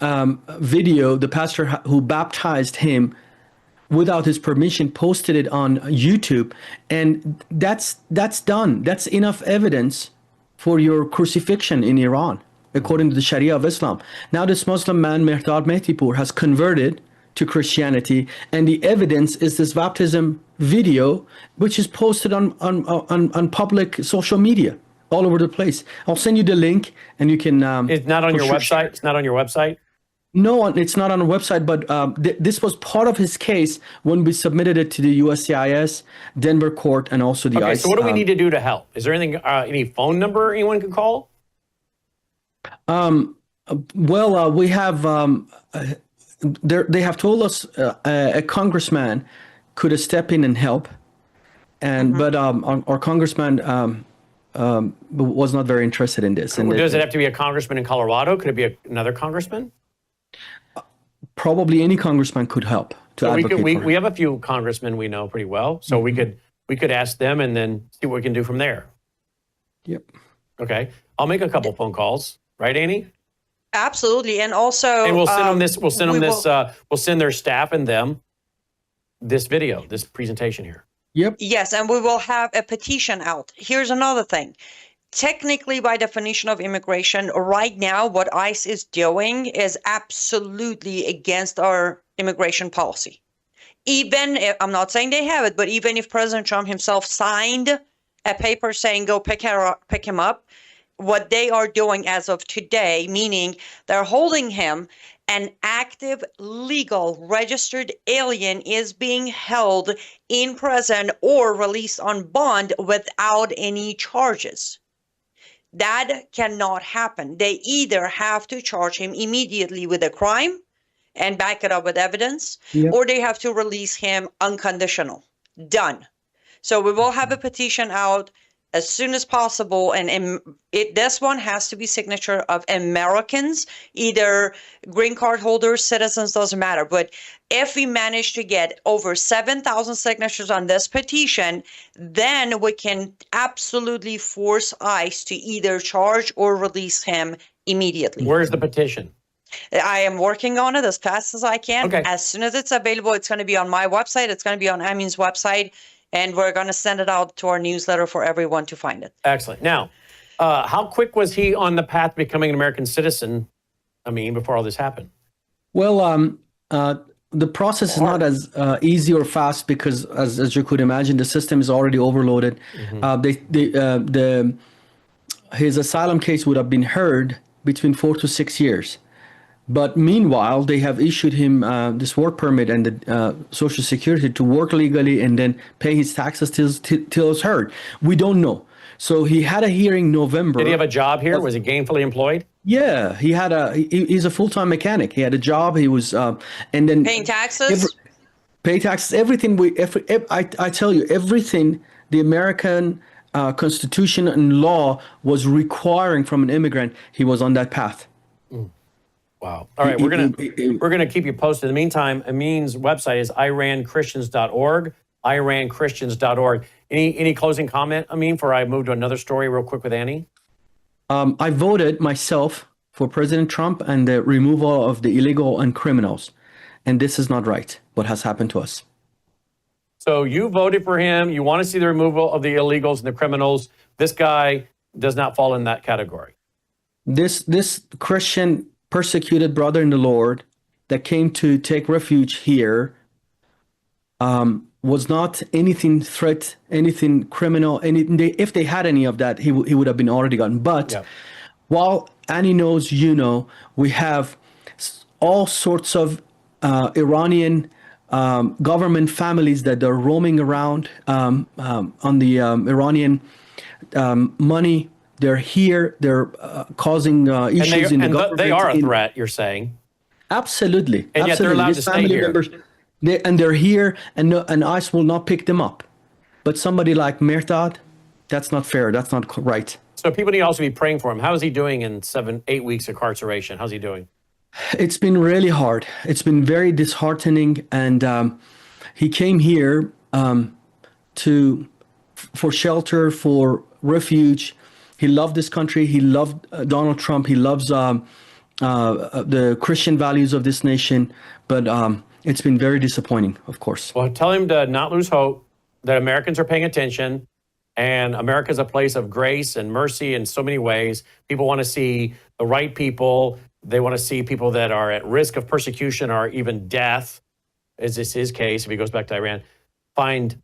video, the pastor who baptized him without his permission posted it on YouTube, and that's done. That's enough evidence for your crucifixion in Iran, according to the Sharia of Islam. Now this Muslim man, Mehrdad Mehtipur, has converted to Christianity, and the evidence is this baptism video, which is posted on public social media all over the place. I'll send you the link, and you can. It's not on your website. It's not on your website. No, it's not on a website, but this was part of his case when we submitted it to the USCIS, Denver court, and also the ICE. So what do we need to do to help? Is there anything, any phone number anyone can call? We have. They have told us a congressman could step in and help, and but our congressman was not very interested in this. And does it have to be a congressman in Colorado? Could it be another congressman? Probably any congressman could help to advocate. We have a few congressmen we know pretty well, so we could ask them and then see what we can do from there. Yep. Okay, I'll make a couple phone calls. Right, Annie? Absolutely, and also, and we'll send them this. We'll send them this. We'll send their staff and them this video, this presentation here. Yep. Yes, and we will have a petition out. Here's another thing. Technically, by definition of immigration, right now, what ICE is doing is absolutely against our immigration policy. Even if, I'm not saying they have it, but even if President Trump himself signed a paper saying go pick him up, what they are doing as of today, meaning they're holding him, an active, legal, registered alien is being held in prison or released on bond without any charges. That cannot happen. They either have to charge him immediately with a crime and back it up with evidence, or they have to release him unconditional. Done. So we will have a petition out as soon as possible, and this one has to be signature of Americans, either green card holders, citizens, doesn't matter. But if we manage to get over 7,000 signatures on this petition, then we can absolutely force ICE to either charge or release him immediately. Where's the petition? I am working on it as fast as I can. Okay. As soon as it's available, it's going to be on my website. It's going to be on Amin's website. And we're going to send it out to our newsletter for everyone to find it. Excellent. Now, how quick was he on the path to becoming an American citizen, before all this happened? Well, the process is not as easy or fast because, as you could imagine, the system is already overloaded. His asylum case would have been heard between 4 to 6 years. But meanwhile, they have issued him this work permit and the Social Security to work legally and then pay his taxes till it's heard. We don't know. So he had a hearing in November. Did he have a job here? Was he gainfully employed? Yeah, he's a full-time mechanic. He had a job. He was and then paying taxes. Pay taxes. Everything I tell you, everything the American Constitution and law was requiring from an immigrant, he was on that path. Wow. All right, we're gonna keep you posted. In the meantime, Amin's website is iranchristians.org. IranChristians.org. Any closing comment, Amin, before I move to another story real quick with Annie? I voted myself for President Trump and the removal of the illegal and criminals. And this is not right, what has happened to us. So you voted for him. You want to see the removal of the illegals and the criminals. This guy does not fall in that category. This Christian persecuted brother in the Lord that came to take refuge here was not anything threat, anything criminal, anything. If they had any of that, he would have been already gone. But while Annie knows, we have all sorts of Iranian government families that are roaming around on the Iranian money. They're here. They're causing issues in the government. They are a threat, you're saying? Absolutely. And yet they're allowed to stay here. Members, they're here, and ICE will not pick them up. But somebody like Mehrdad, that's not fair. That's not right. So people need to also be praying for him. How is he doing in 7-8 weeks of incarceration? How's he doing? It's been really hard. It's been very disheartening. And he came here for shelter, for refuge. He loved this country. He loved Donald Trump. He loves the Christian values of this nation. But it's been very disappointing, of course. Well, tell him to not lose hope, that Americans are paying attention, and America is a place of grace and mercy in so many ways. People want to see the right people. They want to see people that are at risk of persecution or even death, as this is his case, if he goes back to Iran, find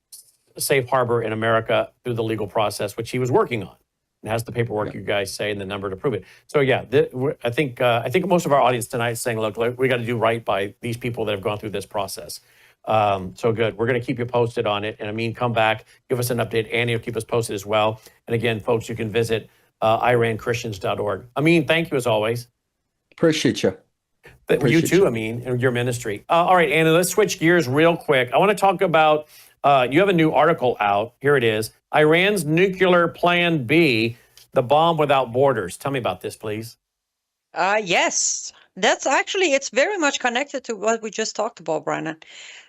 a safe harbor in America through the legal process, which he was working on. It has the paperwork you guys say and the number to prove it. So I think most of our audience tonight is saying, look, we got to do right by these people that have gone through this process. So good. We're going to keep you posted on it. And Amin, come back, give us an update. Annie will keep us posted as well. And again, folks, you can visit IranChristians.org. Amin, thank you as always. Appreciate you. You too, Amin, and your ministry. All right, Annie, let's switch gears real quick. I want to talk about, you have a new article out. Here it is. Iran's nuclear plan B, the bomb without borders. Tell me about this, please. Yes, that's actually, it's very much connected to what we just talked about, Brannon.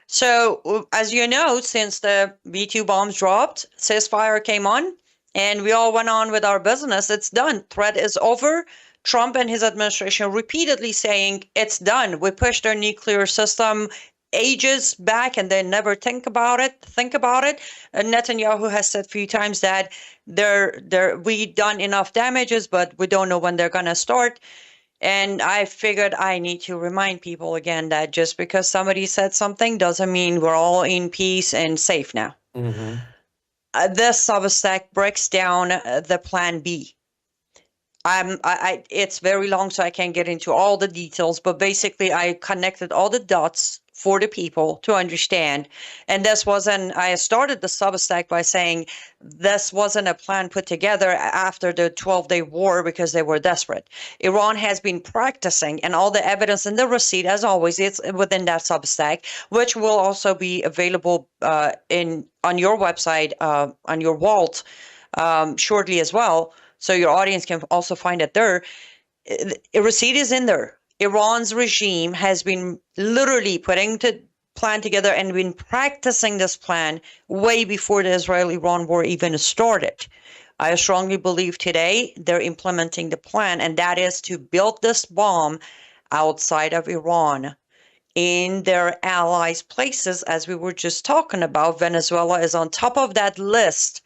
So, as you know, since the B-2 bombs dropped, ceasefire came on, and we all went on with our business. It's done. Threat is over. Trump and his administration repeatedly saying it's done. We pushed our nuclear system ages back and they never think about it. And Netanyahu has said a few times that we done enough damages, but we don't know when they're going to start. And I figured I need to remind people again that just because somebody said something doesn't mean we're all in peace and safe now. Mm-hmm. This Substack breaks down the plan B. It's very long, so I can't get into all the details, but basically I connected all the dots for the people to understand. And I started the Substack by saying this wasn't a plan put together after the 12-day war because they were desperate. Iran has been practicing, and all the evidence and the receipt, as always, it's within that Substack, which will also be available on your website, on your vault shortly as well. So your audience can also find it there. A receipt is in there. Iran's regime has been literally putting the plan together and been practicing this plan way before the Israel-Iran war even started. I strongly believe today they're implementing the plan, and that is to build this bomb outside of Iran in their allies' places, as we were just talking about. Venezuela is on top of that list.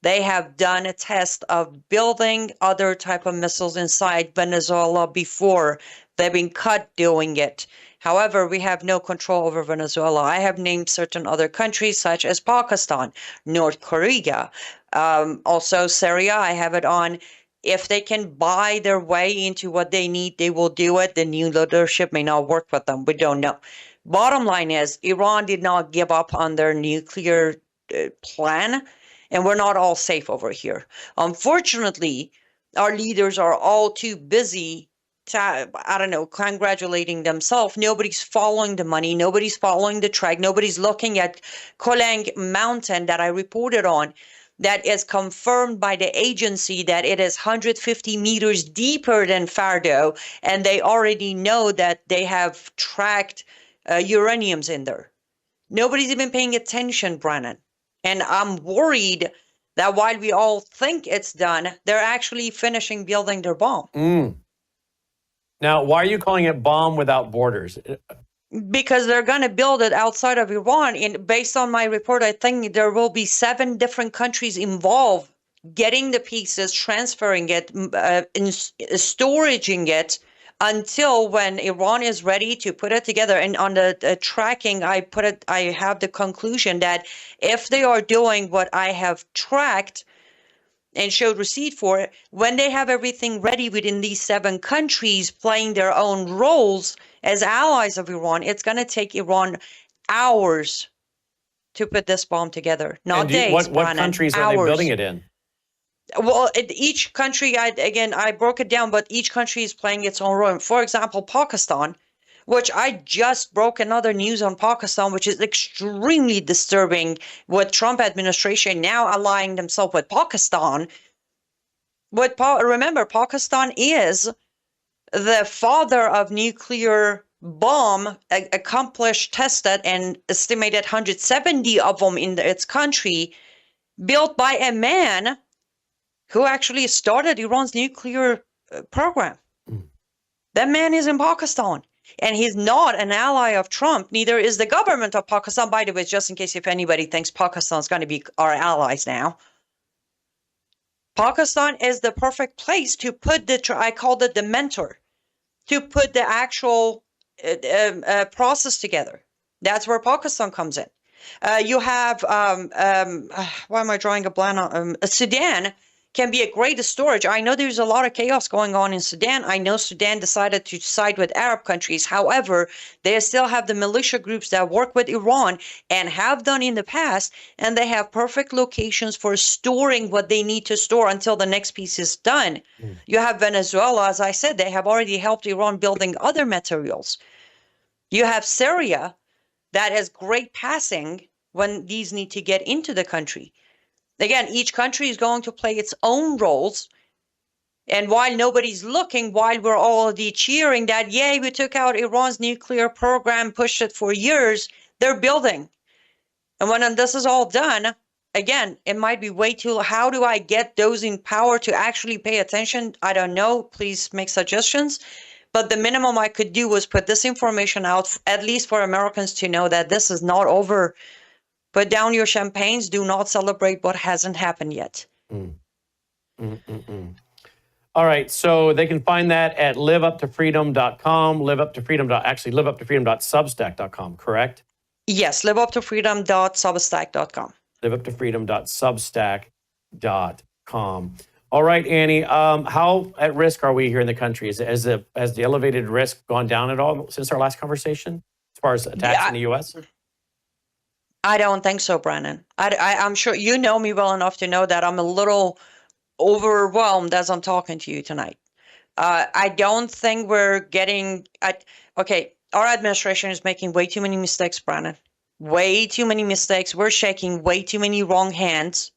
They have done a test of building other type of missiles inside Venezuela before. They've been caught doing it. However, we have no control over Venezuela. I have named certain other countries such as Pakistan, North Korea, also Syria. I have it on. If they can buy their way into what they need, they will do it. The new leadership may not work with them. We don't know. Bottom line is, Iran did not give up on their nuclear plan. And we're not all safe over here. Unfortunately, our leaders are all too busy congratulating themselves. Nobody's following the money. Nobody's following the track. Nobody's looking at Kolang Mountain that I reported on, that is confirmed by the agency that it is 150 meters deeper than Fardo. And they already know that they have tracked uraniums in there. Nobody's even paying attention, Brannon. And I'm worried that while we all think it's done, they're actually finishing building their bomb. Now, why are you calling it bomb without borders? Because they're going to build it outside of Iran. And based on my report, I think there will be 7 different countries involved getting the pieces, transferring it, storaging it until when Iran is ready to put it together. And on the tracking, I have the conclusion that if they are doing what I have tracked and showed receipt for, when they have everything ready within these 7 countries playing their own roles as allies of Iran, it's going to take Iran hours to put this bomb together, not days. What countries are they building it in? Well, each country, I broke it down, but each country is playing its own role. For example, Pakistan, which I just broke another news on Pakistan, which is extremely disturbing with Trump administration now allying themselves with Pakistan. Remember, Pakistan is the father of nuclear bomb, accomplished, tested, and estimated 170 of them in its country, built by a man who actually started Iran's nuclear program. That man is in Pakistan. And he's not an ally of Trump. Neither is the government of Pakistan. By the way, just in case if anybody thinks Pakistan is going to be our allies now. Pakistan is the perfect place to put I called it the mentor, to put the actual process together. That's where Pakistan comes in. You have, why am I drawing a blank on Sudan? Can be a great storage. I know there's a lot of chaos going on in Sudan. I know Sudan decided to side with Arab countries. However, they still have the militia groups that work with Iran and have done in the past, and they have perfect locations for storing what they need to store until the next piece is done. You have Venezuela, as I said, they have already helped Iran building other materials. You have Syria that has great passing when these need to get into the country. Again, each country is going to play its own roles. And while nobody's looking, while we're all cheering that, yay, we took out Iran's nuclear program, pushed it for years, they're building. And when this is all done, again, it might be way too, how do I get those in power to actually pay attention? I don't know. Please make suggestions. But the minimum I could do was put this information out, at least for Americans to know that this is not over. Put down your champagnes. Do not celebrate what hasn't happened yet. All right. So they can find that at liveuptofreedom.com, liveuptofreedom.substack.com, correct? Yes, liveuptofreedom.substack.com. liveuptofreedom.substack.com. All right, Annie. How at risk are we here in the country? Has the elevated risk gone down at all since our last conversation as far as attacks in the U.S.? I don't think so, Brannon. I'm sure you know me well enough to know that I'm a little overwhelmed as I'm talking to you tonight. I don't think we're getting... okay, our administration is making way too many mistakes, Brannon. Way too many mistakes. We're shaking way too many wrong hands.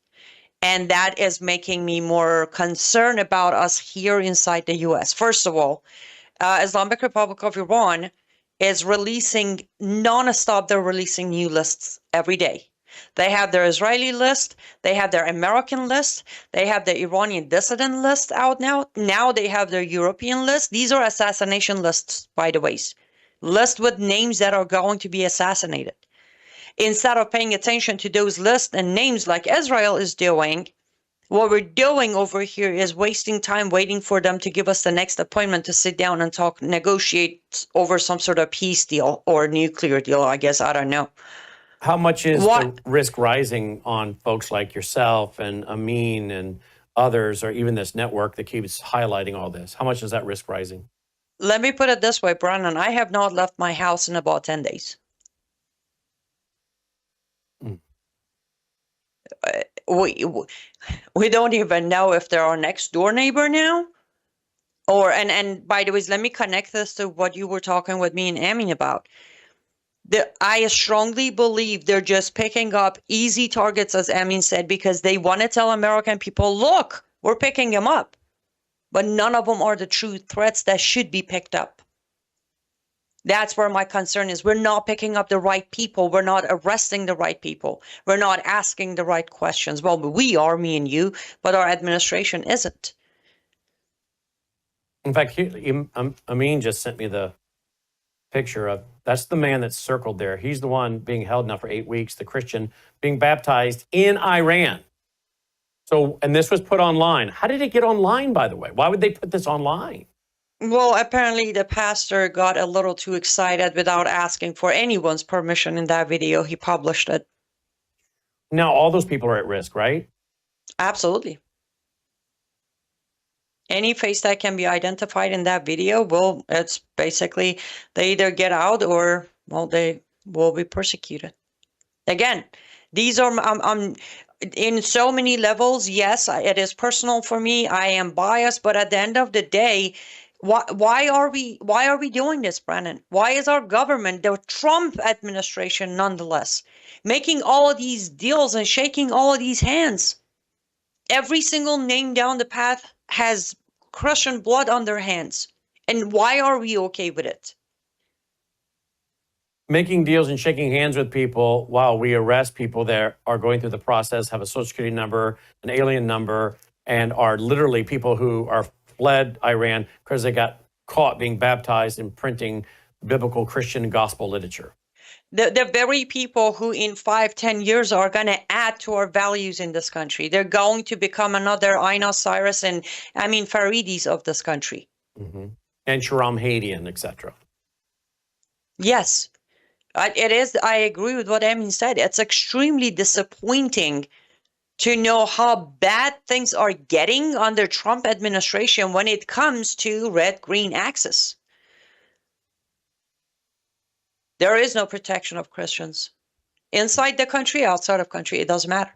And that is making me more concerned about us here inside the U.S. First of all, Islamic Republic of Iran is releasing non-stop. They're releasing new lists every day. They have their Israeli list. They have their American list. They have the Iranian dissident list out now. Now they have their European list. These are assassination lists, by the way. Lists with names that are going to be assassinated. Instead of paying attention to those lists and names like Israel is doing, what we're doing over here is wasting time waiting for them to give us the next appointment to sit down and talk, negotiate over some sort of peace deal or nuclear deal, I guess. I don't know. How much is the risk rising on folks like yourself and Amin and others, or even this network that keeps highlighting all this? How much is that risk rising? Let me put it this way, Brannon. I have not left my house in about 10 days. We don't even know if they're our next door neighbor now. And by the way, let me connect this to what you were talking with me and Amin about. I strongly believe they're just picking up easy targets, as Amin said, because they want to tell American people, look, we're picking them up. But none of them are the true threats that should be picked up. That's where my concern is. We're not picking up the right people. We're not arresting the right people. We're not asking the right questions. Well, we are, me and you, but our administration isn't. In fact, Amin just sent me the picture of, that's the man that's circled there. He's the one being held now for 8 weeks, the Christian being baptized in Iran. So, and this was put online. How did it get online, by the way? Why would they put this online? Well, apparently the pastor got a little too excited without asking for anyone's permission in that video. He published it. Now, all those people are at risk, right? Absolutely. Any face that can be identified in that video, well, it's basically they either get out or, well, they will be persecuted. Again, these are, in so many levels, yes, it is personal for me. I am biased, but at the end of the day, why are we doing this, Brannon? Why is our government, the Trump administration nonetheless, making all of these deals and shaking all of these hands? Every single name down the path has Christian blood on their hands. And why are we okay with it? Making deals and shaking hands with people while we arrest people that are going through the process, have a social security number, an alien number, and are literally people who are fled Iran because they got caught being baptized and printing biblical Christian gospel literature. The very people who in 5-10 years are going to add to our values in this country. They're going to become another Einar Cyrus and Amin Faridis of this country. Mm-hmm. And Sharam Hadian, etc. Yes, it is. I agree with what Amin said. It's extremely disappointing to know how bad things are getting under Trump administration when it comes to red-green axis. There is no protection of Christians inside the country, outside of country. It doesn't matter.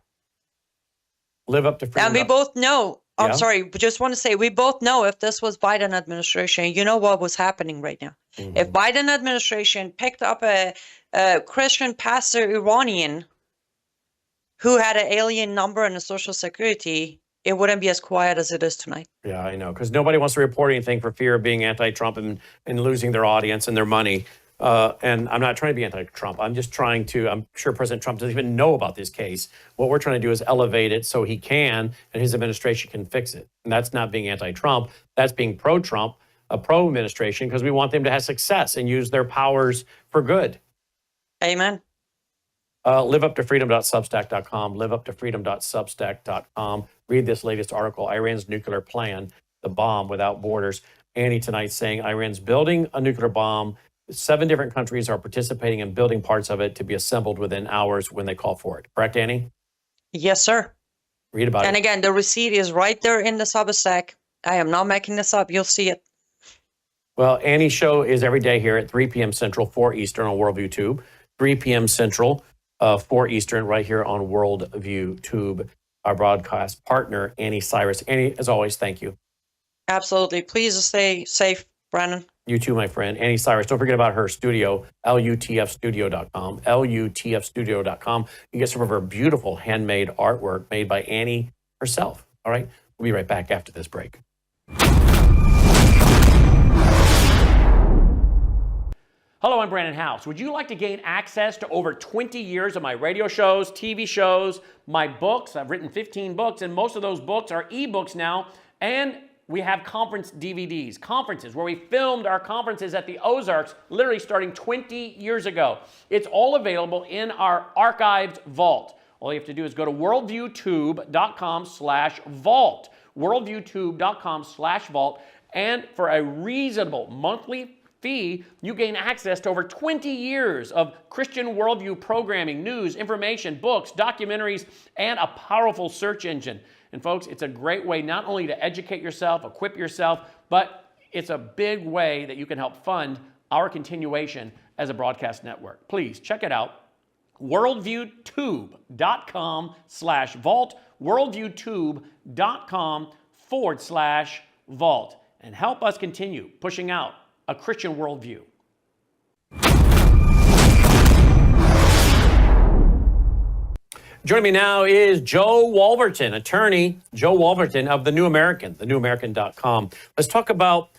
Live up to freedom. And we both know, I'm Yeah. sorry, but just want to say, we both know if this was Biden administration, you know what was happening right now. Mm-hmm. If Biden administration picked up a Christian pastor Iranian who had an alien number and a social security, it wouldn't be as quiet as it is tonight. Yeah, I know, because nobody wants to report anything for fear of being anti-Trump and losing their audience and their money. And I'm not trying to be anti-Trump. I'm just trying to, I'm sure President Trump doesn't even know about this case. What we're trying to do is elevate it so he can, and his administration can fix it. And that's not being anti-Trump. That's being pro-Trump, a pro-administration, because we want them to have success and use their powers for good. Amen. Liveuptofreedom.substack.com, liveuptofreedom.substack.com. Read this latest article, Iran's nuclear plan, the bomb without borders. Annie tonight saying Iran's building a nuclear bomb. 7 different countries are participating in building parts of it to be assembled within hours when they call for it. Correct, Annie? Yes, sir. Read about it. And again, the receipt is right there in the Substack. I am not making this up. You'll see it. Well, Annie's show is every day here at 3 p.m. Central, 4 Eastern on Worldview Tube. 3 p.m. Central, 4 Eastern, right here on Worldview Tube. Our broadcast partner, Annie Cyrus. Annie, as always, thank you. Absolutely. Please stay safe, Brannon. You too, my friend. Annie Cyrus. Don't forget about her studio, lutfstudio.com, lutfstudio.com. You get some of her beautiful handmade artwork made by Annie herself. All right? We'll be right back after this break. Hello, I'm Brannon Howse. Would you like to gain access to over 20 years of my radio shows, TV shows, my books? I've written 15 books, and most of those books are ebooks now. And we have conference DVDs, conferences where we filmed our conferences at the Ozarks, literally starting 20 years ago. It's all available in our archived vault. All you have to do is go to worldviewtube.com/vault, worldviewtube.com/vault, and for a reasonable monthly fee, you gain access to over 20 years of Christian worldview programming, news, information, books, documentaries, and a powerful search engine. And folks, it's a great way not only to educate yourself, equip yourself, but it's a big way that you can help fund our continuation as a broadcast network. Please check it out. worldviewtube.com/vault, worldviewtube.com/vault, and help us continue pushing out a Christian worldview. Joining me now is Joe Wolverton, attorney Joe Wolverton of The New American, thenewamerican.com. Let's talk about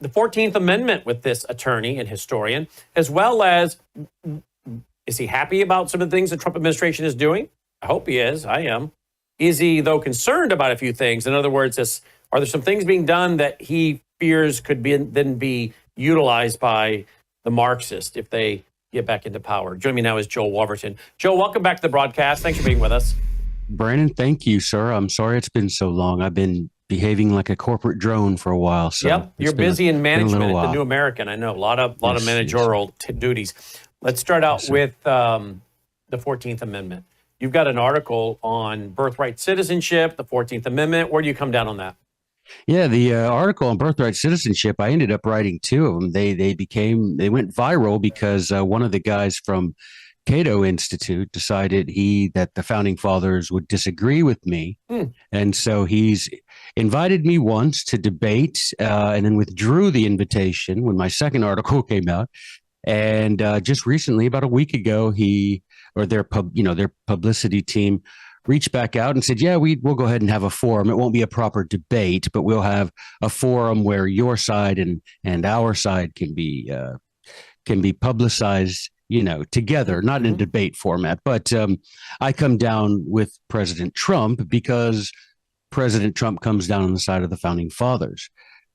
the 14th Amendment with this attorney and historian, as well as, is he happy about some of the things the Trump administration is doing? I hope he is. I am. Is he, though, concerned about a few things? In other words, are there some things being done that he fears could then be utilized by the Marxists if they get back into power? Joining me now is Joel Wolverton. Joe, welcome back to the broadcast. Thanks for being with us. Brandon, thank you, sir. I'm sorry it's been so long. I've been behaving like a corporate drone for a while. So yep, you're busy in management at the the New American. I know a lot of managerial duties. Let's start out with the 14th Amendment. You've got an article on birthright citizenship, the 14th Amendment. Where do you come down on that? Yeah, the article on birthright citizenship, I ended up writing two of them. They went viral because one of the guys from Cato Institute decided that the founding fathers would disagree with me. And so he's invited me once to debate and then withdrew the invitation when my second article came out. And just recently, about a week ago, their publicity team reached back out and said, yeah, we'll go ahead and have a forum. It won't be a proper debate, but we'll have a forum where your side and our side can be publicized, together, not in a debate format. But I come down with President Trump because President Trump comes down on the side of the founding fathers.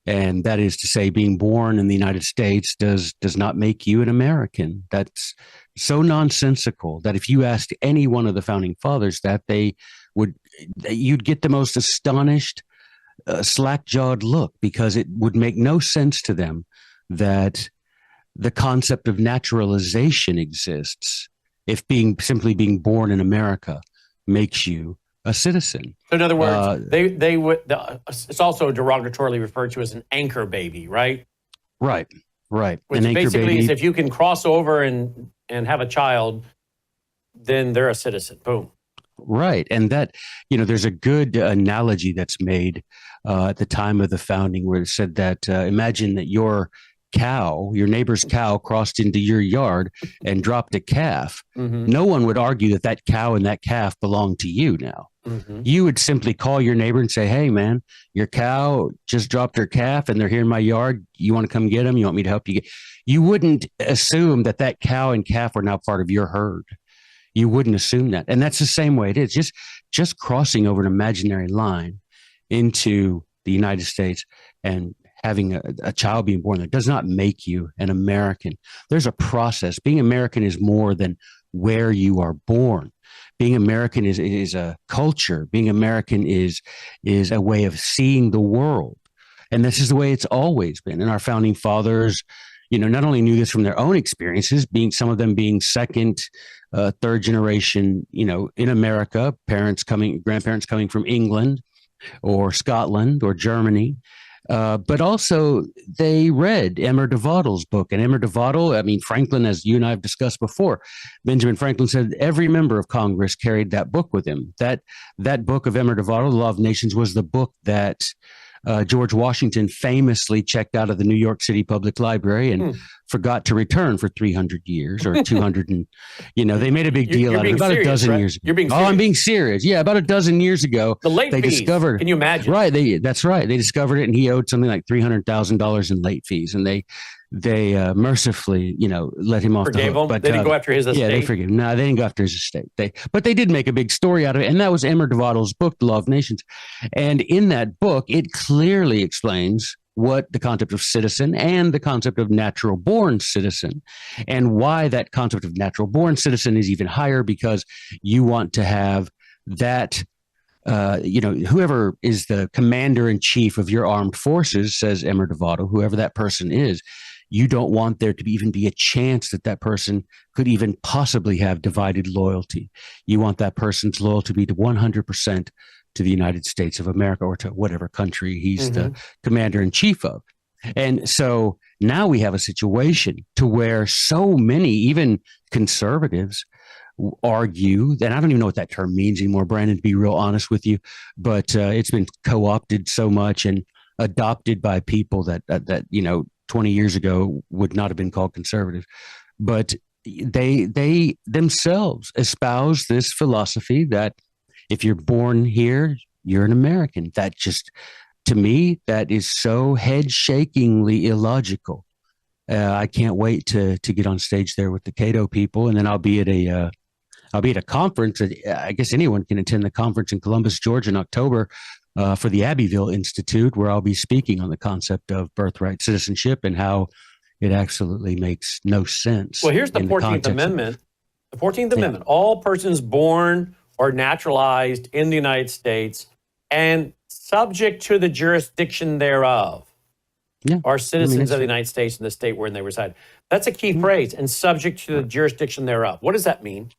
And that is to say, being born in the United States does not make you an American. That's so nonsensical that if you asked any one of the founding fathers that, you'd get the most astonished, slack-jawed look, because it would make no sense to them that the concept of naturalization exists if simply being born in America makes you a citizen. So in other words, they would. It's also derogatorily referred to as an anchor baby, right? Right. Which basically is if you can cross over and have a child, then they're a citizen. Boom. Right, and that there's a good analogy that's made at the time of the founding, where it said that imagine that your neighbor's cow crossed into your yard and dropped a calf. No one would argue that cow and that calf belong to you now. You would simply call your neighbor and say, hey, man, your cow just dropped her calf and they're here in my yard. You want to come get them? You want me to help you You wouldn't assume that cow and calf are now part of your herd. You wouldn't assume that. And that's the same way it is. Just crossing over an imaginary line into the United States and having a child being born there does not make you an American. There's a process. Being American is more than where you are born. Being American is a culture. Being American is a way of seeing the world. And this is the way it's always been. And our founding fathers, not only knew this from their own experiences, some of them being second, third generation, in America, grandparents coming from England or Scotland or Germany, but also they read Emmer DeVaudle's book. And Emmer DeVaudle, Franklin, as you and I have discussed before, Benjamin Franklin said every member of Congress carried that book with him. That book of Emmer DeVaudle, The Law of Nations, was the book that George Washington famously checked out of the New York City Public Library and forgot to return for 300 years or 200. And, they made a big deal out of it about a dozen years ago. You're being serious. I'm being serious. Yeah, about a dozen years ago. The late fees. Discovered. Can you imagine? Right. That's right. They discovered it, and he owed something like $300,000 in late fees. And they mercifully, let him off the hook. But they didn't go after his estate. Yeah, they forgave him. No, they didn't go after his estate. But they did make a big story out of it, and that was Emmer DeVaudle's book, The Law of Nations. And in that book, it clearly explains what the concept of citizen and the concept of natural born citizen, and why that concept of natural born citizen is even higher, because you want to have that. Whoever is the commander in chief of your armed forces, says Emmer DeVaudle, whoever that person is, you don't want there to even be a chance that person could even possibly have divided loyalty. You want that person's loyalty to be to 100% to the United States of America, or to whatever country he's the commander in chief of. And so now we have a situation to where so many, even conservatives, argue, and I don't even know what that term means anymore, Brandon, to be real honest with you, but it's been co-opted so much and adopted by people that 20 years ago would not have been called conservative. But they themselves espouse this philosophy that if you're born here, you're an American. That just to me, that is so head-shakingly illogical. I can't wait to get on stage there with the Cato people, and then I'll be at a conference. I guess anyone can attend the conference in Columbus, Georgia, in October for the Abbeville Institute, where I'll be speaking on the concept of birthright citizenship and how it absolutely makes no sense. Well, here's the 14th Amendment. The 14th Amendment: all persons born or naturalized in the United States and subject to the jurisdiction thereof are citizens of the United States and the state wherein they reside. That's a key phrase, and subject to the jurisdiction thereof. What does that mean?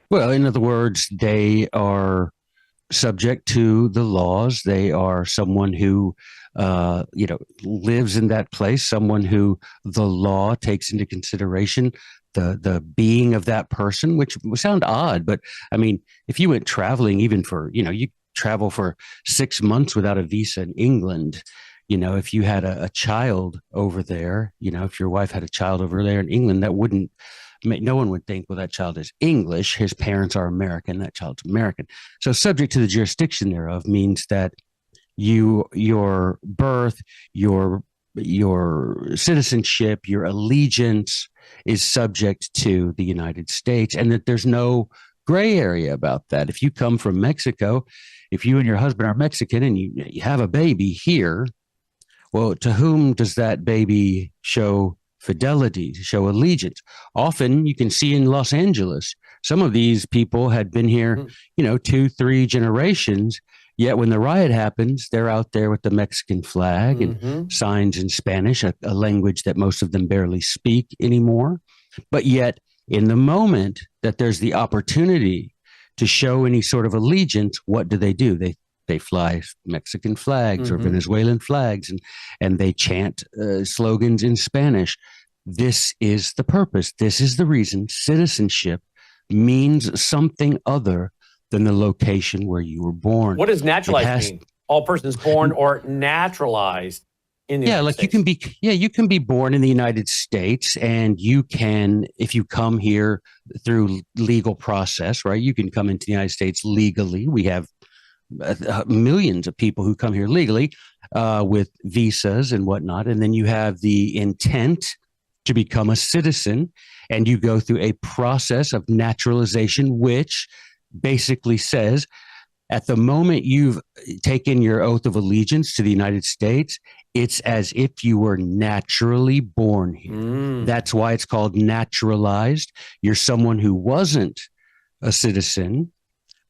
Well, in other words, they are subject to the laws. They are someone who, lives in that place, someone who the law takes into consideration the being of that person, which would sound odd. But I mean, if you went traveling, even for, you travel for 6 months without a visa in England, if you had a child over there, if your wife had a child over there in England, that wouldn't, no one would think, well, that child is English, his parents are American, that child's American. So subject to the jurisdiction thereof means that your birth, your citizenship, your allegiance is subject to the United States, and that there's no gray area about that. If you come from Mexico, if you and your husband are Mexican and you have a baby here, well, to whom does that baby show fidelity, show allegiance? Often you can see in Los Angeles, some of these people had been here, 2-3 generations, yet when the riot happens, they're out there with the Mexican flag and signs in Spanish, a language that most of them barely speak anymore. But yet, in the moment that there's the opportunity to show any sort of allegiance, what do? They fly Mexican flags or Venezuelan flags, and they chant slogans in Spanish. This is the purpose. This is the reason citizenship means something other than the location where you were born. What does naturalized mean? All persons born or naturalized in the United States. You can be born in the United States, and you can, if you come here through legal process, right? You can come into the United States legally. We have millions of people who come here legally with visas and whatnot. And then you have the intent to become a citizen, and you go through a process of naturalization, which basically says at the moment you've taken your oath of allegiance to the United States, it's as if you were naturally born here. That's why it's called naturalized. You're someone who wasn't a citizen,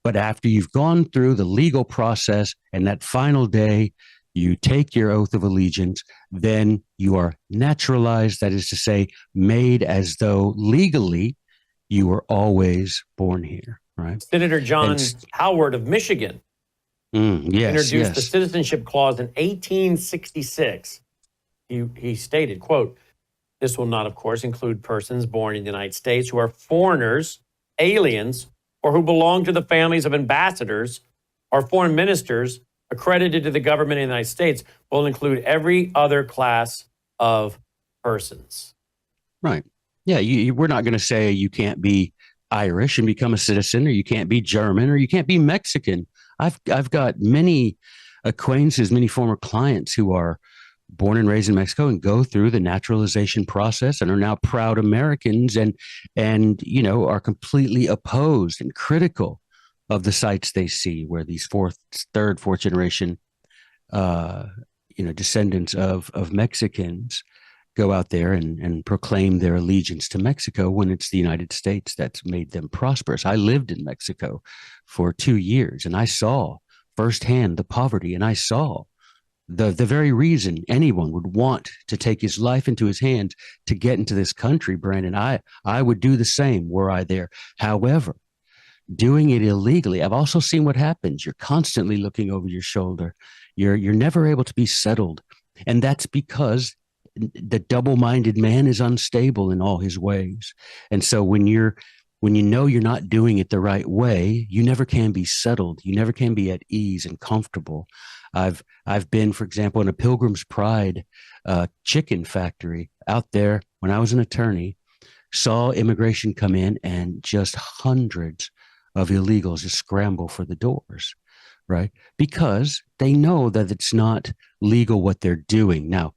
but after you've gone through the legal process and that final day, you take your oath of allegiance, then you are naturalized. That is to say, made as though legally you were always born here, right? Senator John Howard of Michigan introduced the Citizenship Clause in 1866. He stated, quote, "This will not, of course, include persons born in the United States who are foreigners, aliens, or who belong to the families of ambassadors or foreign ministers accredited to the government of the United States, will include every other class of persons." Right. Yeah, we're not going to say you can't be Irish and become a citizen, or you can't be German, or you can't be Mexican. I've got many acquaintances, many former clients who are born and raised in Mexico and go through the naturalization process and are now proud Americans and are completely opposed and critical of the sites they see where these third, fourth generation, descendants of Mexicans go out there and proclaim their allegiance to Mexico when it's the United States that's made them prosperous. I lived in Mexico for 2 years, and I saw firsthand the poverty, and I saw the very reason anyone would want to take his life into his hands to get into this country, Brandon. I would do the same were I there. However, doing it illegally, I've also seen what happens. You're constantly looking over your shoulder. You're never able to be settled. And that's because the double-minded man is unstable in all his ways. And so when you know you're not doing it the right way, you never can be settled. You never can be at ease and comfortable. I've been, for example, in a Pilgrim's Pride chicken factory out there when I was an attorney, saw immigration come in and just hundreds of illegals just scramble for the doors. right? Because they know that it's not legal what they're doing. Now,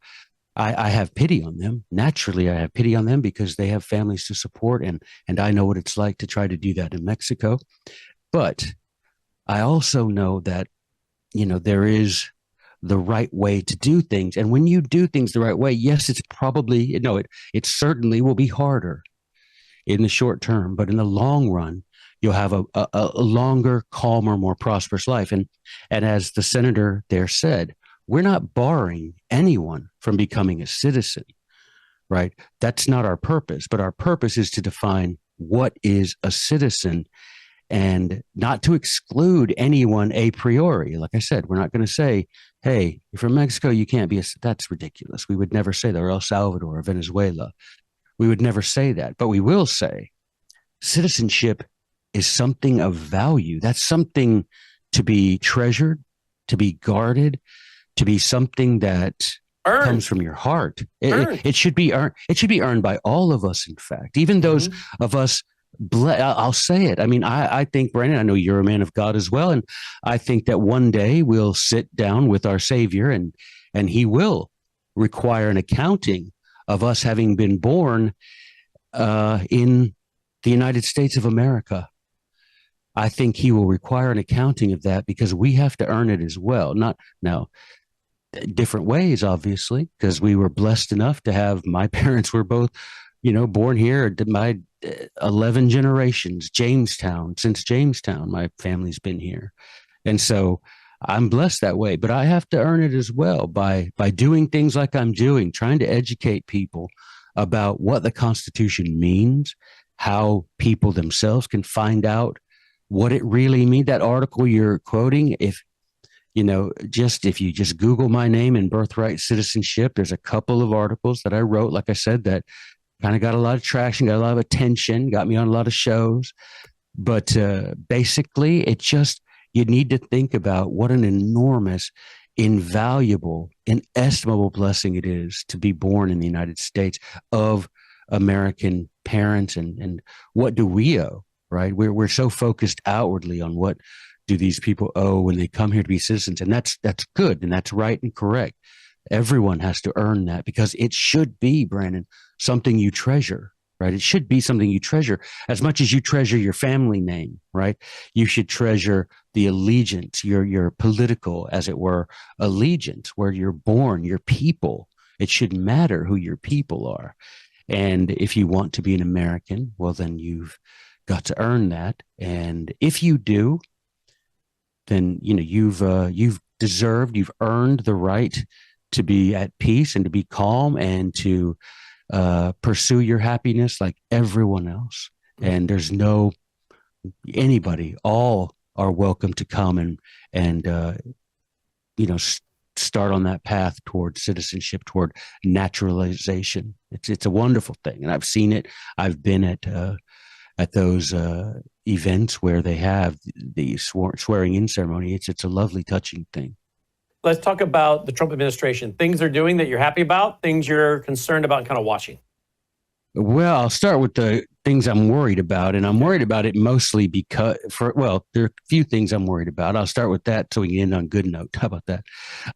I have pity on them. Naturally, I have pity on them because they have families to support, and I know what it's like to try to do that in Mexico. But I also know that, there is the right way to do things. And when you do things the right way, yes, it's probably, it certainly will be harder in the short term, but in the long run, you'll have a longer, calmer, more prosperous life. And as the senator there said, we're not barring anyone from becoming a citizen, right? That's not our purpose, but our purpose is to define what is a citizen and not to exclude anyone a priori. Like I said, we're not going to say, hey, you're from Mexico, you can't be that's ridiculous. We would never say that, or El Salvador or Venezuela. We would never say that, but we will say citizenship is something of value. That's something to be treasured, to be guarded, to be something that comes from your heart. It should be earned. It should be earned by all of us. In fact, even those of us. I'll say it. I mean, I think, Brandon, I know you're a man of God as well, and I think that one day we'll sit down with our Savior, and He will require an accounting of us having been born in the United States of America. I think He will require an accounting of that because we have to earn it as well. Not now. Different ways, obviously, because we were blessed enough to have, my parents were both, born here. My 11 generations, since Jamestown, my family's been here. And so I'm blessed that way, but I have to earn it as well by doing things like I'm doing, trying to educate people about what the Constitution means, how people themselves can find out what it really means. That article you're quoting, if you just Google my name and birthright citizenship, there's a couple of articles that I wrote, like I said, that kind of got a lot of traction, got a lot of attention, got me on a lot of shows. But basically, you need to think about what an enormous, invaluable, inestimable blessing it is to be born in the United States of American parents. And what do we owe, right? We're so focused outwardly on what do these people owe when they come here to be citizens. And that's good, and that's right and correct. Everyone has to earn that because it should be, Brandon, something you treasure, right? It should be something you treasure as much as you treasure your family name, right? You should treasure the allegiance, your political, as it were, allegiance, where you're born, your people. It should matter who your people are. And if you want to be an American, well, then you've got to earn that. And if you do, then, you've earned the right to be at peace and to be calm and to pursue your happiness like everyone else. And there's anybody, all are welcome to come and start on that path toward citizenship, toward naturalization. It's a wonderful thing. And I've seen it. I've been at those events where they have the swearing in ceremony. It's a lovely, touching thing. Let's talk about the Trump administration. Things they're doing that you're happy about, things you're concerned about and kind of watching. Well, I'll start with the things I'm worried about, and I'm worried about it mostly because there are a few things I'm worried about. I'll start with that so we can end on a good note. How about that?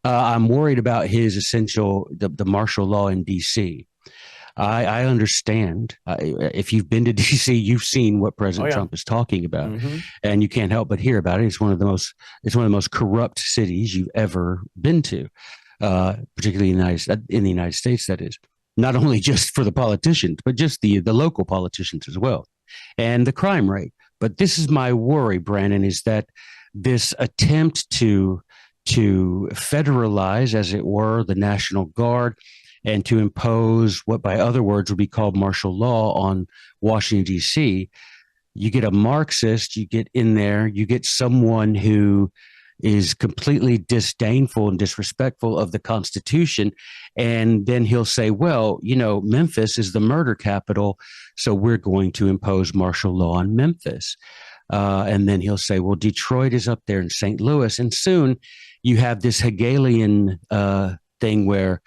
I'm worried about his the martial law in D.C. I understand. If you've been to D.C., you've seen what President Trump is talking about, and you can't help but hear about it. It's one of the most corrupt cities you've ever been to, particularly in the United States. That is, not only just for the politicians, but just the local politicians as well, and the crime rate. But this is my worry, Brannon, is that this attempt to federalize, as it were, the National Guard, and to impose what by other words would be called martial law on Washington, D.C., you get a Marxist, you get in there, you get someone who is completely disdainful and disrespectful of the Constitution. And then he'll say, well, Memphis is the murder capital, so we're going to impose martial law on Memphis. And then he'll say, well, Detroit is up there in St. Louis. And soon you have this Hegelian thing where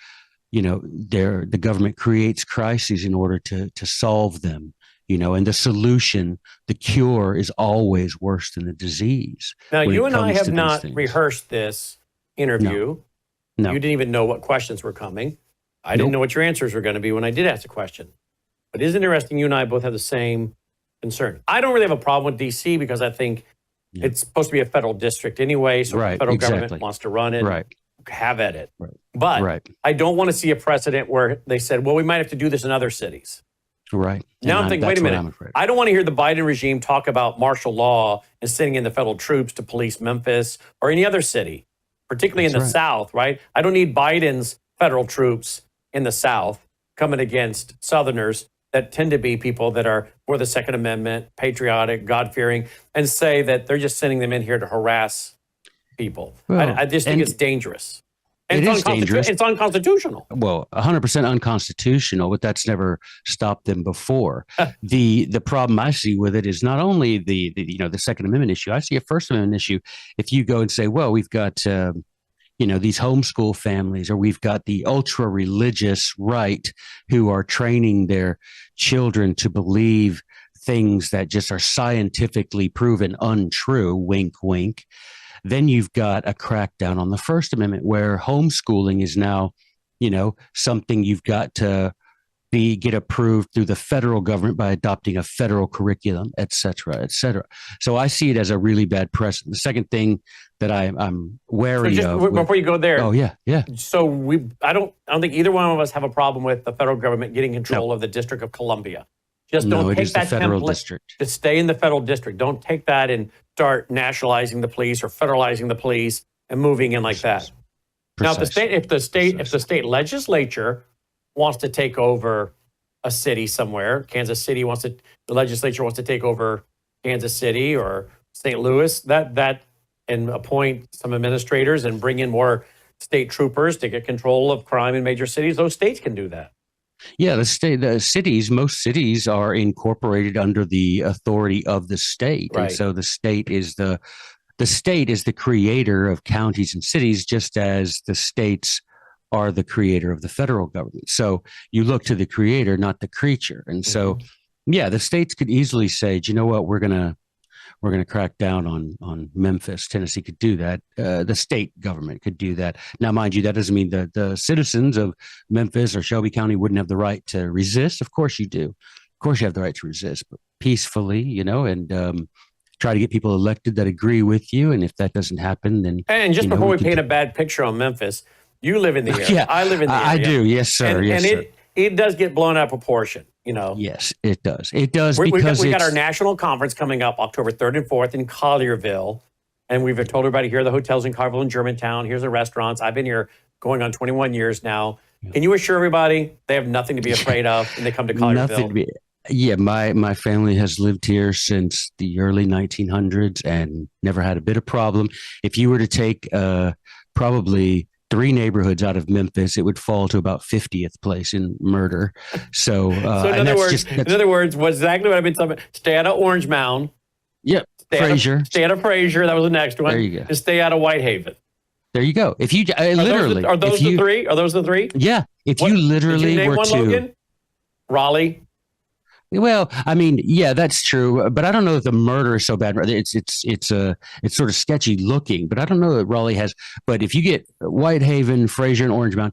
the government creates crises in order to solve them. and the solution, the cure is always worse than the disease. Now, when you it and I comes have to these not things. rehearsed this interview. No. You didn't even know what questions were coming. I didn't know what your answers were going to be when I did ask a question. But isn't it interesting? You and I both have the same concern. I don't really have a problem with D.C. because I think it's supposed to be a federal district anyway. So the federal government wants to run it. Have at it. But I don't want to see a precedent where they said, well, we might have to do this in other cities. Right. Now I'm thinking, wait a minute. I don't want to hear the Biden regime talk about martial law and sending in the federal troops to police Memphis or any other city, particularly in the South, right? I don't need Biden's federal troops in the South coming against Southerners that tend to be people that are for the Second Amendment, patriotic, God-fearing, and say that they're just sending them in here to harass people. Well, I just think it's dangerous. And it is dangerous. It's unconstitutional. Well, 100% unconstitutional, but that's never stopped them before. The problem I see with it is not only the Second Amendment issue. I see a First Amendment issue. If you go and say, well, we've got these homeschool families, or we've got the ultra religious right who are training their children to believe things that just are scientifically proven untrue, wink, wink. Then you've got a crackdown on the First Amendment where homeschooling is now, something you've got to get approved through the federal government by adopting a federal curriculum, et cetera, et cetera. So I see it as a really bad precedent. The second thing that I'm wary of. Before you go there. Oh, yeah. So I don't think either one of us have a problem with the federal government getting control of the District of Columbia. Just don't take that federal template. District. To stay in the federal district. Don't take that and start nationalizing the police or federalizing the police and moving in like that. Now, if the state legislature wants to take over a city somewhere, Kansas City the legislature wants to take over Kansas City or St. Louis, and appoint some administrators and bring in more state troopers to get control of crime in major cities, those states can do that. Yeah, most cities are incorporated under the authority of the state. Right. And so the state is the creator of counties and cities, just as the states are the creator of the federal government. So you look to the creator, not the creature. And so, the states could easily say, do you know what, we're gonna crack down on Memphis. Tennessee could do that. The state government could do that. Now, mind you, that doesn't mean that the citizens of Memphis or Shelby County wouldn't have the right to resist. Of course you do. Of course you have the right to resist, but peacefully, and try to get people elected that agree with you. And if that doesn't happen, then... And just before we paint a bad picture on Memphis, you live in the area. Yeah, I live in the area. I do. Yes, sir. And it does get blown out of proportion. Yes, it does. It does we because got our national conference coming up October 3rd and 4th in Collierville. And we've told everybody here are the hotels in Collierville and Germantown. Here's the restaurants. I've been here going on 21 years now. Can you assure everybody they have nothing to be afraid of when they come to Collierville? Nothing to be. Yeah, my family has lived here since the early 1900s and never had a bit of problem. If you were to take probably 3 neighborhoods out of Memphis, it would fall to about 50th place in murder. So, in other words, what's exactly what I've been talking about? Stay out of Orange Mound. Yep. Fraser. Stay out of Fraser. That was the next one. There you go. And stay out of Whitehaven. There you go. If you literally, are those the three? Are those the three? Yeah. If you literally name were one, to Logan? Raleigh. Well, I mean, yeah, that's true, but I don't know if the murder is so bad. It's sort of sketchy looking, but I don't know that Raleigh has. But if you get Whitehaven, Fraser, and Orange Mound,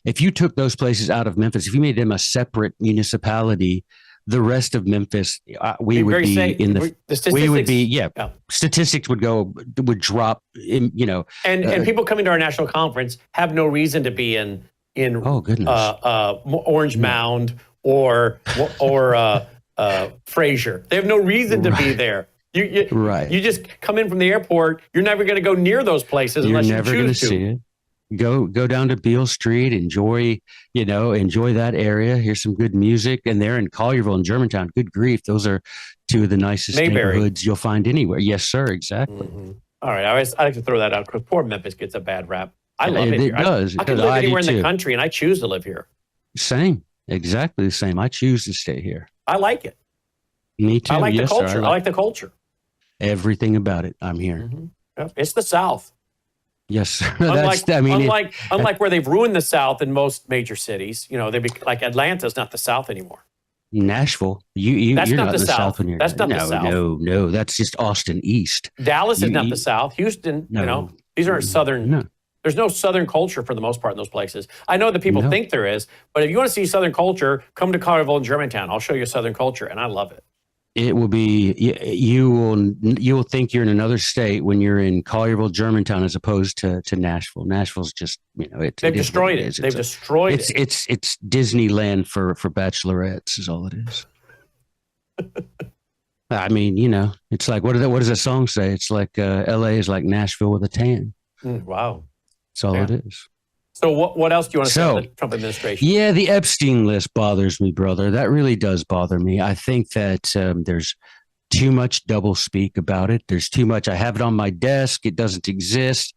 if you took those places out of Memphis, if you made them a separate municipality, the rest of Memphis, statistics would drop. And people coming to our national conference have no reason to be in Orange Mound or Fraser. They have no reason to be there. You just come in from the airport. You're never going to go near those places unless you choose to. You're never going to see it. Go down to Beale Street, enjoy that area, hear some good music. And there in Collierville and Germantown, good grief, those are 2 of the nicest neighborhoods you'll find anywhere. Yes, sir, exactly. Mm-hmm. All right, I like to throw that out because poor Memphis gets a bad rap. I love it here. It does. I could live anywhere in the country, and I choose to live here. Same, exactly the same. I choose to stay here. I like it. Me too. I like the culture. Sir, I like the culture. Everything about it. I'm here. Mm-hmm. It's the South. Yes, sir. Unlike where they've ruined the South in most major cities, like Atlanta's not the South anymore. Nashville. That's You're not not the in the South. South when you're That's not the no, South. no. That's just Austin East. Dallas is not You- the South. Houston, No. these aren't Southern. No. There's no Southern culture for the most part in those places. I know that people No. think there is, but if you want to see Southern culture, come to Collierville and Germantown. I'll show you Southern culture, and I love it. It will be you will think you're in another state when you're in Collierville, Germantown, as opposed to Nashville. Nashville's just They've it is what destroyed it. is. They've destroyed it. It's Disneyland for bachelorettes is all it is. I mean, it's like what does that song say? It's like L.A. is like Nashville with a tan. Wow, that's all it is. So what else do you want to say about the Trump administration? Yeah, the Epstein list bothers me, brother. That really does bother me. I think that there's too much doublespeak about it. There's too much. I have it on my desk. It doesn't exist.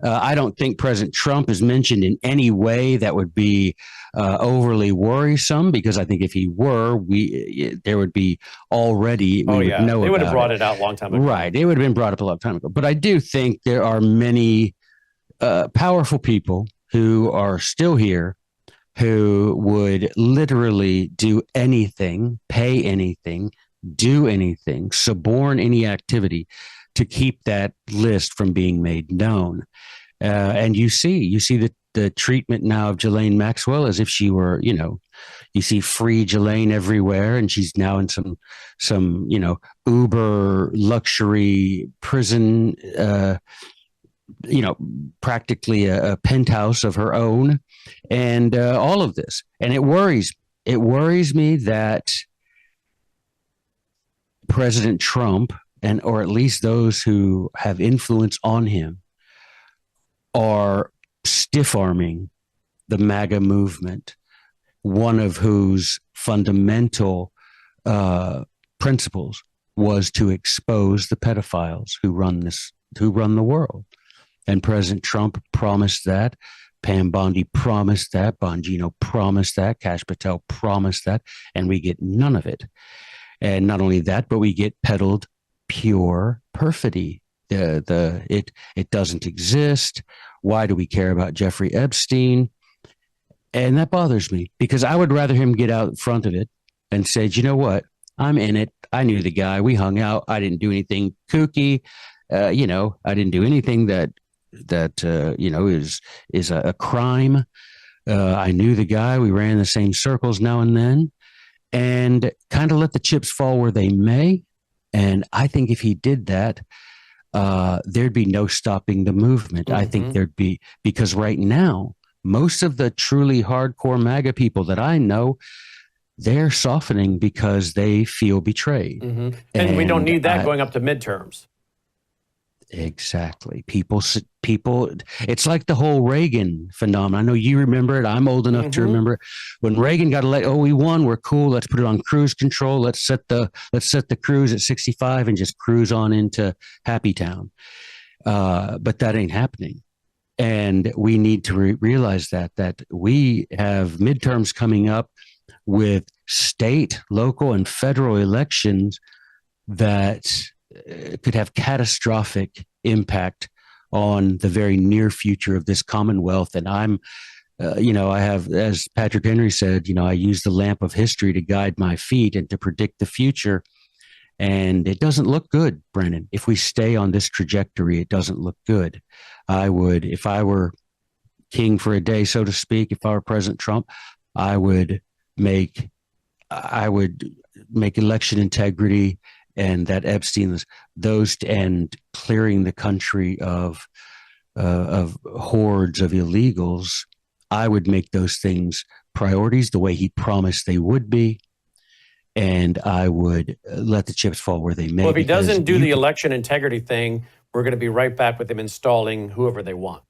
I don't think President Trump is mentioned in any way that would be overly worrisome, because I think if he were, there would be already. We would know they would have about brought it out a long time ago. Right. It would have been brought up a long time ago. But I do think there are many powerful people who are still here who would literally do anything, pay anything, do anything, suborn any activity to keep that list from being made known. And you see the treatment now of Ghislaine Maxwell as if she were, you see free Ghislaine everywhere, and she's now in some uber luxury prison, practically a penthouse of her own, and all of this. And it worries me that President Trump, or at least those who have influence on him, are stiff-arming the MAGA movement, one of whose fundamental principles was to expose the pedophiles who run the world. And President Trump promised that. Pam Bondi promised that. Bongino promised that. Kash Patel promised that. And we get none of it. And not only that, but we get peddled pure perfidy. It doesn't exist. Why do we care about Jeffrey Epstein? And that bothers me, because I would rather him get out in front of it and say, you know what? I'm in it. I knew the guy. We hung out. I didn't do anything kooky. I didn't do anything that is a crime. I knew the guy. We ran the same circles now and then, and kind of let the chips fall where they may. And I think if he did that, there'd be no stopping the movement. I think there'd be, because right now, most of the truly hardcore MAGA people that I know, they're softening because they feel betrayed. And we don't need that going up to midterms. Exactly. People, it's like the whole Reagan phenomenon. I know you remember it. I'm old enough to remember it. When Reagan got elected, we won, we're cool. Let's put it on cruise control. Let's set the cruise at 65 and just cruise on into Happy Town. But that ain't happening. And we need to realize that we have midterms coming up with state, local, and federal elections that could have catastrophic impact on the very near future of this Commonwealth. And I'm, I have, as Patrick Henry said, I use the lamp of history to guide my feet and to predict the future. And it doesn't look good, Brennan. If we stay on this trajectory, it doesn't look good. I would, if I were king for a day, so to speak, if I were President Trump, I would make election integrity and that Epstein, and clearing the country of hordes of illegals. I would make those things priorities the way he promised they would be. And I would let the chips fall where they may. Well, if he doesn't do the election integrity thing, we're going to be right back with him installing whoever they want.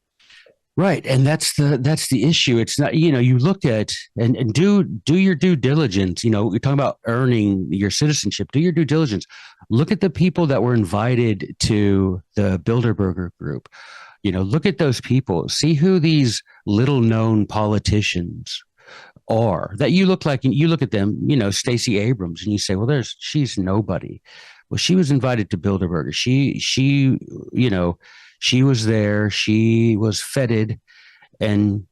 Right. And that's the issue. It's not, you look at and do your due diligence. You're talking about earning your citizenship. Do your due diligence. Look at the people that were invited to the Bilderberger group. Look at those people. See who these little known politicians are that you look at them, Stacey Abrams, and you say, well, she's nobody. Well, she was invited to Bilderberger. She was there. She was feted, and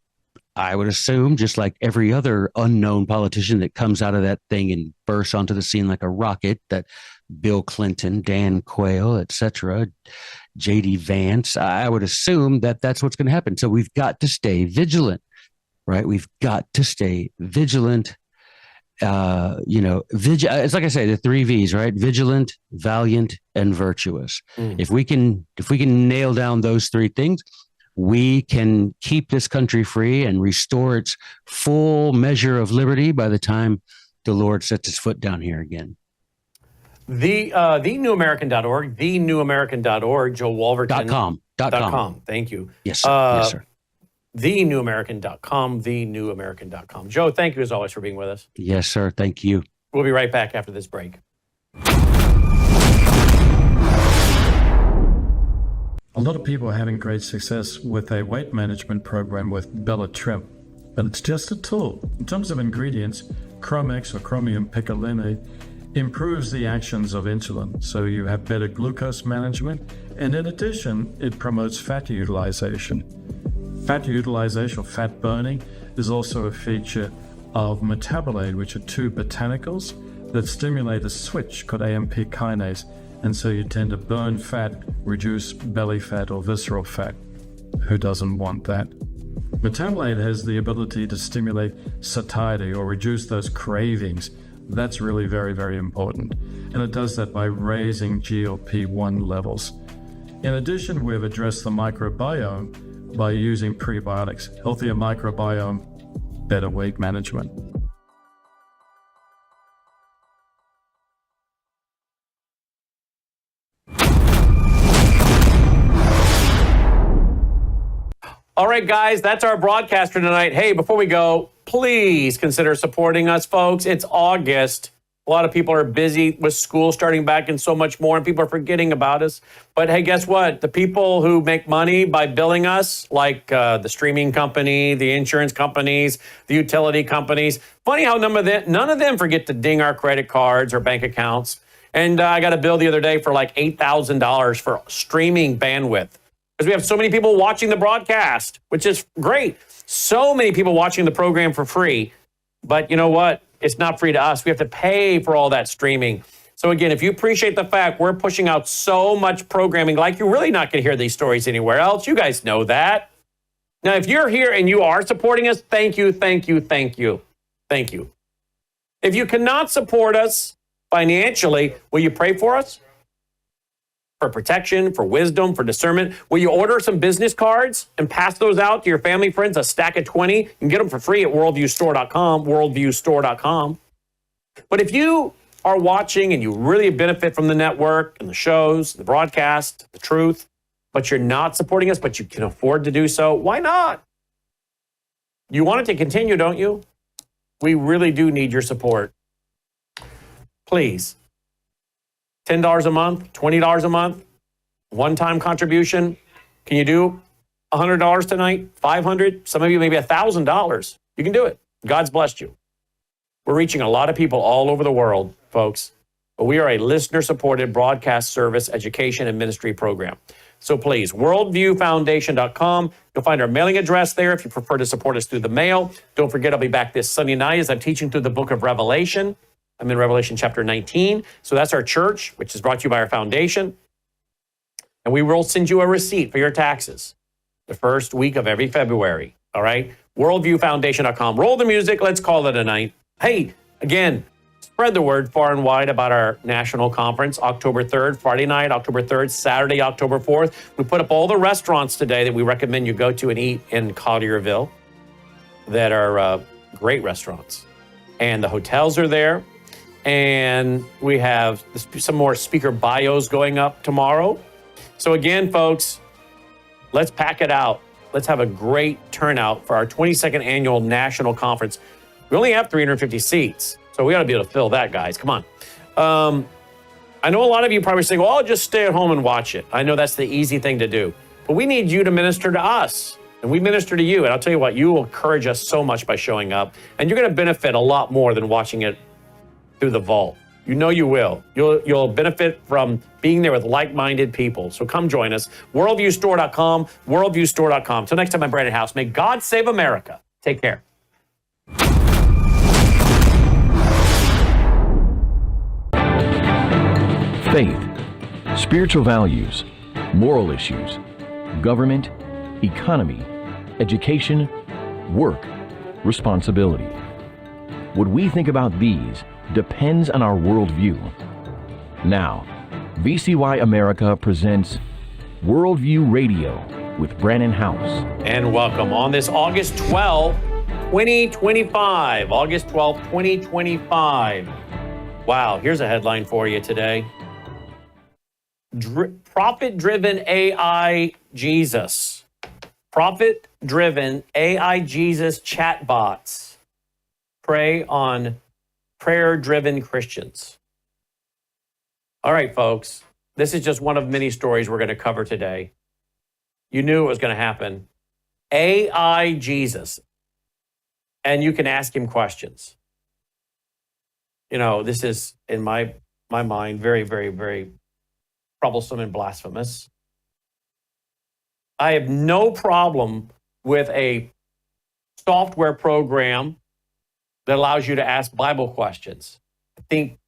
I would assume, just like every other unknown politician that comes out of that thing and bursts onto the scene like a rocket, that Bill Clinton, Dan Quayle, etc., J.D. Vance, I would assume that that's what's going to happen. So we've got to stay vigilant, right? We've got to stay vigilant. It's like I say, the 3 V's, right? Vigilant, valiant, and virtuous. If we can nail down those 3 things, we can keep this country free and restore its full measure of liberty by the time the Lord sets his foot down here again. TheNewAmerican.org, TheNewAmerican.org, Joe Wolverton. .com. Thank you. Yes, sir. Yes, sir. TheNewAmerican.com, TheNewAmerican.com. Joe, thank you as always for being with us. Yes, sir. Thank you. We'll be right back after this break. A lot of people are having great success with a weight management program with Bella Trim, but it's just a tool. In terms of ingredients, Chromex or chromium picolinate improves the actions of insulin, so you have better glucose management, and in addition, it promotes fat utilization. Fat utilization or fat burning is also a feature of metabolite, which are 2 botanicals that stimulate a switch called AMP kinase, and so you tend to burn fat, reduce belly fat or visceral fat. Who doesn't want that? Metabolite has the ability to stimulate satiety or reduce those cravings. That's really very, very important. And it does that by raising GLP-1 levels. In addition, we've addressed the microbiome by using prebiotics. Healthier microbiome, better weight management. All right, guys, that's our broadcaster tonight. Hey, before we go, please consider supporting us, folks. It's August. A lot of people are busy with school starting back and so much more, and people are forgetting about us. But hey, guess what? The people who make money by billing us, like the streaming company, the insurance companies, the utility companies, funny how none of them forget to ding our credit cards or bank accounts. And I got a bill the other day for like $8,000 for streaming bandwidth. Because we have so many people watching the broadcast, which is great. So many people watching the program for free. But you know what? It's not free to us. We have to pay for all that streaming. So again, if you appreciate the fact we're pushing out so much programming, like you're really not going to hear these stories anywhere else. You guys know that. Now, if you're here and you are supporting us, thank you, thank you, thank you, thank you. If you cannot support us financially, will you pray for us? For protection, for wisdom, for discernment. Will you order some business cards and pass those out to your family, friends, a stack of 20? You can get them for free at worldviewstore.com, worldviewstore.com. But if you are watching and you really benefit from the network and the shows, the broadcast, the truth, but you're not supporting us, but you can afford to do so, why not? You want it to continue, don't you? We really do need your support. Please. $10 a month, $20 a month, one-time contribution. Can you do $100 tonight? $500? Some of you maybe $1,000. You can do it. God's blessed you. We're reaching a lot of people all over the world, folks. But we are a listener-supported broadcast service, education, and ministry program. So please, worldviewfoundation.com. You'll find our mailing address there if you prefer to support us through the mail. Don't forget, I'll be back this Sunday night as I'm teaching through the book of Revelation. I'm in Revelation chapter 19. So that's our church, which is brought to you by our foundation. And we will send you a receipt for your taxes the first week of every February. All right? Worldviewfoundation.com. Roll the music. Let's call it a night. Hey, again, spread the word far and wide about our national conference, October 3rd, Friday night, October 3rd, Saturday, October 4th. We put up all the restaurants today that we recommend you go to and eat in Collierville that are great restaurants. And the hotels are there. And we have some more speaker bios going up tomorrow. So again, folks, let's pack it out. Let's have a great turnout for our 22nd annual national conference. We only have 350 seats, so we got to be able to fill that, guys. Come on. I know a lot of you probably saying, well, I'll just stay at home and watch it. I know that's the easy thing to do. But we need you to minister to us. And we minister to you. And I'll tell you what, you will encourage us so much by showing up. And you're going to benefit a lot more than watching it through the vault. You know you will. You'll benefit from being there with like-minded people. So come join us. Worldviewstore.com, worldviewstore.com. Till next time, I'm Brannon Howse. May God save America. Take care. Faith, spiritual values, moral issues, government, economy, education, work, responsibility. What we think about these depends on our worldview. Now, VCY America presents Worldview Radio with Brannon Howse. And welcome on this August 12th, 2025. August 12th, 2025. Wow, here's a headline for you today. Profit-driven AI Jesus. Profit-driven AI Jesus chatbots prey on prayer-driven Christians. All right, folks, this is just one of many stories we're going to cover today. You knew it was going to happen. AI Jesus. And you can ask him questions. You know, this is, in my mind, very, very, very troublesome and blasphemous. I have no problem with a software program that allows you to ask Bible questions. I think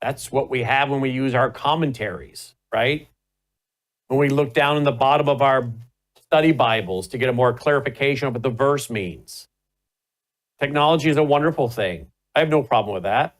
that's what we have when we use our commentaries, right? When we look down in the bottom of our study Bibles to get a more clarification of what the verse means. Technology is a wonderful thing. I have no problem with that.